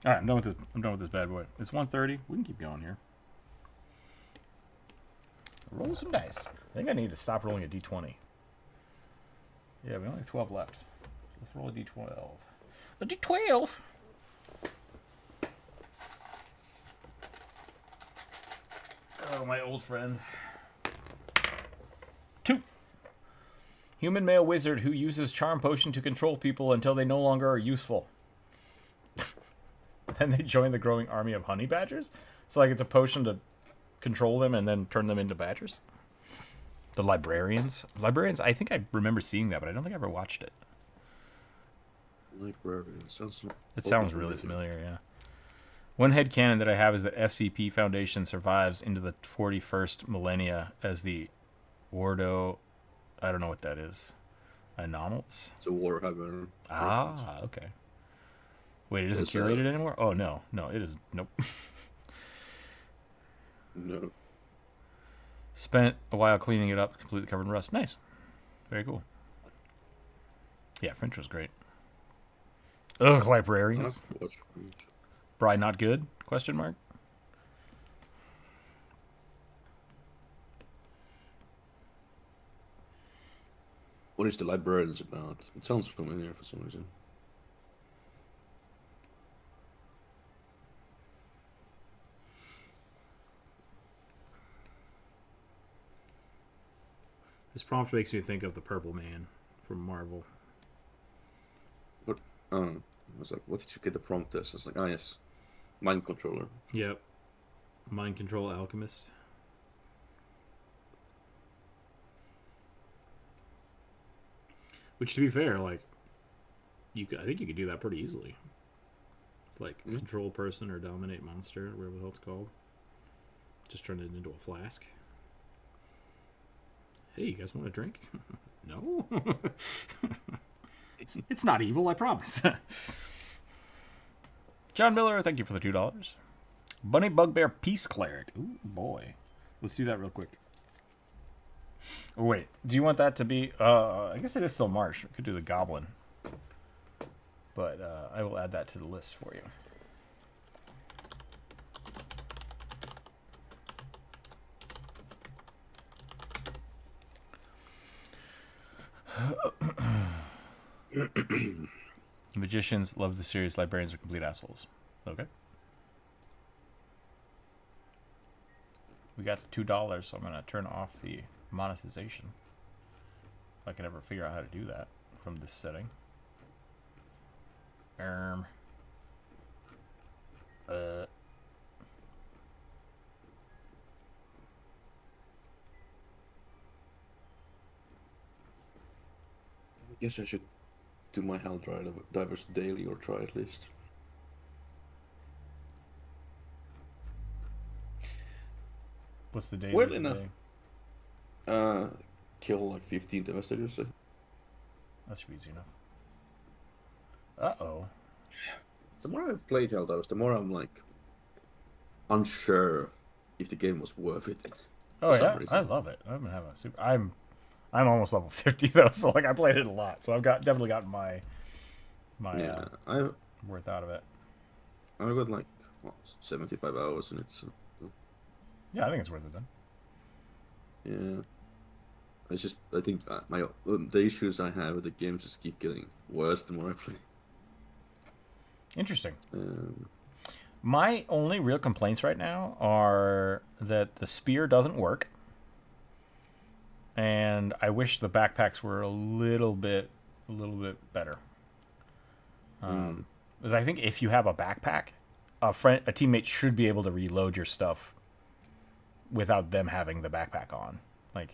All right, I'm done with this. I'm done with this bad boy. It's 1:30. We can keep going here. Roll some dice. I think I need to stop rolling a d20. Yeah, we only have 12 left. Let's roll a d12. A d12! Oh, my old friend. 2. Human male wizard who uses charm potion to control people until they no longer are useful. Then they join the growing army of honey badgers? So, like, it's a potion to control them and then turn them into badgers? The librarians? Librarians, I think I remember seeing that, but I don't think I ever watched it. Librarian sounds. It sounds really familiar, yeah. One headcanon that I have is that FCP Foundation survives into the 41st millennia as the Ordo... I don't know what that is. Anomalous? It's a Warhammer. Ah, okay. Wait, it isn't curated anymore? Oh, no. No, it is... Nope. No. Spent a while cleaning it up, completely covered in rust. Nice. Very cool. Yeah, French was great. Ugh, librarians. Bri not good? Question mark. What is the librarians about? It sounds familiar for some reason. This prompt makes me think of the Purple Man from Marvel. What? I was like, what did you get the prompt as? I was like, ah, yes, mind controller. Yep. Mind control alchemist. Which, to be fair, like, I think you could do that pretty easily. Like, control person or dominate monster, or whatever the hell it's called. Just turn it into a flask. Hey, you guys want a drink? No? It's not evil, I promise. John Miller, thank you for the $2. Bunny Bugbear Peace Cleric. Ooh, boy. Let's do that real quick. Oh, wait. Do you want that to be... I guess it is still March. We could do the Goblin. But I will add that to the list for you. Magicians love the series. Librarians are complete assholes. Okay. We got the $2, so I'm going to turn off the monetization. If I can ever figure out how to do that from this setting. I guess I should do my Helldivers daily or try at least. What's the date? Weirdly enough, kill like 15 devastators. That should be easy enough. Uh-oh. The more I played Helldivers, the more I'm like unsure if the game was worth it. Oh yeah, I love it. I'm having a super. I'm almost level 50 though, so like I played it a lot. So I've definitely gotten my worth out of it. I've got like 75 hours in it. So. Yeah, I think it's worth it then. Yeah. I think the issues I have with the game just keep getting worse the more I play. Interesting. My only real complaints right now are that the spear doesn't work, and I wish the backpacks were a little bit better. Because I think if you have a backpack, a teammate should be able to reload your stuff without them having the backpack on. Like,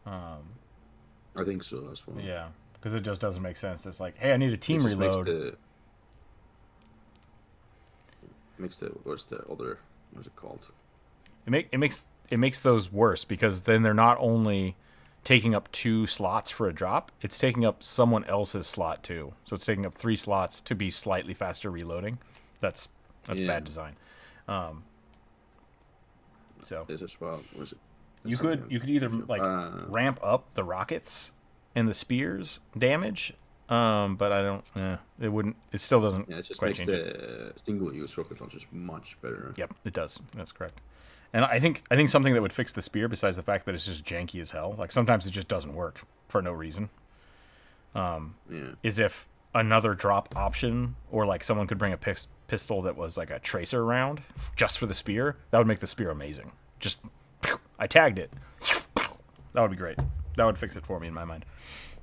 I think so as well. Yeah, because it just doesn't make sense. It's like, hey, I need a team reload. What's it called? It makes those worse because then they're not only taking up 2 slots for a drop, it's taking up someone else's slot too. So it's taking up 3 slots to be slightly faster reloading. That's bad design. So this as well. Was it? You could either like ramp up the rockets and the spears damage But I don't. It wouldn't. It still doesn't. Yeah, it just quite makes change it. the single-use rocket launchers much better. Yep, it does. That's correct. And I think something that would fix the spear, besides the fact that it's just janky as hell, like sometimes it just doesn't work for no reason. Is if another drop option, or like someone could bring a pistol that was like a tracer round just for the spear, that would make the spear amazing. Just I tagged it. That would be great. That would fix it for me in my mind.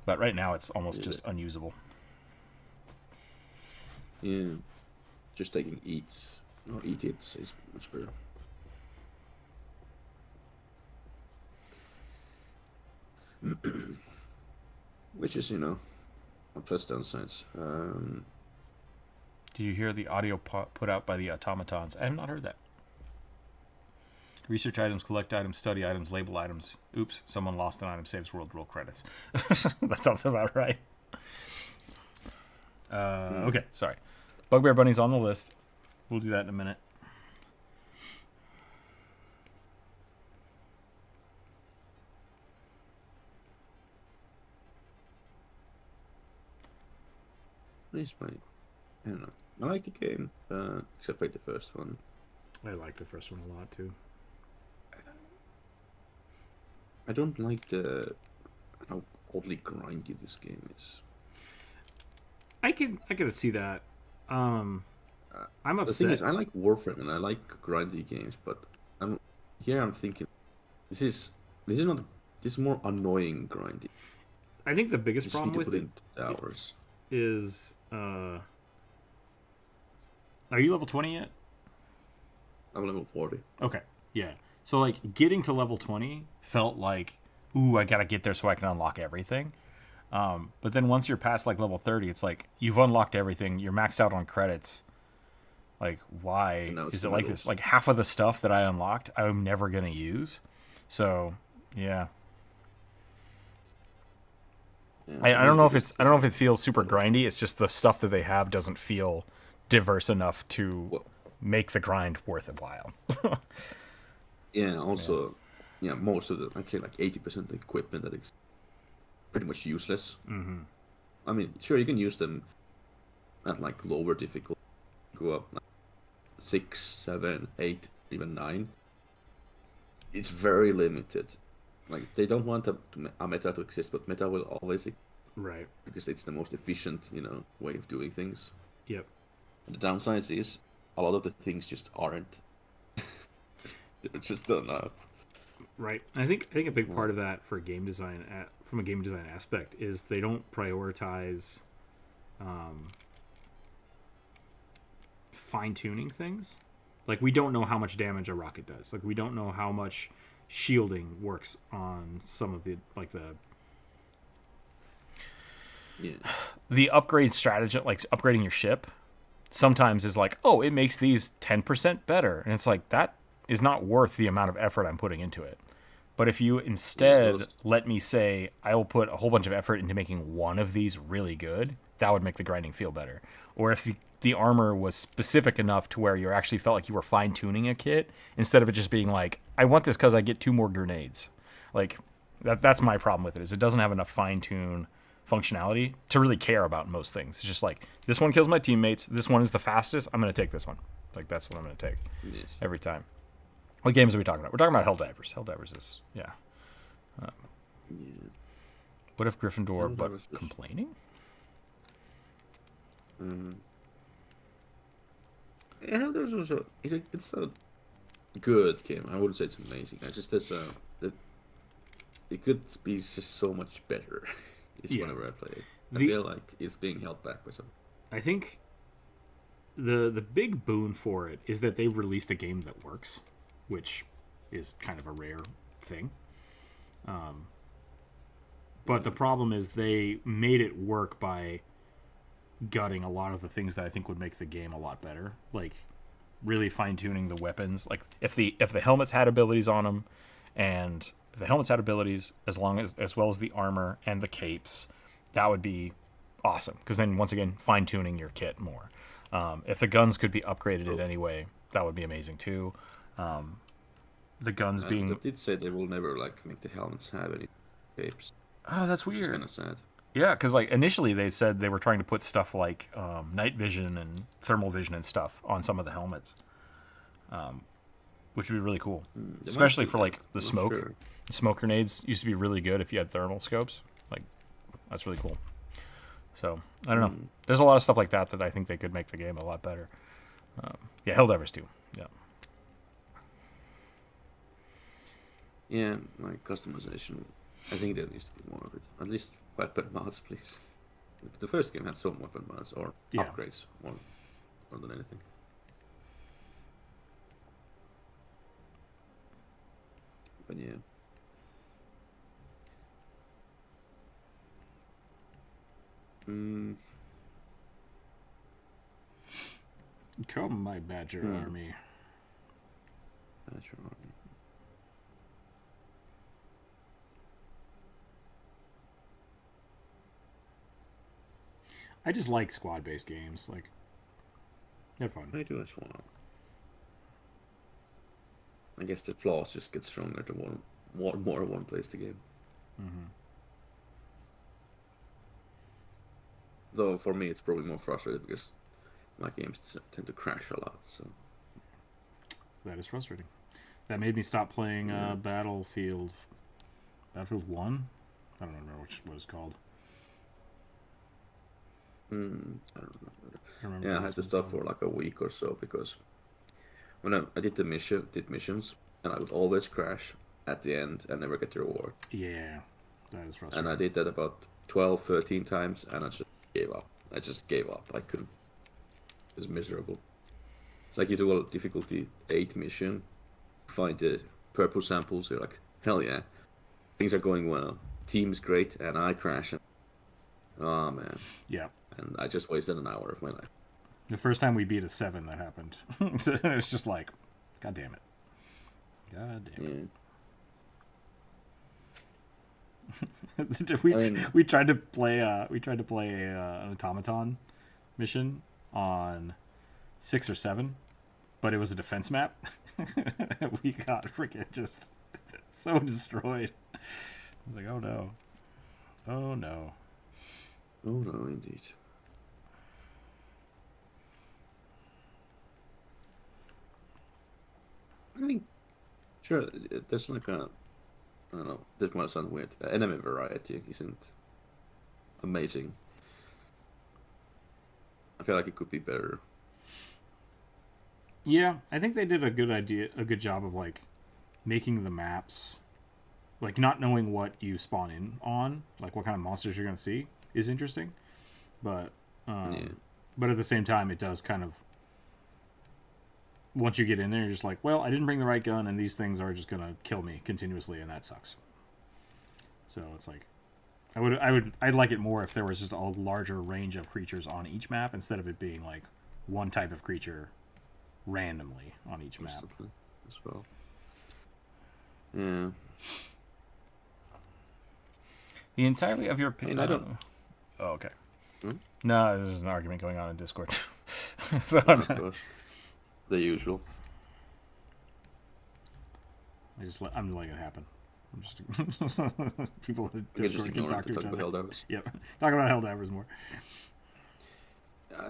But right now it's almost just unusable. Yeah, just taking eats or eat hits is much better. Which is, a plus downsides. Did you hear the audio put out by the automatons? I have not heard that. Research items, collect items, study items, label items. Oops, someone lost an item, saves world roll credits. That sounds about right. Okay, sorry. Bugbear Bunny's on the list. We'll do that in a minute. I don't know. I like the game, except like the first one. I like the first one a lot too. I don't like how oddly grindy this game is. I could see that. I'm upset. The thing is, I like Warframe and I like grindy games, but I'm thinking this is more annoying grindy. I think the biggest You problem just need with to put in hours. is are you level 20 yet? I'm level 40. Okay, yeah. So like getting to level 20 felt like, ooh, I gotta get there so I can unlock everything. But then once you're past like level 30, it's like you've unlocked everything. You're maxed out on credits. Like, why is it like this? Like half of the stuff that I unlocked, I'm never gonna use. So, yeah. I don't know if it feels super grindy. It's just the stuff that they have doesn't feel diverse enough to make the grind worth a while. Yeah. Also, most of I'd say like 80% of the equipment that is pretty much useless. Mm-hmm. I mean, sure, you can use them at like lower difficulty, go up like 6, 7, 8, even 9. It's very limited. Like, they don't want a meta to exist, but meta will always exist. Right. Because it's the most efficient, way of doing things. Yep. The downside is a lot of the things just aren't. They're just not enough. Right. I think a big part of that for game design, from a game design aspect, is they don't prioritize fine-tuning things. Like, we don't know how much damage a rocket does. Like, we don't know how much shielding works on some of the the upgrade strategy, like upgrading your ship, sometimes is like, oh, it makes these 10% better, and it's like, that is not worth the amount of effort I'm putting into it. But if you instead let me say I will put a whole bunch of effort into making one of these really good, that would make the grinding feel better. Or if the armor was specific enough to where you actually felt like you were fine-tuning a kit, instead of it just being like, I want this because I get 2 more grenades. Like, that's my problem with it, is it doesn't have enough fine-tune functionality to really care about most things. It's just like, this one kills my teammates, this one is the fastest, I'm going to take this one. Like, that's what I'm going to take every time. What games are we talking about? We're talking about Helldivers. Helldivers is, yeah. What if Gryffindor, but complaining? Yeah, Helldivers also, it's a good game. I wouldn't say it's amazing. It's just that it could be just so much better. Whenever I play it, I feel like it's being held back by something. I think the big boon for it is that they released a game that works, which is kind of a rare thing. But the problem is they made it work by gutting a lot of the things that I think would make the game a lot better. Like, really fine-tuning the weapons. Like, if the helmets had abilities on them, and if the helmets had abilities as well as the armor and the capes, that would be awesome. Because then, once again, fine-tuning your kit more. If the guns could be upgraded in any way, that would be amazing too. The guns being... They did say they will never make the helmets have any capes. Oh, that's weird. Which is kind of sad. Yeah, because like initially they said they were trying to put stuff like night vision and thermal vision and stuff on some of the helmets, which would be really cool, They might especially do for that. like the I'm not smoke. sure. Smoke grenades used to be really good if you had thermal scopes. Like that's really cool. So I don't know. There's a lot of stuff like that that I think they could make the game a lot better. Yeah, Helldivers too. Yeah. Yeah, like customization. I think there needs to be more of it. At least weapon mods, please. The first game had some weapon mods or Yeah. upgrades more than anything. But yeah. Come, my Badger army. That's right. I just like squad-based games. Like, they're fun. I do as well. I guess the flaws just get stronger the more one plays the game. Though for me, it's probably more frustrating because my games tend to crash a lot. So That is frustrating. That made me stop playing Battlefield 1? I don't remember what it's called. I don't remember. remember Yeah, I what had this to was stop called. for like a week or so because when I did missions, and I would always crash at the end and never get the reward. Yeah, that is And frustrating. I did that about 12, 13 times, and I just gave up. I couldn't. It was miserable. It's like you do a difficulty 8 mission, find the purple samples, you're like, hell yeah, things are going well, team's great, and I crash. Oh man. Yeah. And I just wasted an hour of my life. The first time we beat a 7, that happened. It was just like, God damn it. God damn it. We tried to play an automaton mission on 6 or 7, but it was a defense map. We got freaking just so destroyed. I was like, oh no. Oh no. Oh no, indeed. I think, sure, there's like a, I don't know, this might sound weird. Enemy variety isn't amazing. I feel like it could be better. Yeah, I think they did a good job of like making the maps, like not knowing what you spawn in on, like what kind of monsters you're gonna see, is interesting. But but at the same time, it does kind of, once you get in there, you're just like, well, I didn't bring the right gun, and these things are just gonna kill me continuously, and that sucks. So it's like, I'd like it more if there was just a larger range of creatures on each map instead of it being like one type of creature randomly on each map. As well. Yeah. The entirety of your mean, I don't. Oh, okay. Hmm? No, there's an argument going on in Discord. So Of course. The usual. I'm letting it happen. I'm just people in I can just Discord can ignore talk it to to each talk about other. Helldivers. Yep, talk about Helldivers more.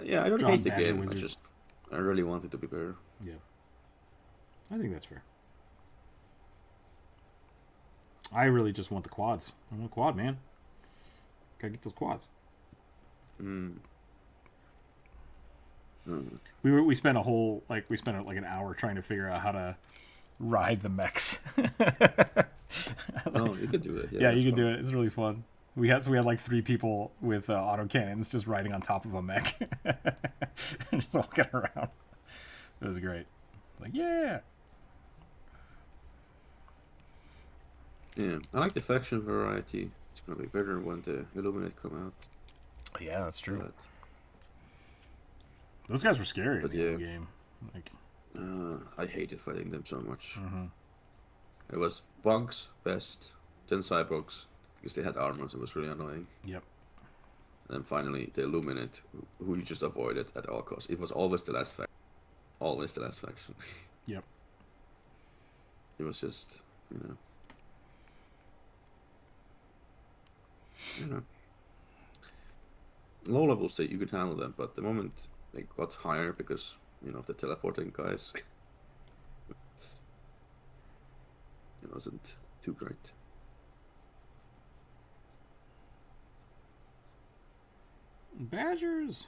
Yeah, I don't John hate the Badger game. Wizard. I really want it to be better. Yeah, I think that's fair. I really just want the quads. I want a quad, man. Gotta get those quads. We spent like an hour trying to figure out how to ride the mechs. Oh, you could do it. Yeah, you can do it. It's really fun. We had like 3 people with autocannons just riding on top of a mech, and just walking around. It was great. Like, yeah. Yeah, I like the faction variety. It's gonna be better when the Illuminate come out. Yeah, that's true. But, Those guys were scary in But the yeah. game. Like, I hated fighting them so much. It was bugs best, then cyborgs because they had armor, so it was really annoying. yep. And then finally the Illuminate, who you just avoided at all costs. It was always the last faction. Always the last faction. Yep. It was just, you know. low levels that you could handle them, but the moment they got higher because of the teleporting guys, it wasn't too great. Badgers.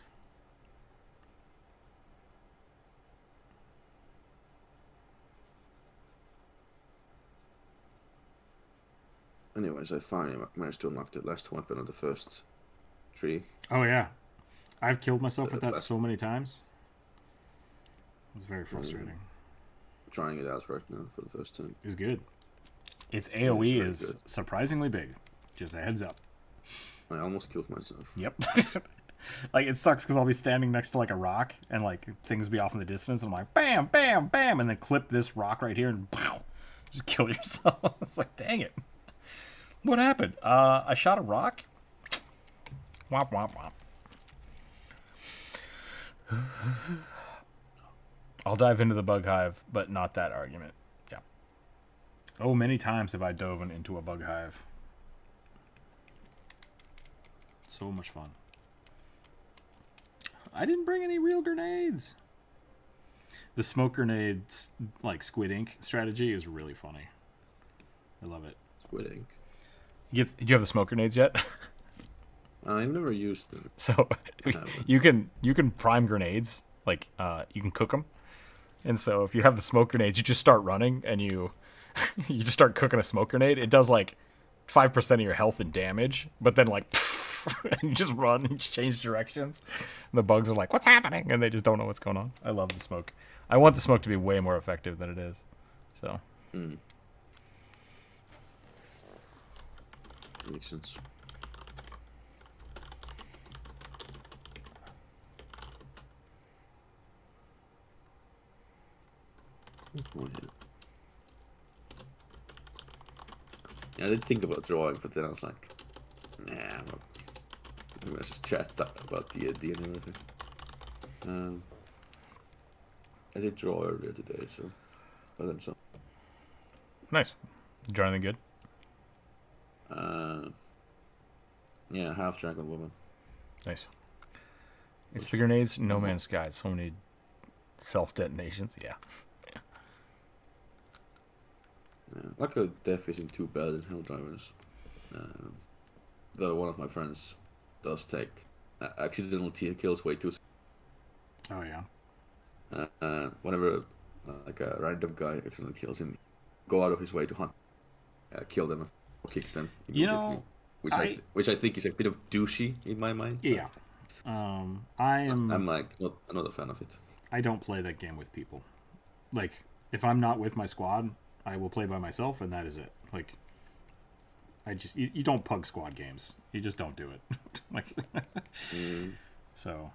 Anyways, I finally managed to unlock the last weapon of the first tree. Oh yeah, I've killed myself with that so many times. It's very frustrating. Trying it out right now for the first time. It's good. Its AoE is surprisingly big. Just a heads up. I almost killed myself. Yep. Like, it sucks because I'll be standing next to like a rock and like things be off in the distance and I'm like bam, bam, bam, and then clip this rock right here and just kill yourself. It's like, dang it. What happened? I shot a rock. Womp womp womp. I'll dive into the bug hive, but not that argument. Yeah. Oh, many times have I dove into a bug hive. So much fun. I didn't bring any real grenades. The smoke grenades, like Squid Ink strategy, is really funny. I love it. Squid Ink. Do you have the smoke grenades yet? I've never used them. So you can prime grenades, like you can cook them, and so if you have the smoke grenades, you just start running and you just start cooking a smoke grenade. It does like 5% of your health and damage, but then like and you just run and just change directions. And the bugs are like, "What's happening?" And they just don't know what's going on. I love the smoke. I want the smoke to be way more effective than it is. So. Makes sense. Oh, yeah, I did think about drawing, but then I was like, nah, I'm gonna just chat about D&D and everything. I did draw earlier today, so but then some. Nice. You draw anything good? Yeah, half dragon woman. Nice. It's the grenades, No Man's Sky. So many self-detonations. Yeah. Luckily, death isn't too bad in Helldivers. Though one of my friends does take accidental tear kills way too. Oh yeah. Whenever like a random guy accidentally kills him, go out of his way to hunt, kill them, or kick them immediately. Which I think is a bit of douchey in my mind. Yeah. I'm like not a fan of it. I don't play that game with people. Like, if I'm not with my squad, I will play by myself, and that is it. Like, you don't pug squad games. You just don't do it. Like, so.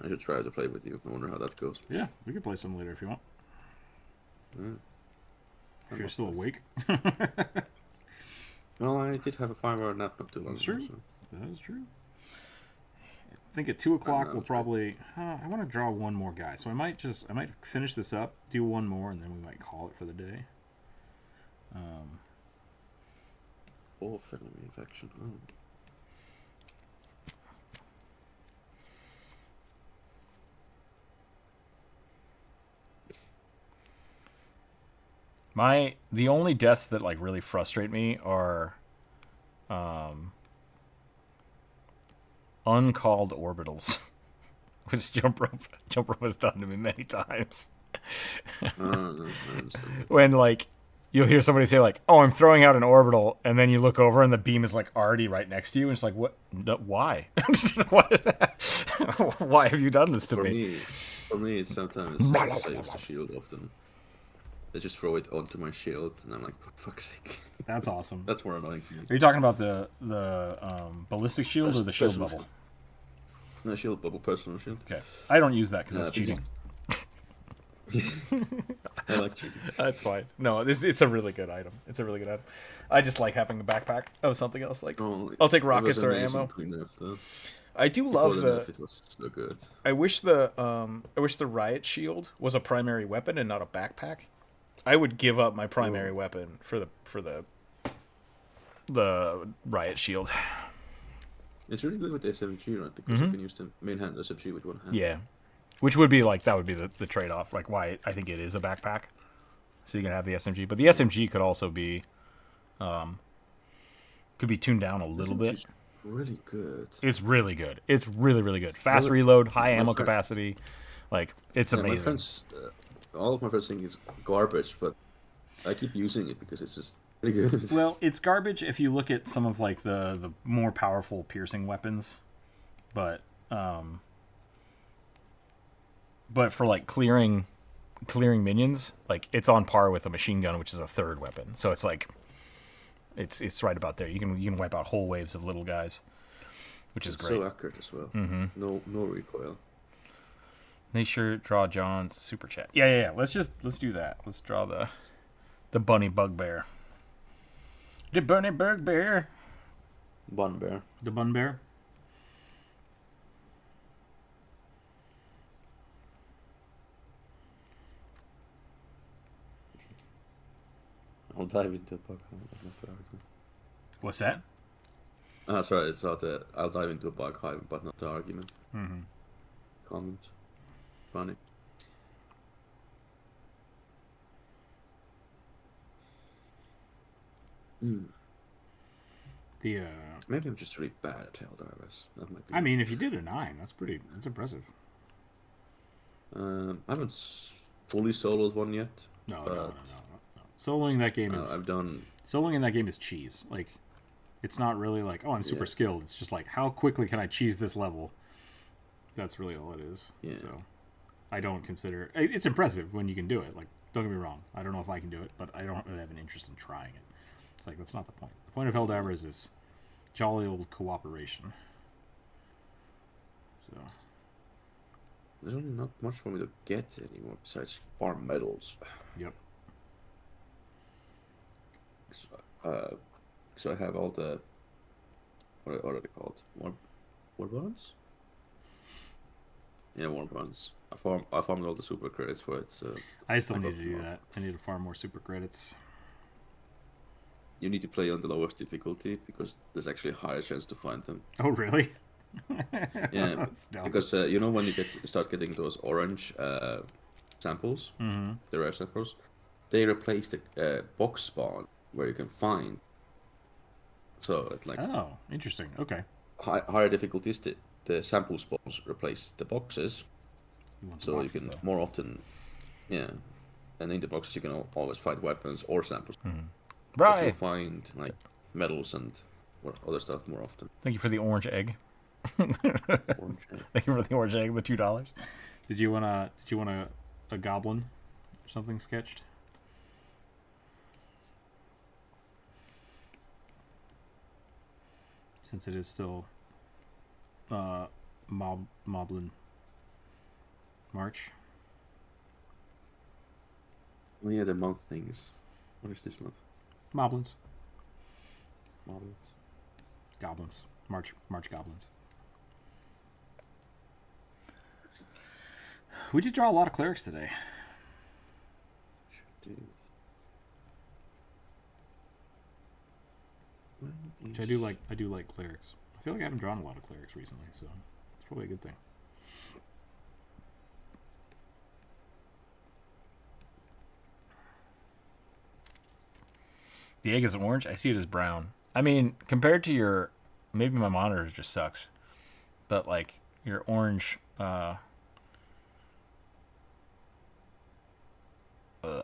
I should try to play with you. I wonder how that goes. Yeah, we could play some later if you want. If you're still awake. Well, I did have a 5-hour nap not too long ago. That's true. So. That is true. I think at 2 o'clock we'll probably. I want to draw one more guy, so I might finish this up, do one more, and then we might call it for the day. Enemy infection. Oh. The only deaths that like really frustrate me are uncalled orbitals, which jump rope has done to me many times. When like you'll hear somebody say like, "Oh, I'm throwing out an orbital," and then you look over and the beam is like already right next to you, and it's like, "What? No, why? Why have you done this to me?" For me, it's sometimes I use the shield often. I just throw it onto my shield, and I'm like, for fuck's sake. That's awesome. That's more annoying for me. Are you talking about the ballistic shield or the shield bubble? Shield. No, shield bubble, personal shield. Okay. I don't use that because that's cheating. I like cheating. That's fine. No, it's a really good item. It's a really good item. I just like having a backpack of something else. Like, I'll take rockets or ammo. I do love it was so good. I wish the riot shield was a primary weapon and not a backpack. I would give up my primary weapon for the riot shield. It's really good with the SMG, right? Because you can use the main hand SMG with one hand. Yeah. Which would be like, that would be the trade-off, like why I think it is a backpack. So you can have the SMG. But the SMG could also be, could be tuned down a little bit. SMG's really good. It's really good. It's really, really good. Fast reload, high ammo capacity. Like, it's amazing. My friends, all of my friends think it's garbage, but I keep using it because it's just really good. Well, it's garbage if you look at some of like the more powerful piercing weapons, but for like clearing minions, like it's on par with a machine gun, which is a third weapon. So it's like it's right about there. You can wipe out whole waves of little guys, which is great. So accurate as well. Mm-hmm. No recoil. Make sure draw John's super chat. Yeah. Let's do that. Let's draw the bunny bugbear. The bunny bugbear. Bun bear. The bun bear. I'll dive into a bug. What's that? Sorry, it's not the. I'll dive into a bug hive, but not the argument. Mm-hmm. Comment. Funny. Maybe I'm just really bad at Helldivers. That might be. I mean, if you did a 9, that's impressive. I haven't fully soloed one yet. No. Soloing that game is. I've done. Soloing in that game is cheese. Like, it's not really like, oh, I'm super skilled. It's just like, how quickly can I cheese this level? That's really all it is. Yeah. So, I don't consider it's impressive when you can do it. Like, don't get me wrong. I don't know if I can do it, but I don't really have an interest in trying it. It's like, that's not the point. The point of Helldivers is jolly old cooperation. So. There's only not much for me to get anymore besides farm medals. Yep. So I have all the what are they called? War bonds? Yeah, war bonds. I farmed all the super credits for it. So I still need to do that. I need to farm more super credits. You need to play on the lowest difficulty because there's actually a higher chance to find them. Oh, really? Yeah, because you know when you start getting those orange samples, the rare samples, they replace the box spawn where you can find. So it's like interesting. Okay. Higher difficulties, the sample spawns replace the boxes, so you can more often, and in the boxes you can always find weapons or samples. Right. You'll find like medals and other stuff more often. Thank you for the orange egg. Orange egg. Thank you for the orange egg, the $2. Did you want a goblin or something sketched? Since it is still Moblin March. Oh yeah, the month things. What is this month? Moblins. Moblins. Goblins. March goblins. We did draw a lot of clerics today. Which I do like clerics. I feel like I haven't drawn a lot of clerics recently, so it's probably a good thing. The egg is orange. I see it as brown. I mean, compared to your, maybe my monitor just sucks, but like your orange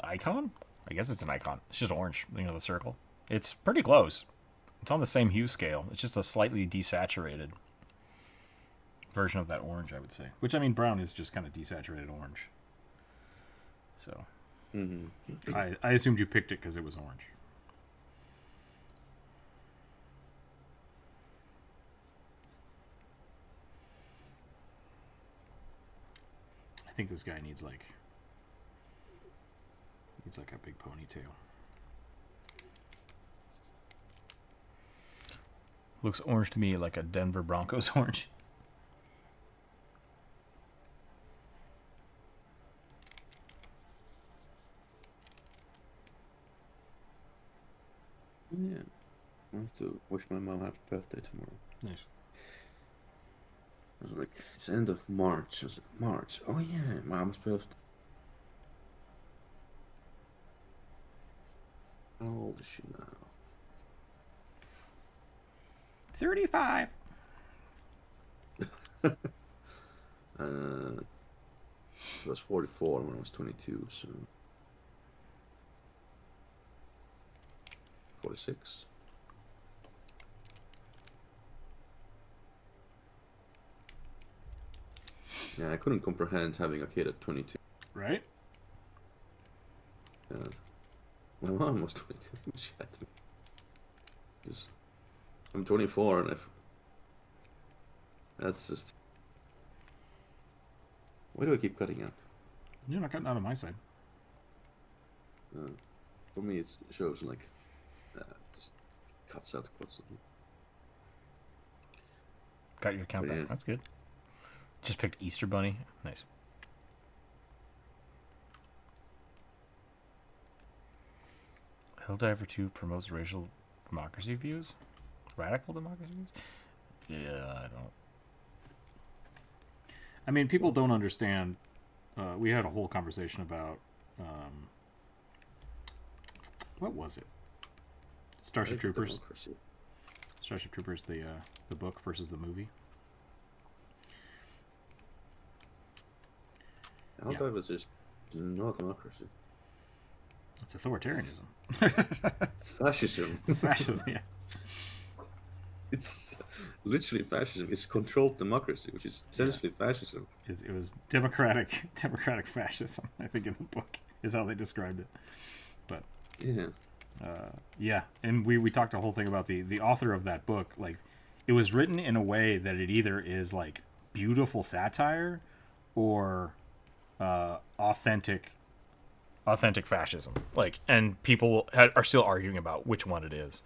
icon. I guess it's an icon. It's just orange. You know, the circle. It's pretty close. It's on the same hue scale. It's just a slightly desaturated version of that orange, I would say. Which, I mean, brown is just kind of desaturated orange. So, I assumed you picked it because it was orange. I think this guy needs like a big ponytail. Looks orange to me, like a Denver Broncos orange. Yeah, I have to wish my mom happy birthday tomorrow. Nice. I was like, it's end of March. I was like, March. Oh yeah, Mom's birthday. How old is she now? 35. She was 44 when I was 22, so 46. Yeah, I couldn't comprehend having a kid at 22. Right? My mom was 22 when she had me. I'm 24, and that's just. Why do I keep cutting out? You're not cutting out on my side. For me, it shows like just cuts out constantly. Got your count back. Yeah. That's good. Just picked Easter Bunny. Nice. Helldiver 2 promotes racial democracy views? Radical democracy views? Yeah, I don't. I mean, people don't understand. We had a whole conversation about what was it? Starship Troopers. Democracy. Starship Troopers, the book versus the movie. Helldiver is just not democracy. It's authoritarianism. It's fascism. It's fascism, yeah. It's literally fascism. It's controlled democracy, which is essentially fascism. It was democratic fascism, I think, in the book is how they described it. But yeah, and we talked a whole thing about the author of that book. Like, it was written in a way that it either is like beautiful satire or authentic fascism. Like, and people are still arguing about which one it is.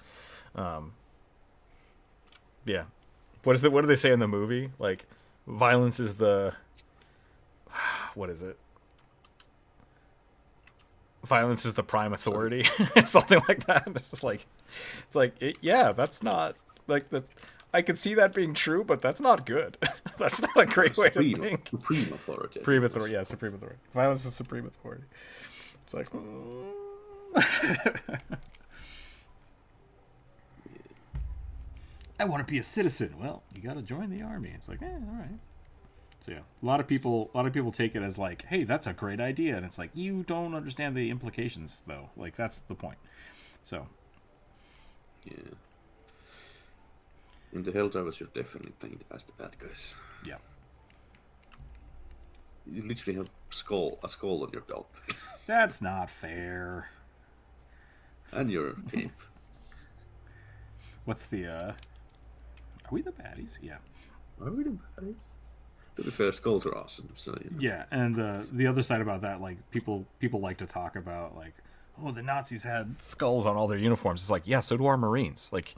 Yeah. What do they say in the movie? Like, violence is the... What is it? Violence is the prime authority. Something like that. It's just like... yeah, that's not... Like, that's... I could see that being true, but that's not good. That's not a great way to think. Supreme authority. Supreme authority, yeah, supreme authority. Violence is supreme authority. It's like... I want to be a citizen. Well, you got to join the army. It's like, all right. So yeah, a lot of people take it as like, hey, that's a great idea, and it's like, you don't understand the implications, though. Like, that's the point. So. Yeah. In the Helldivers, you're definitely playing as the bad guys. Yeah. You literally have a skull on your belt. That's not fair. And your cape. What's the, Are we the baddies? Yeah. Are we the baddies? To be fair, skulls are awesome, so, you know. Yeah, and the other side about that, like, people like to talk about, like, oh, the Nazis had skulls on all their uniforms. It's like, yeah, so do our Marines. Like,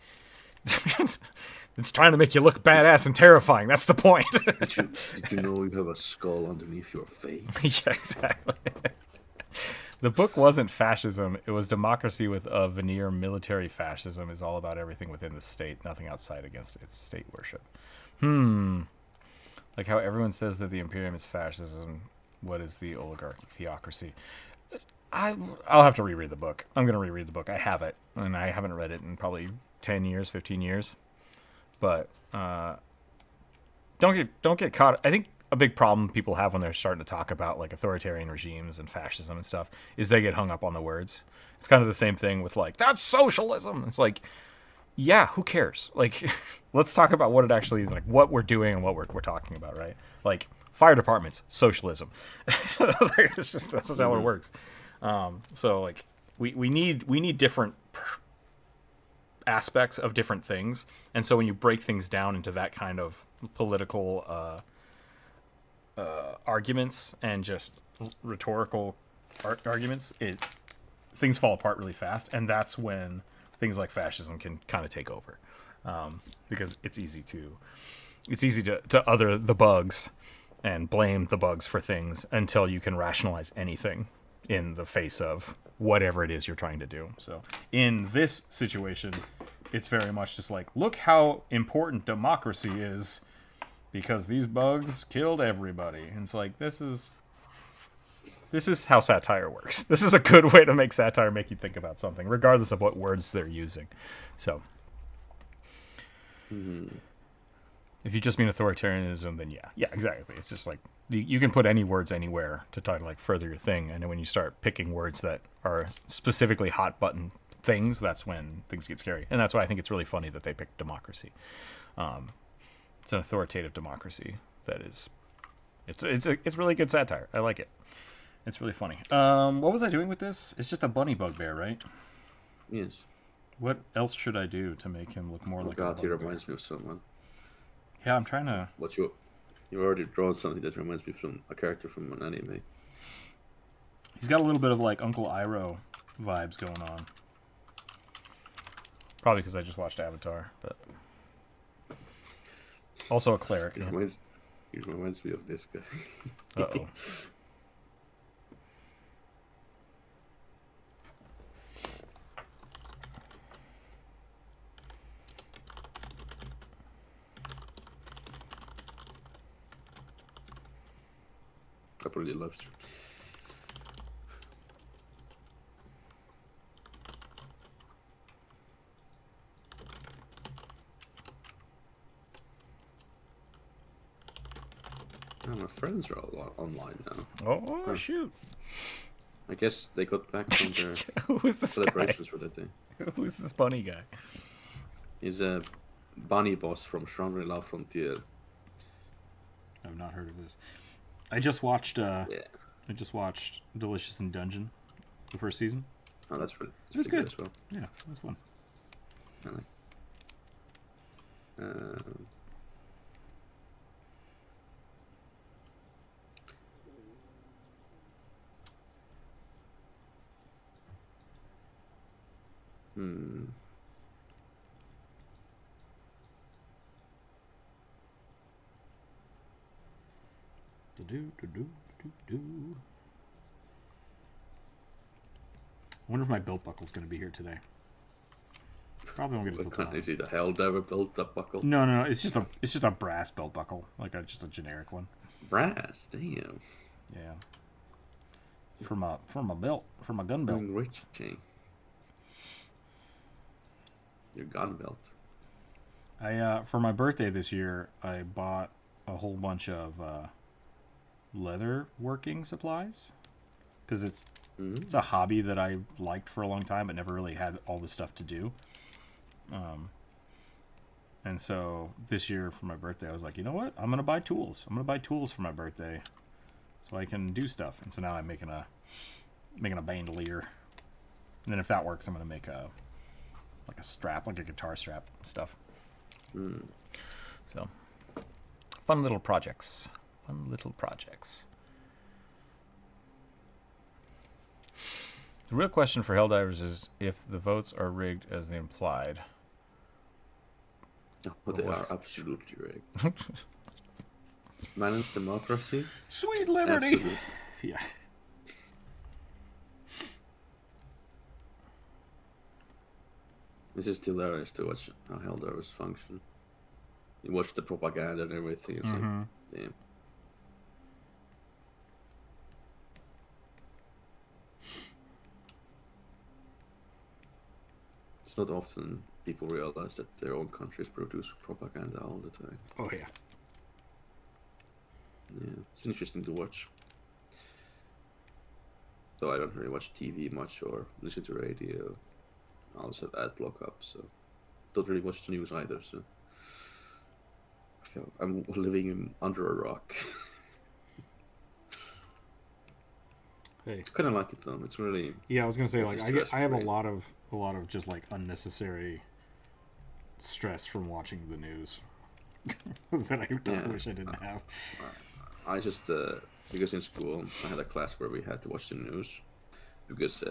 it's trying to make you look badass and terrifying. That's the point. Did you know you have a skull underneath your face? Yeah, exactly. The book wasn't fascism. It was democracy with a veneer. Military fascism is all about everything within the state, nothing outside against its state worship. Like how everyone says that the Imperium is fascism. What is the oligarchy theocracy? I'll have to reread the book. I'm going to reread the book. I have it, and I haven't read it in probably 10 years, 15 years. But don't get caught. I think a big problem people have when they're starting to talk about like authoritarian regimes and fascism and stuff is they get hung up on the words. It's kind of the same thing with like, that's socialism. It's like, yeah, who cares? Like, let's talk about what it actually, like, what we're doing and what we're talking about, right? Like, fire departments, socialism. It's just, that's just how it works. So like, we need different aspects of different things, and so when you break things down into that kind of political arguments and just rhetorical arguments, things fall apart really fast, and that's when things like fascism can kind of take over, because it's easy to other the bugs and blame the bugs for things until you can rationalize anything in the face of whatever it is you're trying to do. So in this situation, it's very much just like, look how important democracy is, because these bugs killed everybody. And it's like, this is how satire works. This is a good way to make satire make you think about something, regardless of what words they're using. So, if you just mean authoritarianism, then yeah, exactly. It's just like, you can put any words anywhere to try to like further your thing, and then when you start picking words that are specifically hot button things, that's when things get scary. And that's why I think it's really funny that they picked democracy. It's an authoritative democracy that is, it's really good satire. I like it. It's really funny. What was I doing with this? It's just a bunny bugbear, right? Yes. What else should I do to make him look more like a God, he bugbear? reminds me of someone. Yeah, I'm trying to... What you already drawn something that reminds me from a character from an anime. He's got a little bit of like Uncle Iroh vibes going on. Probably because I just watched Avatar, but also a cleric. He reminds me of this guy. Uh-oh. I probably loves you. Oh, my friends are a lot online now. Oh, shoot. I guess they got back from their Who's this celebrations guy? for the day. Who's this bunny guy? He's a bunny boss from Shangri-La Frontier. I've not heard of this. I just watched Delicious in Dungeon, the first season. Oh, that's pretty, It was pretty good as well. Yeah, it was fun. I like. I wonder if my belt buckle's going to be here today. Probably won't get it till Can't tomorrow. is it a Helldiver built up buckle? No. It's just a brass belt buckle, like just a generic one. Brass, damn. Yeah. From a belt, from a gun belt. Going rich, Jay. Your gun belt. I for my birthday this year, I bought a whole bunch of leather working supplies because it's a hobby that I liked for a long time, but never really had all the stuff to do. And so this year for my birthday, I was like, you know what? I'm gonna buy tools. I'm gonna buy tools for my birthday, so I can do stuff. And so now I'm making a bandolier, and then if that works, I'm gonna make a strap, like a guitar strap stuff. So fun little projects. The real question for Helldivers is if the votes are rigged as they implied. Oh, but they are absolutely rigged. Managed democracy? Sweet liberty! Absolutely. Yeah. It's just hilarious to watch how Helldivers function. You watch the propaganda and everything. It's like, damn. It's not often people realize that their own countries produce propaganda all the time. Oh yeah. Yeah, it's interesting to watch. Though I don't really watch TV much or listen to radio. I also have ad block up, so don't really watch the news either. So I feel I'm living under a rock. Hey. Kind of like it though. It's really Yeah, I was gonna say like I have a stress-free. lot of just like unnecessary stress from watching the news that I wish I didn't have. I just because in school I had a class where we had to watch the news because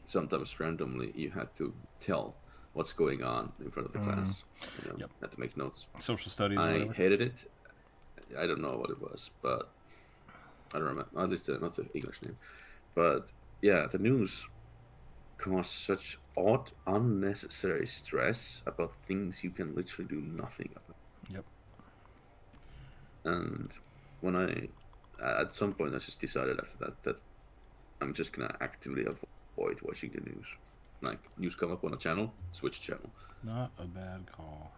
sometimes randomly you had to tell what's going on in front of the class. You know, Yep. had to make notes. Social studies. Or I whatever. hated it. I don't know what it was, but I don't remember. At least not the English name. But yeah, the news caused such odd, unnecessary stress about things you can literally do nothing about. Yep. And when at some point, I just decided after that I'm just gonna actively avoid watching the news. Like news come up on a channel, switch channel. Not a bad call.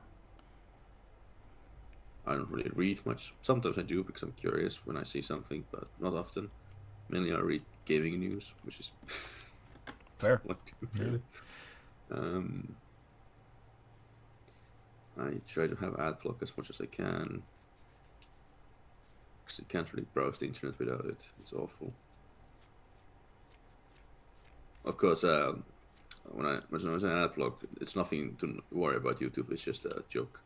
I don't really read much. Sometimes I do because I'm curious when I see something, but not often. Mainly I read gaming news, which is fair. Really. I try to have ad block as much as I can. Because you can't really browse the internet without it. It's awful. Of course, when I was an ad block, it's nothing to worry about YouTube. It's just a joke.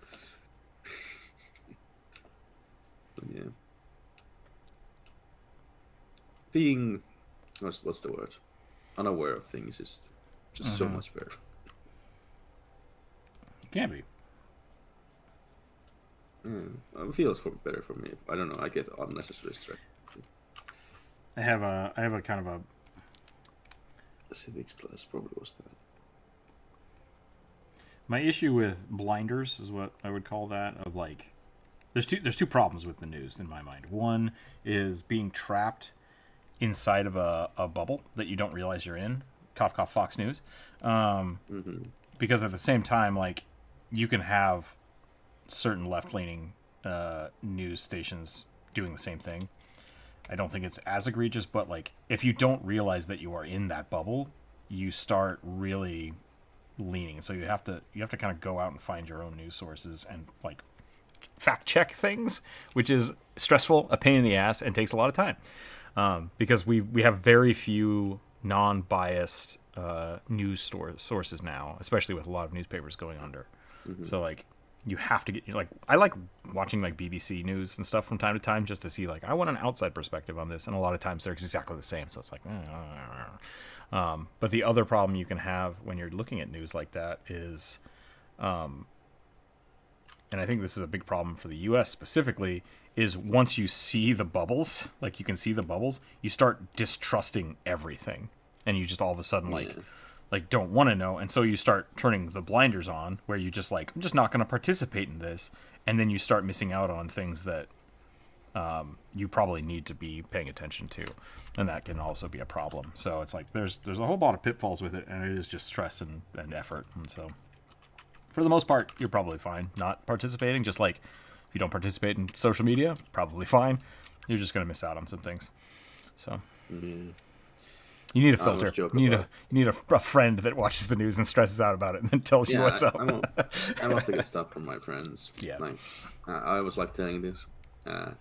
But yeah. Being what's the word? Unaware of things is just so much better. Can be. It feels better for me. I don't know. I get unnecessary stress. I have a kind of a civics class probably was that. My issue with blinders is what I would call that. Of like, there's two problems with the news in my mind. One is being trapped inside of a bubble that you don't realize you're in. Cough, cough, Fox News. Because at the same time, like, you can have certain left-leaning news stations doing the same thing. I don't think it's as egregious, but like, if you don't realize that you are in that bubble, you start really leaning. So you have to kind of go out and find your own news sources and like fact check things, which is stressful, a pain in the ass, and takes a lot of time. Because we have very few non-biased news sources now, especially with a lot of newspapers going under. So like, you have to get, like, I like watching like BBC News and stuff from time to time just to see, like, I want an outside perspective on this, and a lot of times they're exactly the same. So it's like, but the other problem you can have when you're looking at news like that is, and I think this is a big problem for the U.S. specifically, is once you see the bubbles, like you can see the bubbles, you start distrusting everything, and you just all of a sudden like don't want to know, and so you start turning the blinders on, where you just like, I'm just not going to participate in this, and then you start missing out on things that you probably need to be paying attention to, and that can also be a problem. So it's like there's a whole lot of pitfalls with it, and it is just stress and effort, and so for the most part, you're probably fine not participating. Just like if you don't participate in social media, probably fine. You're just going to miss out on some things. So you need a filter. You need a friend that watches the news and stresses out about it and then tells you what's up. I mostly get stuff from my friends. Yeah. Like, I always like telling this. I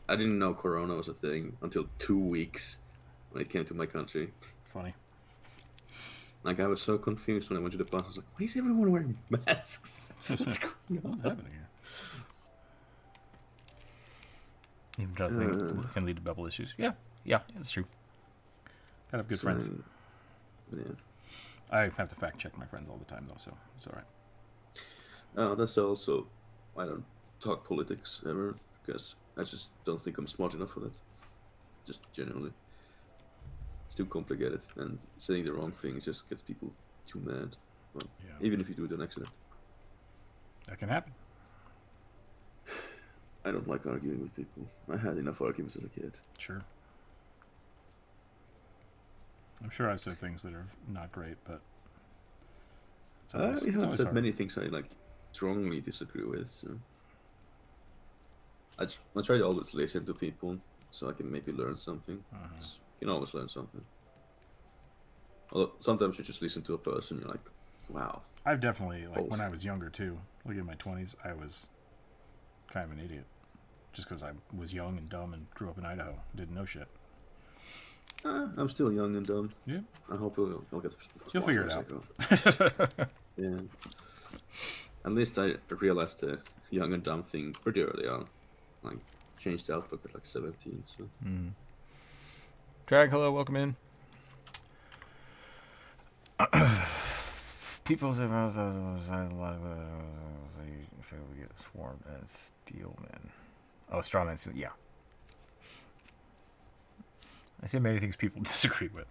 didn't know Corona was a thing until 2 weeks when it came to my country. Funny. Like, I was so confused when I went to the bus. I was like, why is everyone wearing masks? What's going on? What's happening here? Even trying to think can lead to bubble issues. Yeah, it's true. Gotta have good friends. Yeah. I have to fact check my friends all the time, though, so it's all right. That's also, I don't talk politics ever, because I just don't think I'm smart enough for that. Just genuinely. It's too complicated, and saying the wrong things just gets people too mad. Well, even if you do it on accident. That can happen. I don't like arguing with people. I had enough arguments as a kid. Sure. I'm sure I've said things that are not great, but I haven't said many things I like strongly disagree with. So I try to always listen to people so I can maybe learn something. You can always learn something. Although sometimes you just listen to a person, you're like, wow. I've definitely, like, when I was younger too, like in my 20s, I was kind of an idiot. Just because I was young and dumb and grew up in Idaho, didn't know shit. I'm still young and dumb. Yeah. I hope I'll get. You'll figure it out. Yeah. At least I realized the young and dumb thing pretty early on. Like, changed the outlook at like 17. So. Drag, hello, welcome in. People say we get swarmed as steelmen. Oh, strawman. Yeah. I see many things people disagree with.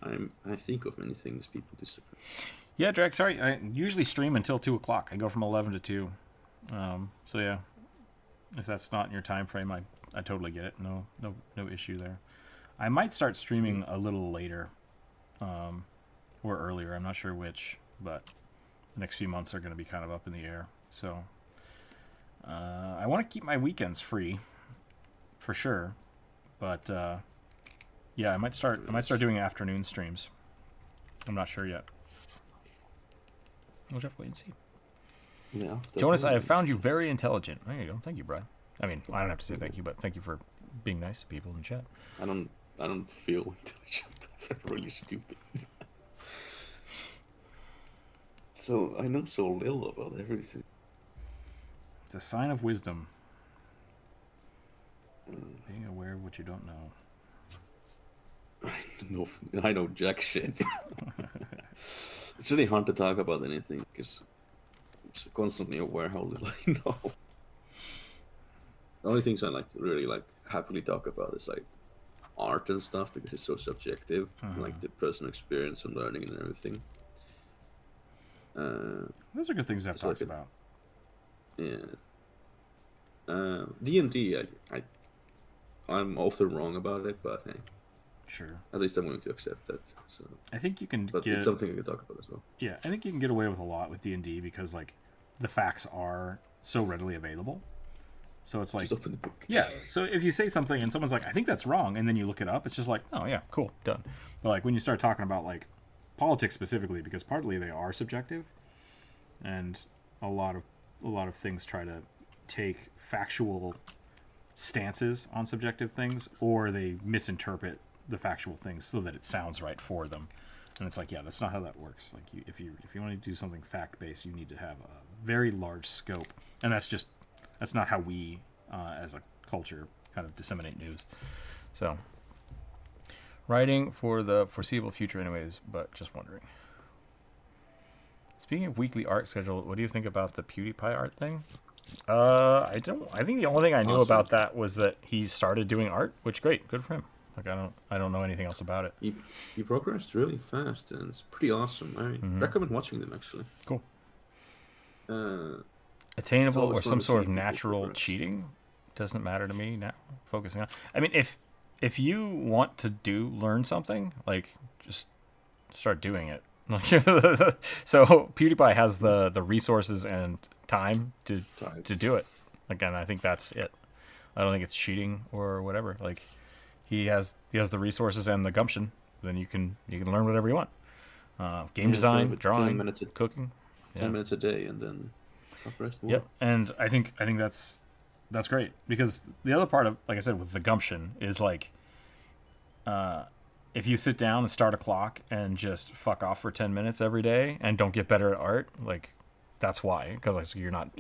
I think of many things people disagree. Yeah, Drag, sorry. I usually stream until 2 o'clock. I go from 11 to 2. So yeah, if that's not in your time frame, I totally get it. No issue there. I might start streaming a little later, or earlier. I'm not sure which, but the next few months are going to be kind of up in the air. So I want to keep my weekends free, for sure. But yeah, I might start doing afternoon streams. I'm not sure yet. We'll have to wait and see. Yeah. Jonas, I have found you very intelligent. There you go. Thank you, Brad. I mean, I don't have to say thank you, but thank you for being nice to people in chat. I don't feel intelligent. I feel really stupid. So I know so little about everything. It's a sign of wisdom. Being aware of what you don't know. I know jack shit. It's really hard to talk about anything because I'm so constantly aware how little I know. The only things I really happily talk about is like art and stuff because it's so subjective, like the personal experience and learning and everything. Those are good things to have talks about. Yeah. D&D, I'm often wrong about it, but hey. Sure. At least I'm willing to accept that. So. I think you can But it's something I can talk about as well. Yeah, I think you can get away with a lot with D&D because like the facts are so readily available. So it's like, just open the book. Yeah. So if you say something and someone's like, I think that's wrong, and then you look it up, it's just like, oh yeah, cool, done. But like when you start talking about like politics specifically, because partly they are subjective, and a lot of things try to take factual stances on subjective things, or they misinterpret the factual things so that it sounds right for them. And it's like, yeah, that's not how that works. Like if you want to do something fact based, you need to have a very large scope, and that's not how we as a culture kind of disseminate news. So writing for the foreseeable future anyways, but just wondering. Speaking of weekly art schedule, what do you think about the PewDiePie art thing? I think the only thing I knew about that was that he started doing art, which great, good for him. Like I don't know anything else about it. He progressed really fast and it's pretty awesome. I recommend watching them actually. Cool. Attainable or some sort of people natural progress. cheating doesn't matter to me now. Focusing on, I mean, if you want to learn something, like just start doing it. So PewDiePie has the resources and time to do it. Again, I think that's it. I don't think it's cheating or whatever. Like he has the resources and the gumption. Then you can learn whatever you want. Game design, drawing, cooking. 10 minutes a day, and then rest more. Yep, and I think that's great because the other part of, like I said, with the gumption is like, if you sit down and start a clock and just fuck off for 10 minutes every day and don't get better at art, like that's why, because like, you're not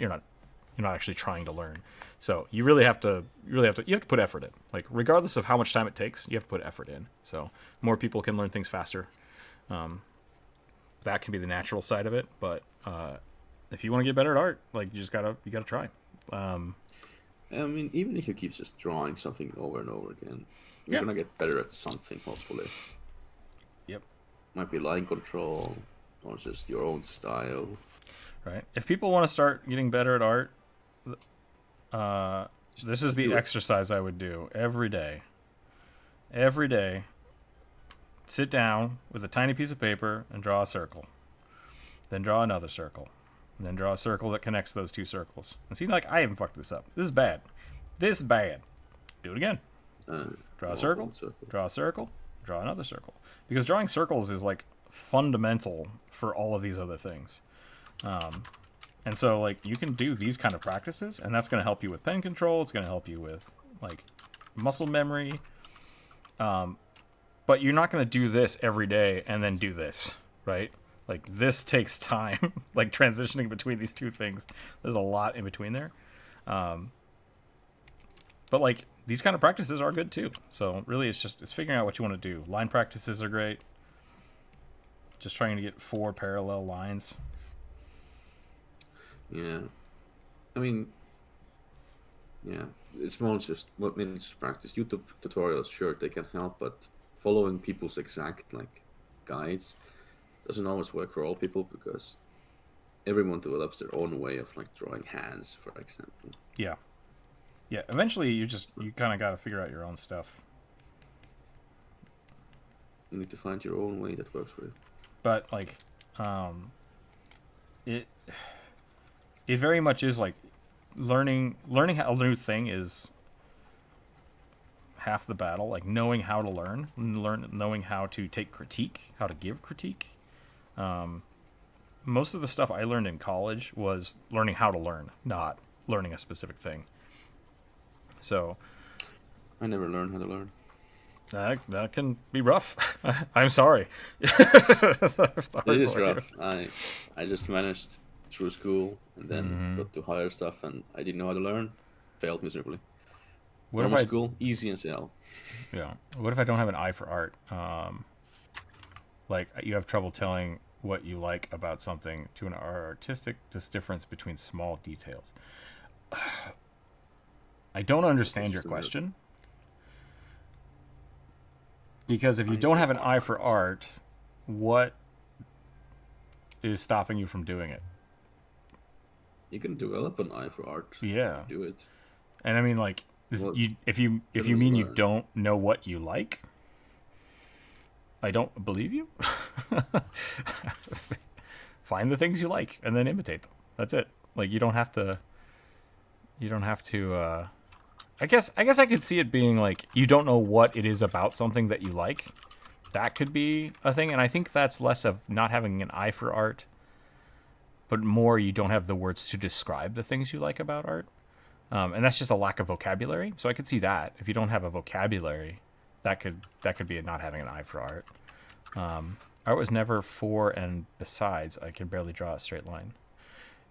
actually trying to learn. So you have to put effort in. Like regardless of how much time it takes, you have to put effort in. So more people can learn things faster. That can be the natural side of it, but if you want to get better at art, like you gotta try. I mean, even if you keep just drawing something over and over again, you're gonna get better at something, hopefully. Yep. Might be line control or just your own style. Right. If people want to start getting better at art, this is the exercise I would do every day. Every day, sit down with a tiny piece of paper and draw a circle. Then draw another circle. And then draw a circle that connects those two circles. And see, like, I haven't fucked this up. This is bad. This is bad. Do it again. Draw a circle, draw a circle, draw another circle. Because drawing circles is, like, fundamental for all of these other things. And so, like, you can do these kind of practices, and that's going to help you with pen control. It's going to help you with, like, muscle memory. But you're not going to do this every day and then do this, right? Like, this takes time, like, transitioning between these two things. There's a lot in between there. But, like, these kind of practices are good, too. So, really, it's figuring out what you want to do. Line practices are great. Just trying to get 4 parallel lines. Yeah. I mean, yeah, it's more just what minutes practice. YouTube tutorials, sure, they can help, but following people's exact, like, guides doesn't always work for all people because everyone develops their own way of like drawing hands, for example. Yeah. Yeah, eventually you kind of got to figure out your own stuff. You need to find your own way that works for you. But like it very much is like learning how a new thing is half the battle, like knowing how to knowing how to take critique, how to give critique. Most of the stuff I learned in college was learning how to learn, not learning a specific thing. So I never learned how to learn. that can be rough. I'm sorry. It is rough. I just managed through school and then got to higher stuff, and I didn't know how to learn. Failed miserably. Normal school, easy as hell. Yeah. What if I don't have an eye for art? Like you have trouble telling what you like about something to an artistic difference between small details. I don't understand your question. Because if you don't have an eye for art, what is stopping you from doing it? You can develop an eye for art. Yeah. Do it. And I mean, like, if you mean you don't know what you like, I don't believe you. Find the things you like and then imitate them. That's it. Like you don't have to. I guess I could see it being like you don't know what it is about something that you like. That could be a thing, and I think that's less of not having an eye for art, but more you don't have the words to describe the things you like about art, and that's just a lack of vocabulary. So I could see that if you don't have a vocabulary, that could be a not having an eye for art. Art was never for and besides. I can barely draw a straight line.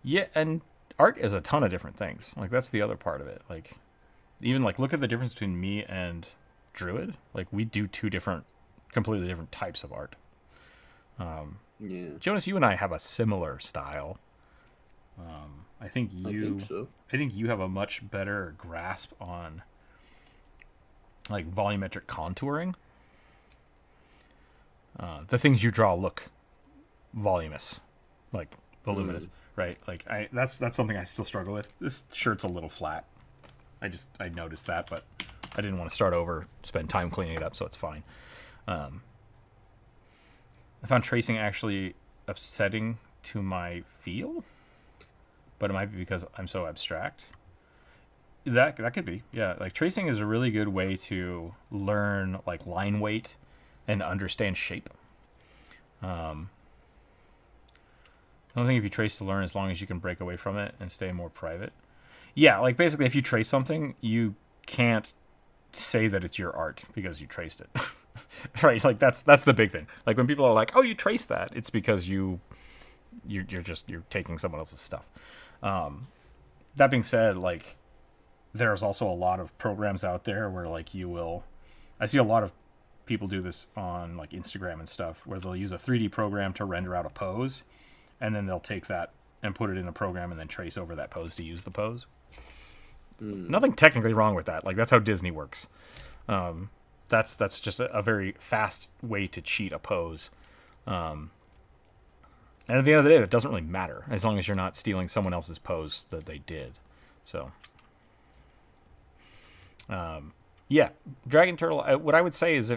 Yeah, and art is a ton of different things. Like that's the other part of it. Like even like look at the difference between me and Druid. Like we do two completely different types of art. Yeah. Jonas, you and I have a similar style. I think so. I think you have a much better grasp on like volumetric contouring. The things you draw look voluminous, like voluminous, right? Like that's something I still struggle with. This shirt's a little flat. I noticed that, but I didn't want to start over, spend time cleaning it up, so it's fine. I found tracing actually upsetting to my feel, but it might be because I'm so abstract. That could be, yeah. Like tracing is a really good way to learn like line weight and understand shape. I don't think if you trace to learn, as long as you can break away from it and stay more private. Yeah, like basically if you trace something, you can't say that it's your art because you traced it. Right? Like that's the big thing. Like when people are like, "Oh, you traced that." It's because you're taking someone else's stuff. That being said, like there's also a lot of programs out there where like I see a lot of people do this on like Instagram and stuff where they'll use a 3D program to render out a pose, and then they'll take that and put it in a program and then trace over that pose to use the pose. Nothing technically wrong with that. Like that's how Disney works. That's just a very fast way to cheat a pose. And at the end of the day, that doesn't really matter as long as you're not stealing someone else's pose that they did. So, yeah, Dragon Turtle. What I would say is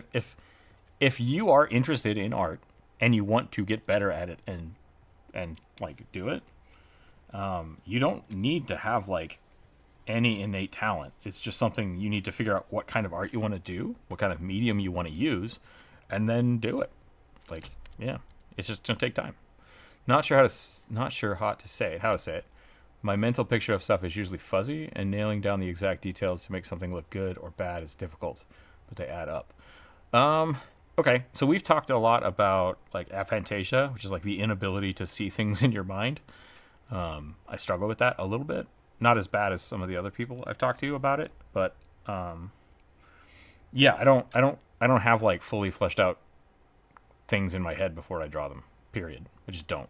if you are interested in art and you want to get better at it and like do it, you don't need to have like any innate talent. It's just something you need to figure out what kind of art you want to do, what kind of medium you want to use, and then do it. Like, yeah, it's just gonna take time. Not sure how to say it. My mental picture of stuff is usually fuzzy, and nailing down the exact details to make something look good or bad is difficult, but they add up. Okay, so we've talked a lot about like aphantasia, which is like the inability to see things in your mind. I struggle with that a little bit. Not as bad as some of the other people I've talked to about it, but yeah, I don't have like fully fleshed out things in my head before I draw them. Period. I just don't.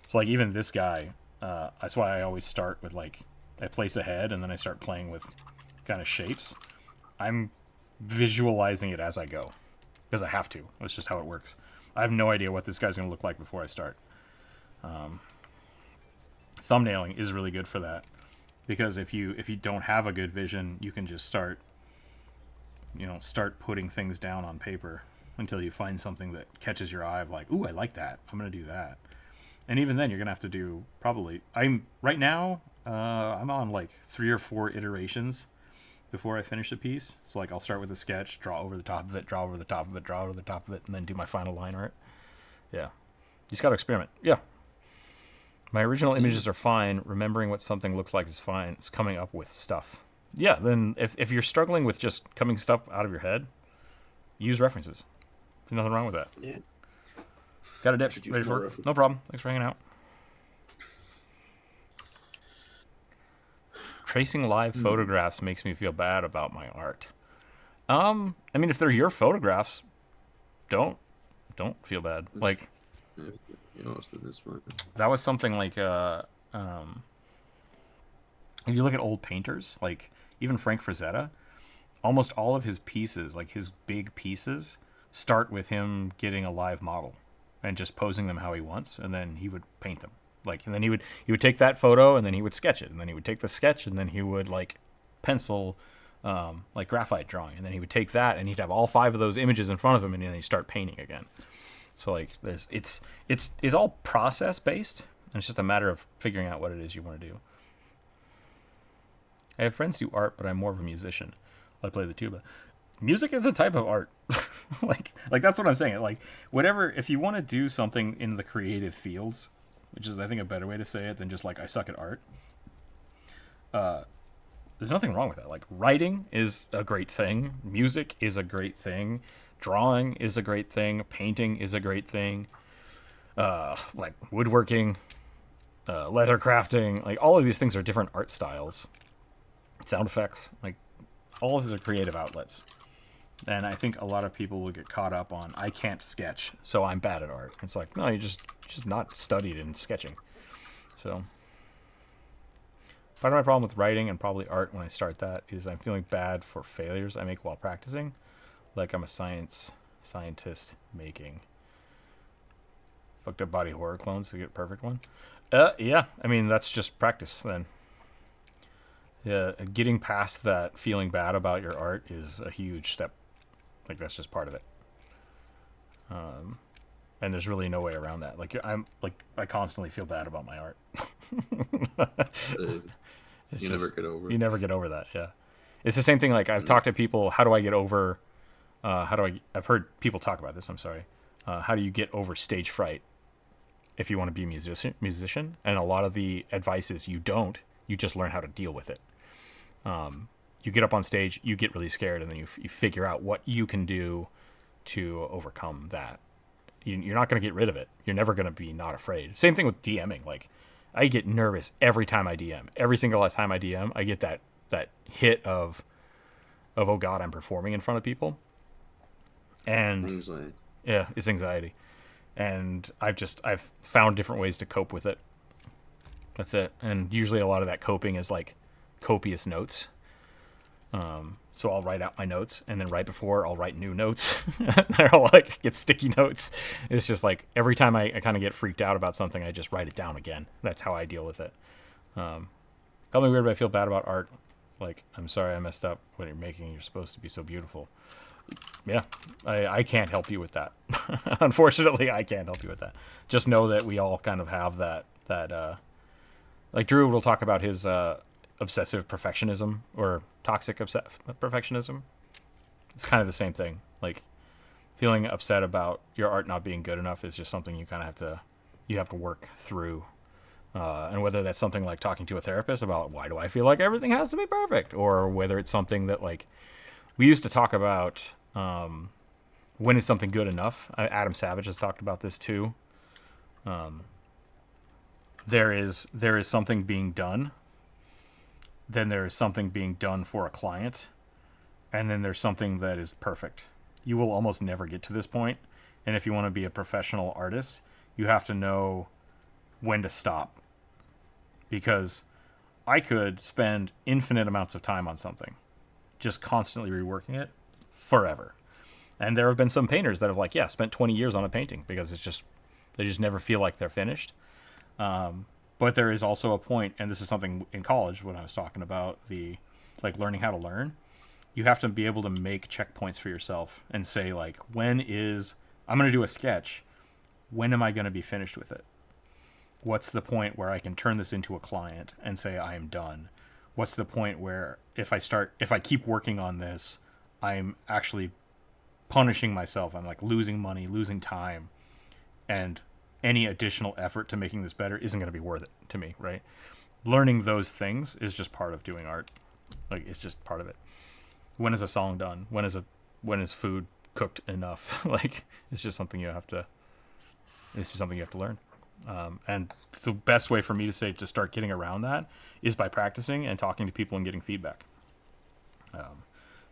So like even this guy, that's why I always start with like I place a head and then I start playing with kind of shapes. I'm visualizing it as I go because I have to. That's just how it works. I have no idea what this guy's gonna look like before I start. thumbnailing is really good for that, because if you don't have a good vision, you can just start putting things down on paper until you find something that catches your eye of like, ooh, I like that, I'm gonna do that. And even then, you're gonna have to do probably. I'm on like 3 or 4 iterations before I finish a piece. So like I'll start with a sketch, draw over the top of it, draw over the top of it, draw over the top of it, and then do my final line art. Yeah, you just gotta experiment. Yeah, my original images are fine. Remembering what something looks like is fine. It's coming up with stuff. Yeah, then if you're struggling with just coming stuff out of your head, use references. There's nothing wrong with that. Yeah. Got a dip. Ready for it? No problem. Thanks for hanging out. Tracing live photographs makes me feel bad about my art. I mean, if they're your photographs, don't feel bad. Like, that was something like if you look at old painters, like even Frank Frazetta, almost all of his pieces, like his big pieces, start with him getting a live model and just posing them how he wants, and then he would paint them. Like, and then he would take that photo, and then he would sketch it, and then he would take the sketch, and then he would like pencil, like graphite drawing, and then he would take that, and he'd have all 5 of those images in front of him, and then he'd start painting again. So like, it's all process based, and it's just a matter of figuring out what it is you want to do. I have friends do art, but I'm more of a musician. I play the tuba. Music is a type of art. like that's what I'm saying. Like, whatever, if you want to do something in the creative fields, which is, I think, a better way to say it than just like I suck at art, there's nothing wrong with that. Like, writing is a great thing, music is a great thing, drawing is a great thing, painting is a great thing, like woodworking, leather crafting, like all of these things are different art styles. Sound effects, like all of these are creative outlets. And I think a lot of people will get caught up on, I can't sketch, so I'm bad at art. It's like, no, you just not studied in sketching. So part of my problem with writing, and probably art when I start that, is I'm feeling bad for failures I make while practicing. Like I'm a scientist making fucked up body horror clones to get a perfect one. Yeah, I mean, that's just practice then. Yeah, getting past that feeling bad about your art is a huge step. Like, that's just part of it. And there's really no way around that. Like, I constantly feel bad about my art. You never get over it. You never get over that, yeah. It's the same thing, like, I've talked to people, how do I get over, I've heard people talk about this, I'm sorry. How do you get over stage fright if you want to be a musician? And a lot of the advice is you just learn how to deal with it. You get up on stage, you get really scared, and then you figure out what you can do to overcome that. You're not going to get rid of it. You're never going to be not afraid. Same thing with DMing. Like, I get nervous every time I DM. Every single time I DM, I get that hit of oh God, I'm performing in front of people. And anxiety. Yeah, it's anxiety. And I've found different ways to cope with it. That's it. And usually a lot of that coping is like copious notes. So I'll write out my notes, and then right before I'll write new notes. I'll like get sticky notes. It's just like every time I kind of get freaked out about something, I just write it down again. That's how I deal with it. Call me weird, but I feel bad about art. Like, I'm sorry I messed up what you're making. You're supposed to be so beautiful. Yeah, I can't help you with that. Unfortunately, I can't help you with that. Just know that we all kind of have that like Drew will talk about his obsessive perfectionism or toxic perfectionism. It's kind of the same thing. Like, feeling upset about your art not being good enough is just something you kind of have to work through. And whether that's something like talking to a therapist about why do I feel like everything has to be perfect, or whether it's something that, like, we used to talk about when is something good enough. Adam Savage has talked about this too. There is something being done, then there is something being done for a client, and then there's something that is perfect. You will almost never get to this point, and if you want to be a professional artist, you have to know when to stop. Because I could spend infinite amounts of time on something, just constantly reworking it forever. And there have been some painters that have, like, spent 20 years on a painting because they just never feel like they're finished. But there is also a point, and this is something in college when I was talking about the like learning how to learn. You have to be able to make checkpoints for yourself and say like, when is I'm going to do a sketch? When am I going to be finished with it? What's the point where I can turn this into a client and say I am done? What's the point where if I keep working on this, I'm actually punishing myself. I'm like losing money, losing time, and any additional effort to making this better isn't going to be worth it to me, right? Learning those things is just part of doing art. Like, it's just part of it. When is a song done? When is food cooked enough? Like, it's just something you have to learn. And the best way for me to say to start getting around that is by practicing and talking to people and getting feedback.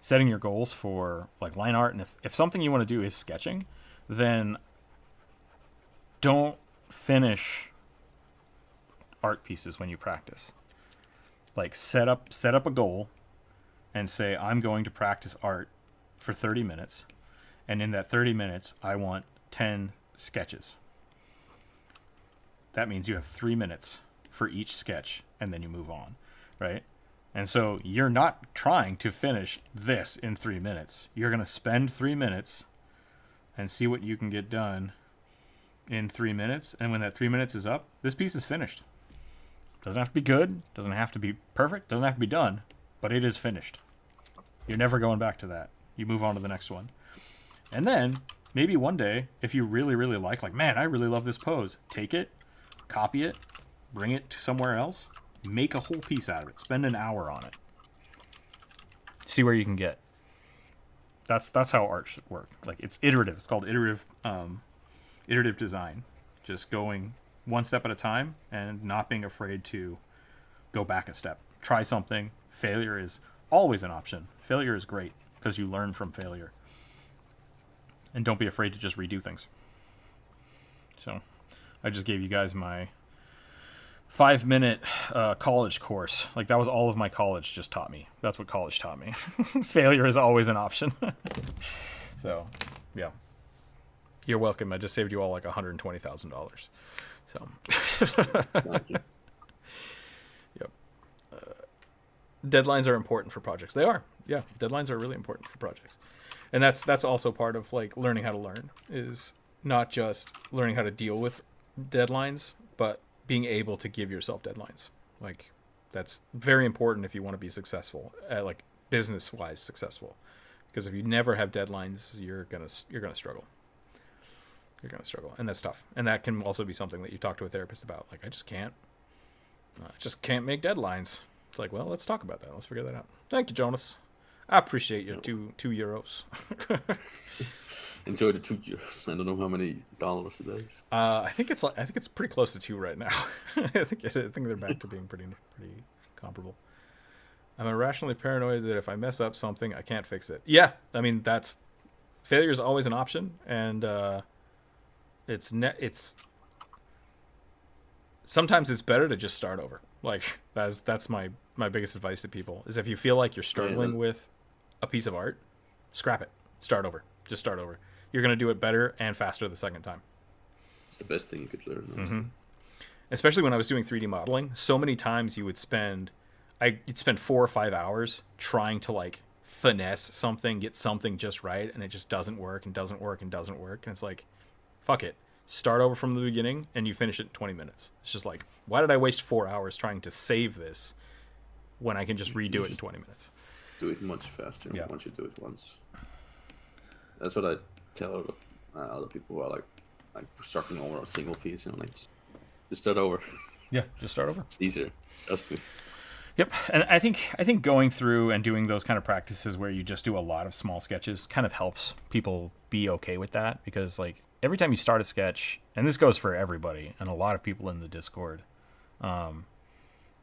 Setting your goals for like line art, and if something you want to do is sketching, then don't finish art pieces when you practice. Like set up a goal and say, I'm going to practice art for 30 minutes, and in that 30 minutes I want 10 sketches. That means you have 3 minutes for each sketch, and then you move on, right? And so you're not trying to finish this in 3 minutes. You're going to spend 3 minutes and see what you can get done in 3 minutes. And when that 3 minutes is up, this piece is finished. Doesn't have to be good. Doesn't have to be perfect. Doesn't have to be done. But it is finished. You're never going back to that. You move on to the next one. And then maybe one day, if you really, really like, man, I really love this pose, take it, copy it, bring it to somewhere else, make a whole piece out of it. Spend an hour on it. See where you can get. That's how art should work. Like, it's iterative. It's called iterative design. Just going one step at a time and not being afraid to go back a step. Try something. Failure is always an option. Failure is great because you learn from failure. And don't be afraid to just redo things. So I just gave you guys my 5-minute college course. Like, that was all of my college just taught me. That's what college taught me. Failure is always an option. So, yeah. You're welcome. I just saved you all like $120,000. So, Thank you. yep. Deadlines are important for projects. They are. Yeah, deadlines are really important for projects. And that's also part of like learning how to learn, is not just learning how to deal with deadlines, but being able to give yourself deadlines. Like, that's very important if you want to be successful, like business-wise successful. Because if you never have deadlines, you're gonna struggle. You're gonna struggle, and that's tough. And that can also be something that you talk to a therapist about. Like, I just can't make deadlines. It's like, well, let's talk about that. Let's figure that out. Thank you, Jonas. I appreciate your two euros. Enjoy the €2. I don't know how many dollars it is. I think it's pretty close to 2 right now. I think they're back to being pretty comparable. I'm irrationally paranoid that if I mess up something, I can't fix it. Yeah, I mean, failure is always an option, and it's sometimes it's better to just start over. Like, that's my biggest advice to people, is if you feel like you're struggling with a piece of art, scrap it. Start over. Just start over. You're going to do it better and faster the second time. It's the best thing you could learn. Mm-hmm. Especially when I was doing 3D modeling, so many times you'd spend 4 or 5 hours trying to like finesse something, get something just right, and it just doesn't work and doesn't work and doesn't work. And it's like, fuck it. Start over from the beginning and you finish it in 20 minutes. It's just like, why did I waste 4 hours trying to save this when I can just redo it in 20 minutes? Do it much faster Yeah. once you do it once. That's what I tell other people who are like starting over a single piece, like just start over. Yeah, just start over. It's easier. Just to. Yep, and I think going through and doing those kind of practices where you just do a lot of small sketches kind of helps people be okay with that, because like every time you start a sketch, and this goes for everybody and a lot of people in the Discord,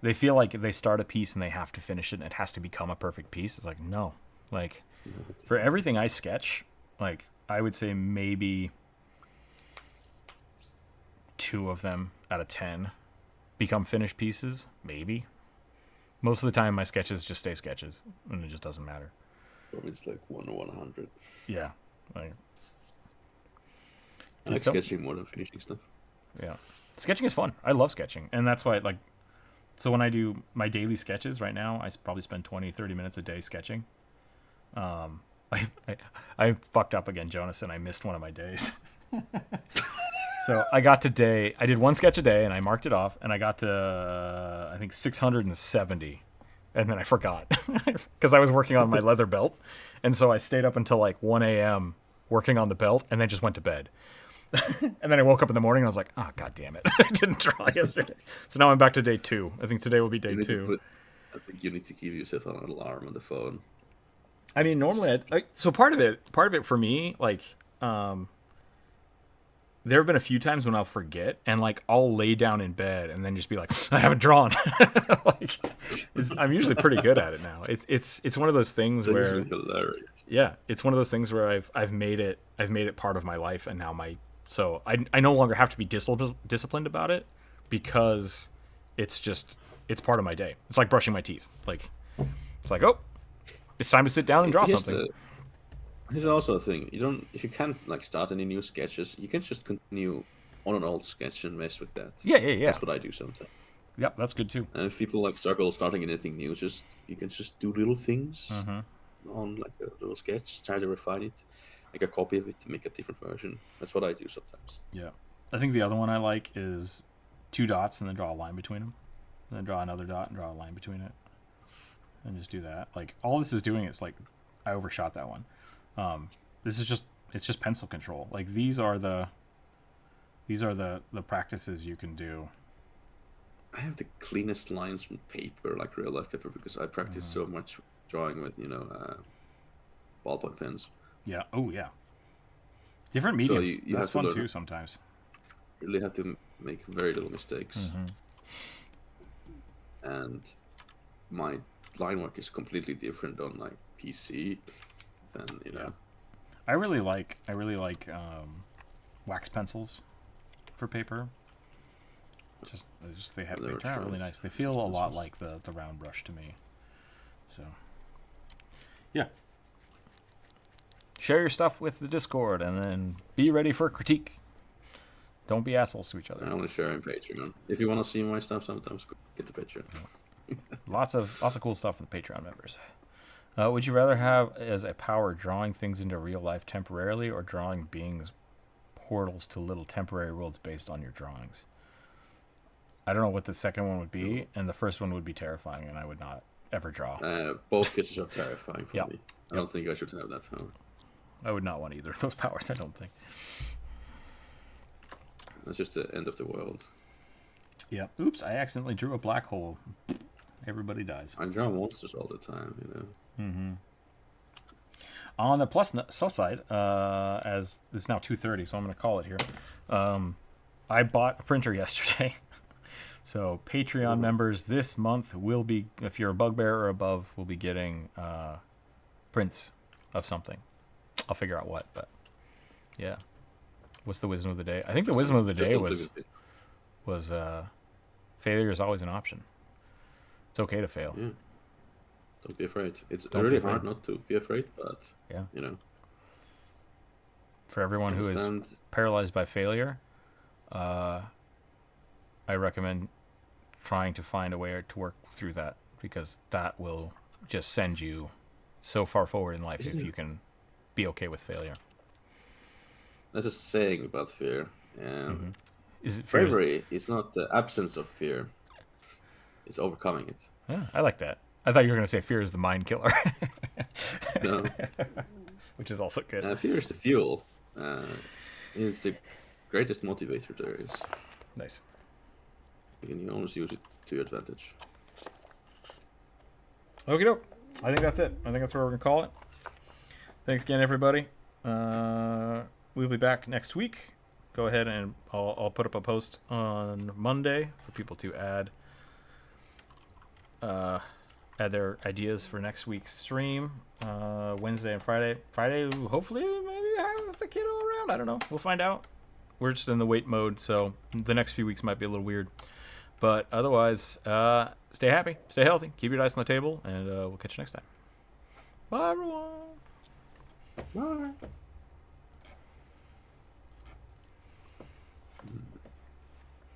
they feel like they start a piece and they have to finish it and it has to become a perfect piece. It's like, no. Like, for everything I sketch, like, I would say maybe 2 of them out of 10 become finished pieces, maybe. Most of the time my sketches just stay sketches, and it just doesn't matter. For me, it's like 1 or 100. Yeah. Like, I like sketching more than finishing stuff. Yeah. Sketching is fun. I love sketching. And that's why, like, so when I do my daily sketches right now, I probably spend 20, 30 minutes a day sketching. I fucked up again, Jonas, and I missed one of my days. So I did one sketch a day, and I marked it off, and I got to, I think, 670. And then I forgot because I was working on my leather belt. And so I stayed up until like 1 a.m. working on the belt, and then just went to bed. And then I woke up in the morning and I was like, oh, God damn it. I didn't draw yesterday. So now I'm back to day 2. I think today will be day 2. I think you need to give yourself an alarm on the phone. I mean, normally, so part of it for me, like, there have been a few times when I'll forget and like I'll lay down in bed and then just be like, I haven't drawn. Like, I'm usually pretty good at it now. It's one of those things where, yeah, it's one of those things where I've made it part of my life, and now so I no longer have to be disciplined about it because it's part of my day. It's like brushing my teeth. Like, it's like, oh, it's time to sit down and draw something. Here's also a thing. If you can't like start any new sketches, you can just continue on an old sketch and mess with that. Yeah. That's what I do sometimes. Yep, that's good too. And if people like struggle starting anything new, you can just do little things on like a little sketch, try to refine it, make a copy of it to make a different version. That's what I do sometimes. Yeah, I think the other one I like is 2 dots and then draw a line between them, and then draw another dot and draw a line between it, and just do that. Like, all this is doing is like, I overshot that one. This is just pencil control. Like, these are the practices you can do. I have the cleanest lines from paper, like real life paper, because I practice so much drawing with ballpoint pens. Yeah. Oh yeah. Different mediums. So you that's have to fun too sometimes. You really have to make very little mistakes. And my line work is completely different on like PC. Then I really like wax pencils for paper. They turn out really nice. They feel a lot like the round brush to me. So yeah. Share your stuff with the Discord, and then be ready for critique. Don't be assholes to each other. I want to share in Patreon. If you want to see my stuff, sometimes get the Patreon. Lots of cool stuff for the Patreon members. Would you rather have as a power drawing things into real life temporarily, or drawing beings portals to little temporary worlds based on your drawings? I don't know what the second one would be, and the first one would be terrifying, and I would not ever draw. Both cases are terrifying for me. I don't think I should have that power. I would not want either of those powers, I don't think. That's just the end of the world. Yeah. Oops, I accidentally drew a black hole. Everybody dies. I draw monsters all the time, On the plus side, as it's now 2:30, so I'm going to call it here. I bought a printer yesterday. So Patreon members this month will be, if you're a bugbear or above, will be getting prints of something. I'll figure out what, but yeah. What's the wisdom of the day? I think the wisdom of the day was failure is always an option. It's okay to fail. Yeah. Don't be afraid. It's really hard not to be afraid, but yeah, For everyone who is paralyzed by failure, I recommend trying to find a way to work through that, because that will just send you so far forward in life if you can be okay with failure. There's a saying about fear. Bravery is not the absence of fear. It's overcoming it. Yeah, I like that. I thought you were going to say fear is the mind killer. No. Which is also good. Fear is the fuel. It's the greatest motivator there is. Nice. You can always use it to your advantage. Okie doke. I think that's it. I think that's where we're going to call it. Thanks again, everybody. We'll be back next week. Go ahead and I'll put up a post on Monday for people to add their ideas for next week's stream. Wednesday and Friday. Friday, hopefully, maybe have the kiddo around. I don't know. We'll find out. We're just in the wait mode, so the next few weeks might be a little weird. But otherwise, stay happy, stay healthy, keep your dice on the table, and we'll catch you next time. Bye, everyone. Bye.